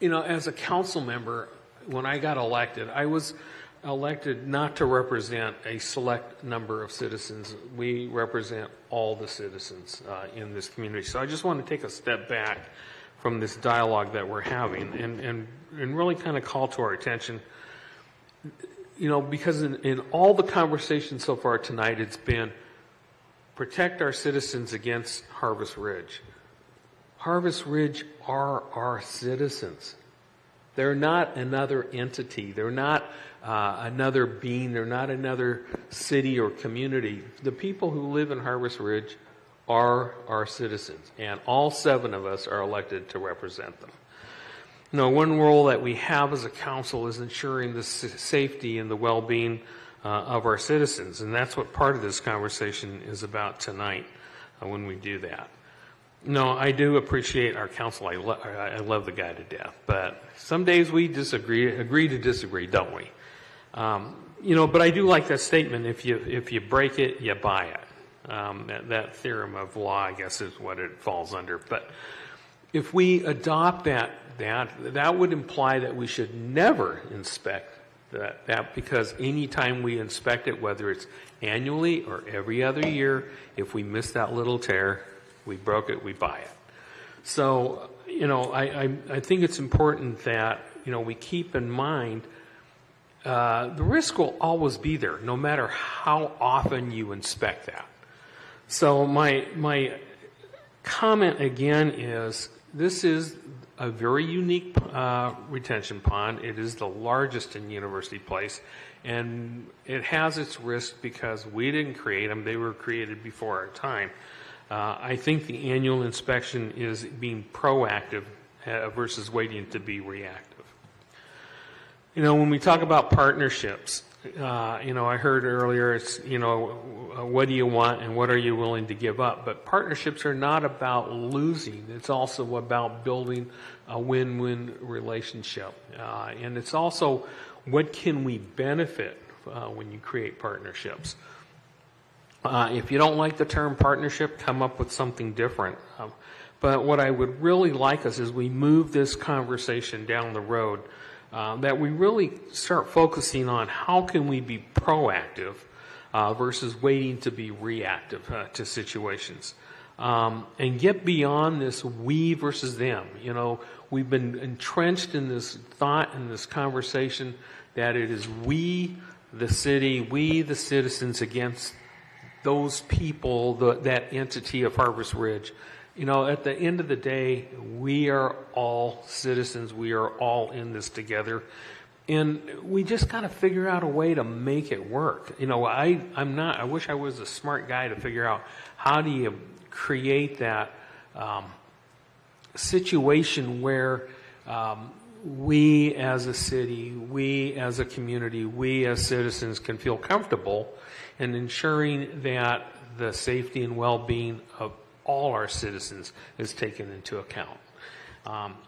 As a council member, when I got elected, I was elected not to represent a select number of citizens. We represent all the citizens in this community. So I just want to take a step back from this dialogue that we're having and really kind of call to our attention, because in all the conversations so far tonight, it's been protect our citizens against Harvest Ridge. Harvest Ridge are our citizens. They're not another entity. They're not another being. They're not another city or community. The people who live in Harvest Ridge are our citizens, and all 7 of us are elected to represent them. One role that we have as a council is ensuring the safety and the well-being of our citizens, and that's what part of this conversation is about tonight when we do that. I do appreciate our council. I love the guy to death, but some days we agree to disagree, don't we? But I do like that statement, if you break it, you buy it. That theorem of law, I guess, is what it falls under. But if we adopt that would imply that we should never inspect that, because any time we inspect it, whether it's annually or every other year, if we miss that little tear, we broke it, we buy it. So, I think it's important that, we keep in mind the risk will always be there, no matter how often you inspect that. So my comment again is, this is a very unique retention pond. It is the largest in University Place, and it has its risks because we didn't create them. They were created before our time. I think the annual inspection is being proactive versus waiting to be reactive. When we talk about partnerships, I heard earlier, it's, what do you want and what are you willing to give up? But partnerships are not about losing. It's also about building a win-win relationship. And it's also, what can we benefit when you create partnerships? If you don't like the term partnership, come up with something different. But what I would really like us, as we move this conversation down the road, that we really start focusing on how can we be proactive versus waiting to be reactive to situations. And get beyond this we versus them. You know, we've been entrenched in this thought and this conversation that it is we, the city, we, the citizens, against those people, that entity of Harvest Ridge. You know, at the end of the day, we are all citizens. We are all in this together. And we just got to figure out a way to make it work. You know, I wish I was a smart guy to figure out how do you create that situation where we as a city, we as a community, we as citizens can feel comfortable in ensuring that the safety and well-being of all our citizens is taken into account.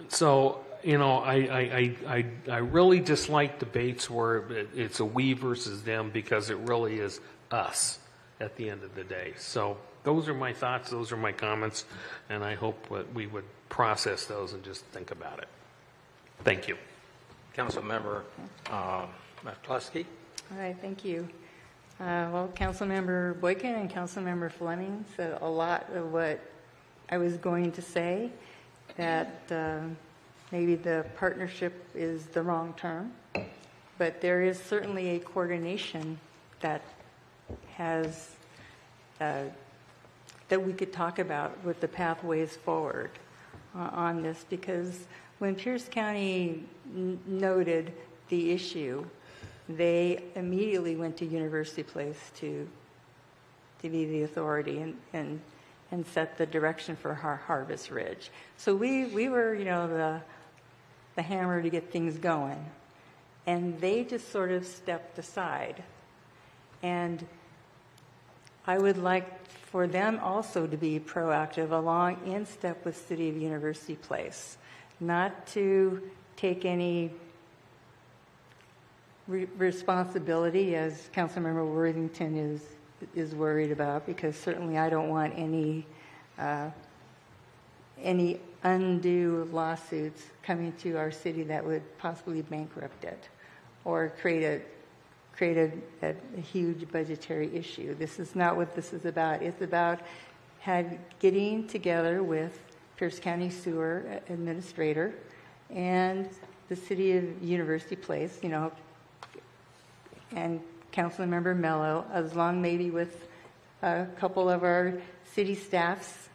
So, you know, I really dislike debates where it's a we versus them, because it really is us at the end of the day. So those are my thoughts, those are my comments, and I hope that we would process those and just think about it. Thank you. Councilmember McCluskey. All right, thank you. Well, Councilmember Boykin and Councilmember Fleming said a lot of what I was going to say, that maybe the partnership is the wrong term, but there is certainly a coordination that has that we could talk about with the pathways forward on this, because when Pierce County noted the issue, they immediately went to University Place to be the authority and set the direction for Harvest Ridge. So we were, you know, the hammer to get things going, and they just sort of stepped aside. And I would like for them also to be proactive along in step with City of University Place, not to take any responsibility, as Councilmember Worthington is worried about, because certainly I don't want any undue lawsuits coming to our city that would possibly bankrupt it or create a huge budgetary issue. This is not what this is about. It's about getting together with Pierce County Sewer Administrator and the City of University Place, you know, and Councilmember Mello, as long maybe with a couple of our city staffs,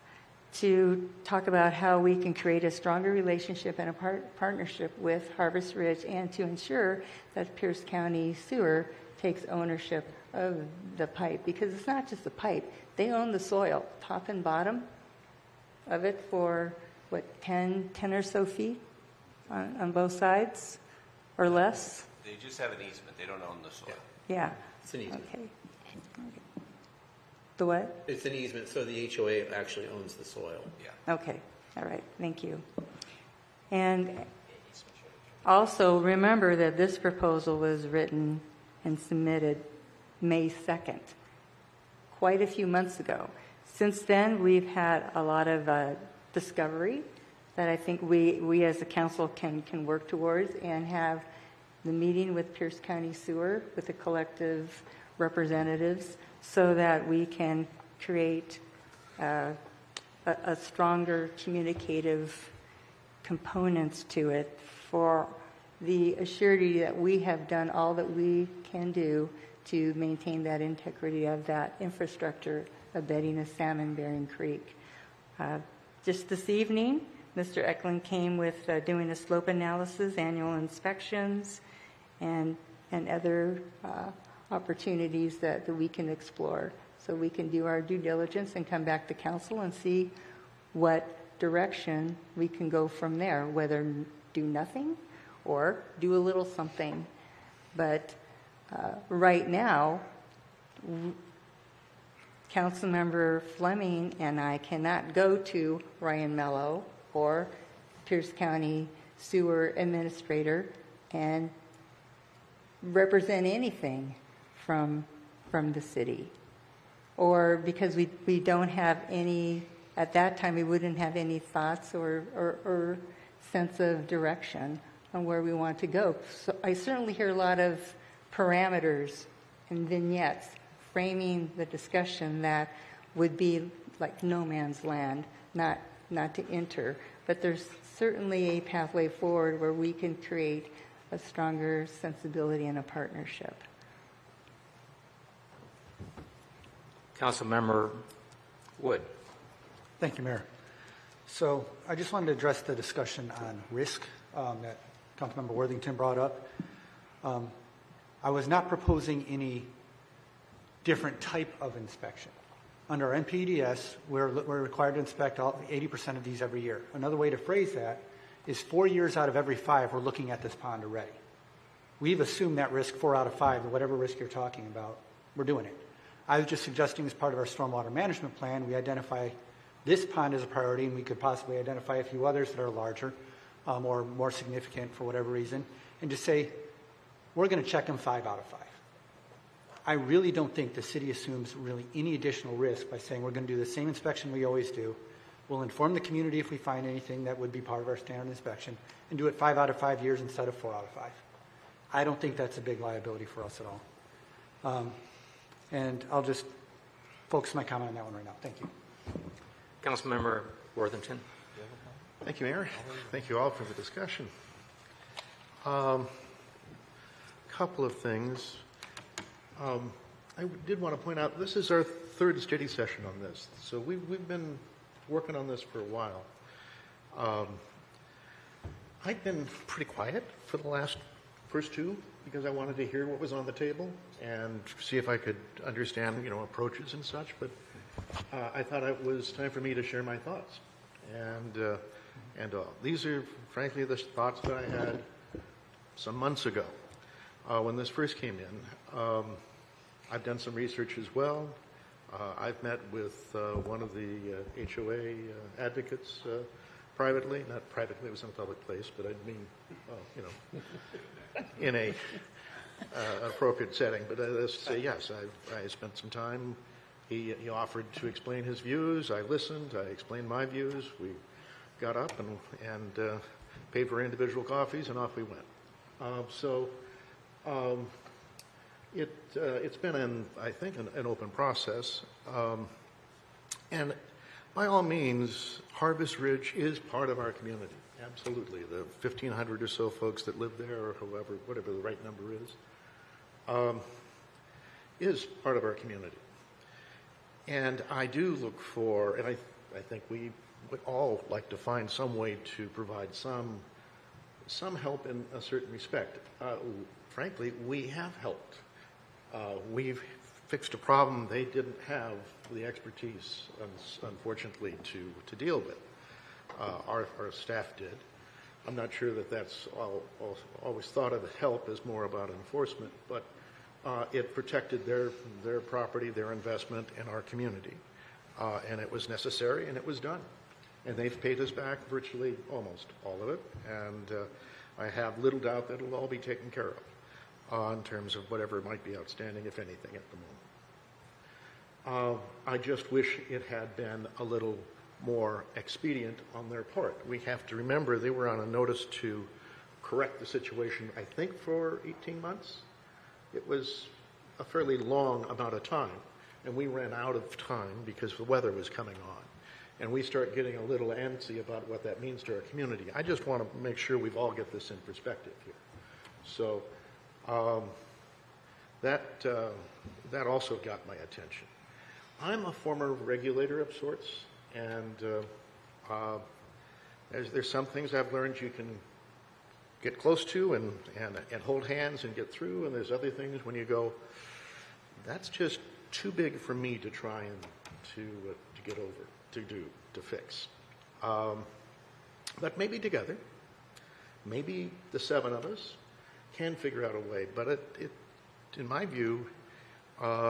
to talk about how we can create a stronger relationship and a partnership with Harvest Ridge, and to ensure that Pierce County Sewer takes ownership of the pipe, because it's not just the pipe. They own the soil, top and bottom of it, for, 10 or so feet on both sides or less? They just have an easement. They don't own the soil. Yeah. It's an easement. Okay. The what? It's an easement, so the HOA actually owns the soil. Yeah. Okay. All right. Thank you. And also remember that this proposal was written and submitted May 2nd, quite a few months ago. Since then, we've had a lot of discovery that I think we as a council can work towards, and have the meeting with Pierce County Sewer, with the collective representatives, so that we can create a stronger communicative components to it, for the assurity that we have done all that we can do to maintain that integrity of that infrastructure abetting a salmon-bearing creek. Just this evening, Mr. Eklund came with doing a slope analysis, annual inspections, and other opportunities that we can explore. So we can do our due diligence and come back to council and see what direction we can go from there, whether do nothing or do a little something. But right now, Councilmember Fleming and I cannot go to Ryan Mello or Pierce County Sewer Administrator and represent anything from the city. Or because we don't have any, at that time we wouldn't have any thoughts or sense of direction on where we want to go. So I certainly hear a lot of parameters and vignettes framing the discussion that would be like no man's land, not to enter. But there's certainly a pathway forward where we can create a stronger sensibility and a partnership. Councilmember Wood. Thank you, Mayor. So I just wanted to address the discussion on risk that Councilmember Worthington brought up. I was not proposing any different type of inspection. Under our NPDES, we're required to inspect 80% of these every year. Another way to phrase that is 4 years out of every 5, we're looking at this pond already. We've assumed that risk 4 out of 5, whatever risk you're talking about, we're doing it. I was just suggesting as part of our stormwater management plan, we identify this pond as a priority, and we could possibly identify a few others that are larger or more significant for whatever reason, and just say, we're going to check them 5 out of 5. I really don't think the city assumes really any additional risk by saying we're going to do the same inspection we always do. We'll inform the community if we find anything that would be part of our standard inspection and do it 5 out of 5 years instead of 4 out of 5. I don't think that's a big liability for us at all. And I'll just focus my comment on that one right now. Thank you. Councilmember Worthington. Thank you, Mayor. Thank you all for the discussion. Couple of things. I did want to point out, this is our third study session on this. So we've been working on this for a while. I've been pretty quiet for the first two because I wanted to hear what was on the table and see if I could understand, approaches and such. But I thought it was time for me to share my thoughts. And these are, frankly, the thoughts that I had some months ago when this first came in. I've done some research as well. I've met with one of the HOA advocates privately. Not privately, it was in a public place, but I mean, in a appropriate setting. But let's say, yes, I spent some time. He offered to explain his views. I listened. I explained my views. We got up and paid for individual coffees, and off we went. It's been, I think, an open process. And by all means, Harvest Ridge is part of our community. Absolutely. The 1,500 or so folks that live there, or whatever the right number is part of our community. And I do look for, and I think we would all like to find some way to provide some help in a certain respect. Frankly, we have helped. We've fixed a problem they didn't have the expertise, unfortunately, to deal with. Our staff did. I'm not sure that that's always thought of help as more about enforcement, but it protected their property, their investment in our community. And it was necessary, and it was done. And they've paid us back virtually almost all of it. And I have little doubt that it'll all be taken care of in terms of whatever might be outstanding, if anything, at the moment. I just wish it had been a little more expedient on their part. We have to remember they were on a notice to correct the situation, I think, for 18 months. It was a fairly long amount of time, and we ran out of time because the weather was coming on. And we start getting a little antsy about what that means to our community. I just want to make sure we've all get this in perspective here. So that also got my attention. I'm a former regulator of sorts, and there's some things I've learned you can get close to and hold hands and get through, and there's other things when you go, that's just too big for me to try and to get over, to fix. But maybe together, maybe the 7 of us can figure out a way. But it in my view,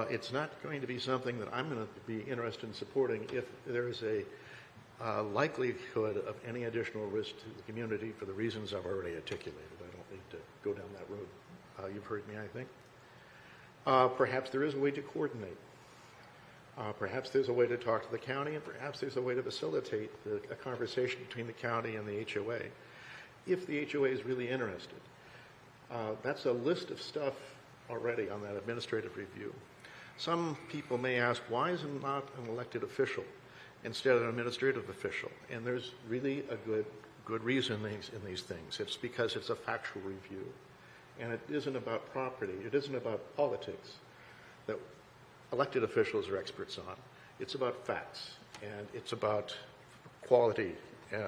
it's not going to be something that I'm going to be interested in supporting if there is a likelihood of any additional risk to the community for the reasons I've already articulated. I don't need to go down that road. You've heard me, I think. Perhaps there is a way to coordinate. Perhaps there's a way to talk to the county, and perhaps there's a way to facilitate a conversation between the county and the HOA, if the HOA is really interested. That's a list of stuff already on that administrative review. Some people may ask, why is it not an elected official instead of an administrative official? And there's really a good reason in these things. It's because it's a factual review. And it isn't about property. It isn't about politics that elected officials are experts on. It's about facts. And it's about quality.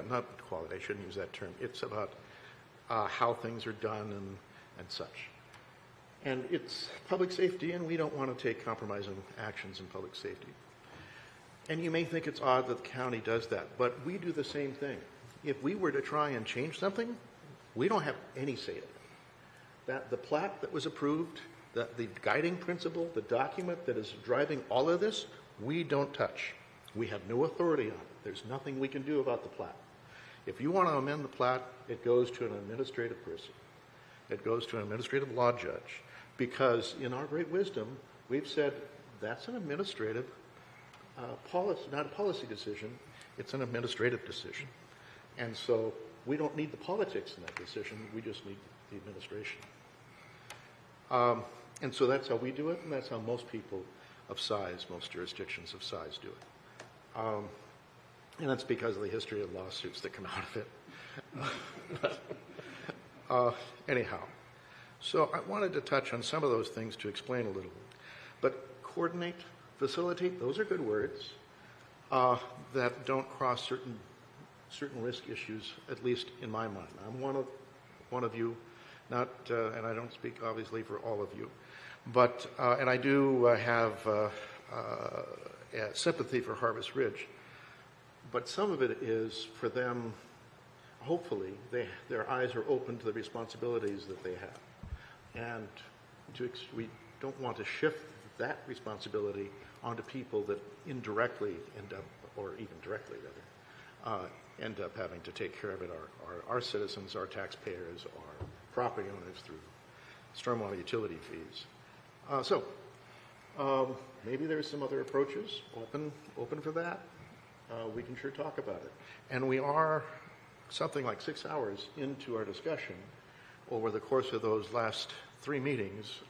Not quality, I shouldn't use that term. It's about how things are done and such. And it's public safety, and we don't want to take compromising actions in public safety. And you may think it's odd that the county does that, but we do the same thing. If we were to try and change something, we don't have any say in it. That the plat that was approved, the guiding principle, the document that is driving all of this, we don't touch. We have no authority on it. There's nothing we can do about the plat. If you want to amend the plat, it goes to an administrative person. It goes to an administrative law judge. Because in our great wisdom, we've said that's an administrative policy, not a policy decision. It's an administrative decision. And so we don't need the politics in that decision. We just need the administration. And so that's how we do it, and that's how most people of size, most jurisdictions of size do it. And that's because of the history of lawsuits that come out of it. Anyhow, so I wanted to touch on some of those things to explain a little. But coordinate, facilitate, those are good words that don't cross certain risk issues, at least in my mind. I'm one of you, not, and I don't speak obviously for all of you, but and I do have sympathy for Harvest Ridge, but some of it is for them. Hopefully, their eyes are open to the responsibilities that they have, and we don't want to shift that responsibility onto people that indirectly end up, or even directly rather, end up having to take care of it. Our citizens, our taxpayers, our property owners through stormwater utility fees. So maybe there's some other approaches open for that. We can sure talk about it, and we are something like 6 hours into our discussion over the course of those last 3 meetings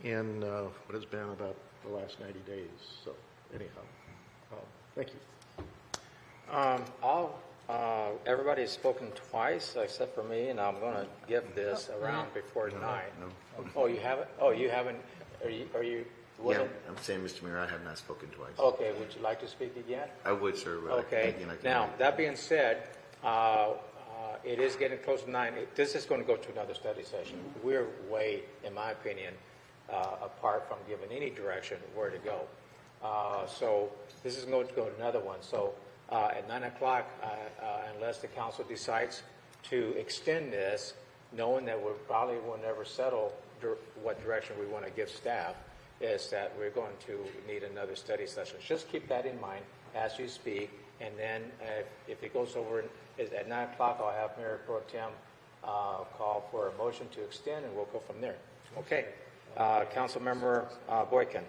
in what has been about the last 90 days. So anyhow, thank you. Everybody's spoken twice except for me, and I'm going to give this around before 9. No. Oh, you haven't? Oh, you haven't? Are you? Yeah, I'm saying, Mr. Mayor, I have not spoken twice. Okay, would you like to speak again? I would, sir. But Okay. again, I can Now, wait. that being said, it is getting close to 9. This is going to go to another study session. We're way, in my opinion, apart from giving any direction where to go. So this is going to go to another one. So at 9 o'clock, unless the council decides to extend this, knowing that we probably will never settle what direction we want to give staff, is that we're going to need another study session. Just keep that in mind as you speak, and then if it goes over at 9 o'clock, I'll have Mayor Pro Tem call for a motion to extend, and we'll go from there. Okay. Councilmember Boykin.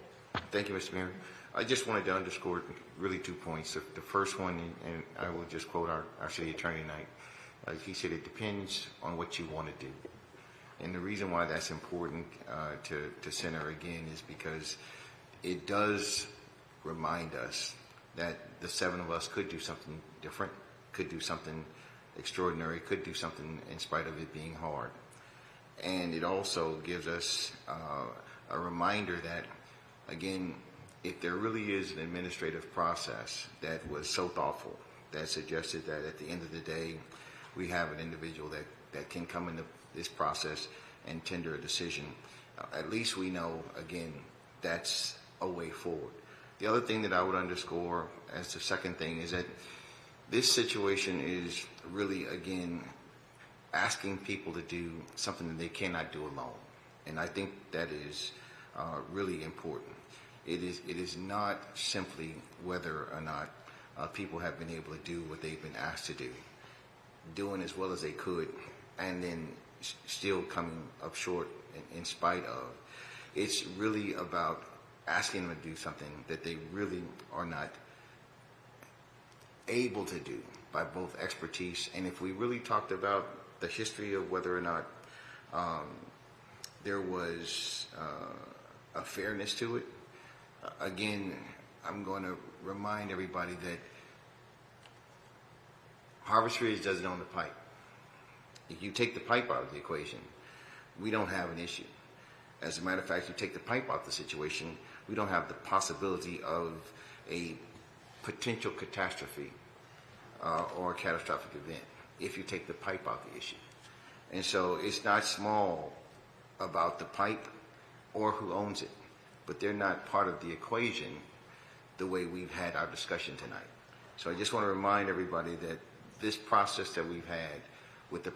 Thank you, Mr. Mayor. I just wanted to underscore really 2 points. The first one, and I will just quote our city attorney tonight. He said it depends on what you want to do. And the reason why that's important to center again is because it does remind us that the 7 of us could do something different, could do something extraordinary, could do something in spite of it being hard. And it also gives us a reminder that, again, if there really is an administrative process that was so thoughtful, that suggested that at the end of the day, we have an individual that can come into this process and tender a decision, at least we know, again, that's a way forward. The other thing that I would underscore as the second thing is that this situation is really, again, asking people to do something that they cannot do alone. And I think that is really important. It is not simply whether or not people have been able to do what they've been asked to do, doing as well as they could, and then still coming up short in spite of. It's really about asking them to do something that they really are not able to do by both expertise, and if we really talked about the history of whether or not there was a fairness to it. Again, I'm going to remind everybody that Harvest Ridge doesn't own the pipe. If you take the pipe out of the equation, we don't have an issue. As a matter of fact, you take the pipe out of the situation, we don't have the possibility of a potential catastrophe or a catastrophic event if you take the pipe out of the issue. And so it's not small about the pipe or who owns it, but they're not part of the equation the way we've had our discussion tonight. So I just want to remind everybody that this process that we've had with the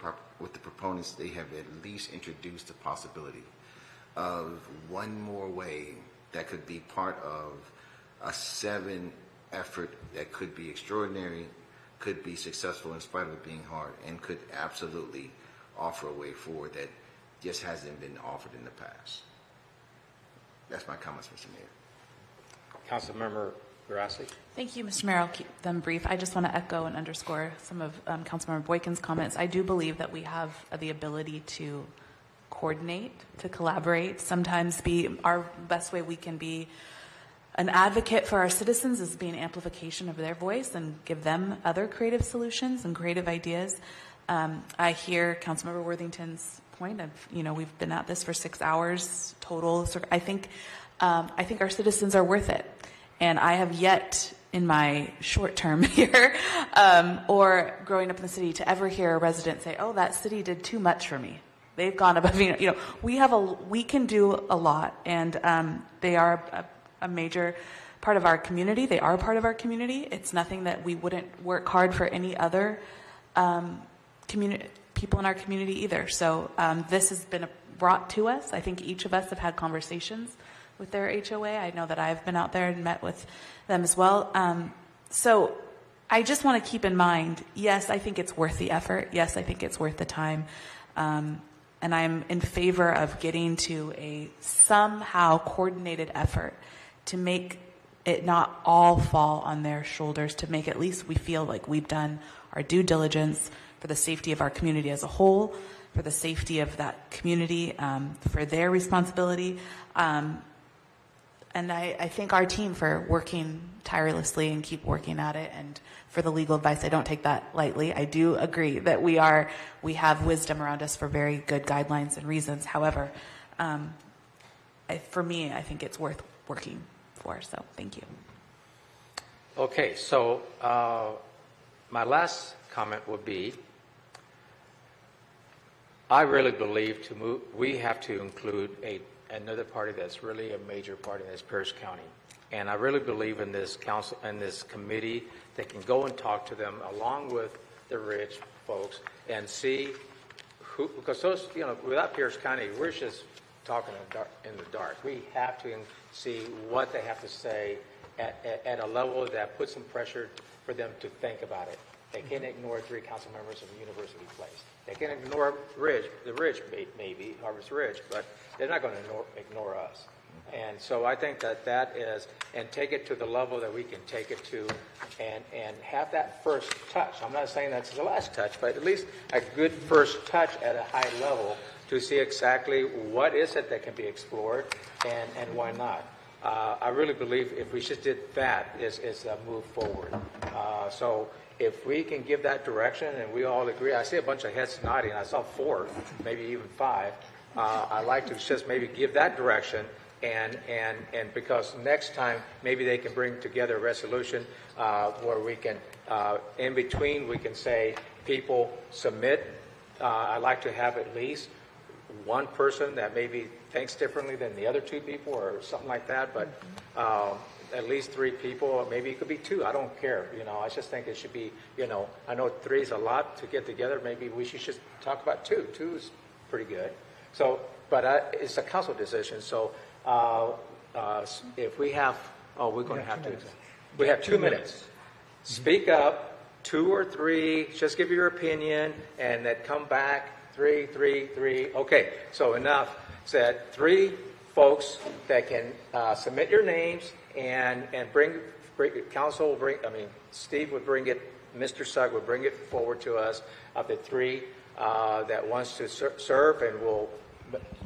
proponents, they have at least introduced the possibility of one more way that could be part of a 7 effort that could be extraordinary, could be successful in spite of it being hard, and could absolutely offer a way forward that just hasn't been offered in the past. That's my comments, Mr. Mayor. Councilmember Grassi. Thank you, Mr. Mayor. I'll keep them brief. I just want to echo and underscore some of Councilmember Boykin's comments. I do believe that we have the ability to coordinate, to collaborate, sometimes be our best way we can be an advocate for our citizens is being amplification of their voice and give them other creative solutions and creative ideas. I hear Councilmember Worthington's point of, we've been at this for 6 hours total. So I think our citizens are worth it. And I have yet in my short term here, or growing up in the city, to ever hear a resident say, "Oh, that city did too much for me. They've gone above." We can do a lot, and they are a major part of our community. They are part of our community. It's nothing that we wouldn't work hard for any other people in our community either. So this has been brought to us. I think each of us have had conversations with their HOA. I know that I've been out there and met with them as well. So I just want to keep in mind, yes, I think it's worth the effort. Yes, I think it's worth the time. And I'm in favor of getting to a somehow coordinated effort to make it not all fall on their shoulders, to make at least we feel like we've done our due diligence for the safety of our community as a whole, for the safety of that community, for their responsibility. And I thank our team for working tirelessly and keep working at it, and for the legal advice. I don't take that lightly. I do agree that we have wisdom around us for very good guidelines and reasons. However, for me, I think it's worth working for. So thank you. Okay, so my last comment would be, I really believe we have to include another party that's really a major party, and that's Pierce County. And I really believe in this council and this committee that can go and talk to them along with the Ridge folks and see who, because those, without Pierce County, we're just talking in the dark. We have to see what they have to say at a level that puts some pressure for them to think about it. They can't ignore 3 council members of University Place. They can ignore the Ridge maybe, Harvest Ridge, but they're not going to ignore us. And so I think that is, and take it to the level that we can take it to, and have that first touch. I'm not saying that's the last touch, but at least a good first touch at a high level to see exactly what is it that can be explored and why not. I really believe if we just did that is a move forward. So if we can give that direction and we all agree, I see a bunch of heads nodding. I saw 4, maybe even 5. I'd like to just maybe give that direction, and because next time maybe they can bring together a resolution where we can, in between, we can say people submit. I'd like to have at least one person that maybe thinks differently than the other 2 people or something like that, but at least 3 people, or maybe it could be 2. I don't care. I just think it should be, I know 3 is a lot to get together. Maybe we should just talk about 2. 2 is pretty good. So, but it's a council decision. So if we have, we're going to have to. We have 2 minutes. Speak up, 2 or 3, just give your opinion, and then come back, 3. Okay, so enough said. 3 folks that can submit your names and bring council, Steve would bring it, Mr. Sugg would bring it forward to us of the 3 that wants to serve, and we'll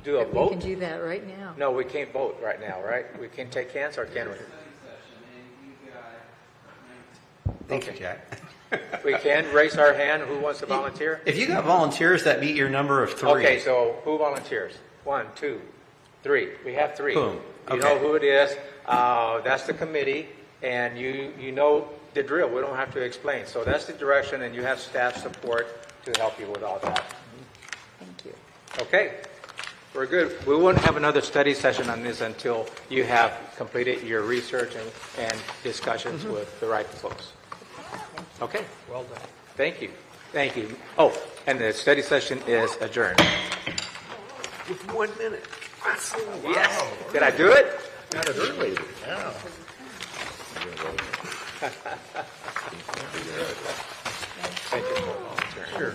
do a We vote? can do that right now. No, we can't vote right now, right? We can't take hands, or can we? Thank you, Jack. We can raise our hand. Who wants to volunteer? If you got volunteers that meet your number of 3. Okay, so who volunteers? 1, 2, 3. We have 3. Boom. You Okay. know who it is. That's the committee, and you know the drill. We don't have to explain. So that's the direction, and you have staff support to help you with all that. Thank you. Okay, we're good. We won't have another study session on this until you have completed your research and discussions with the right folks. Okay? Well done. Thank you. Thank you. Oh, and the study session is adjourned. With 1 minute. Yes. Did I do it? Got it early. Yeah. Thank you. Sure.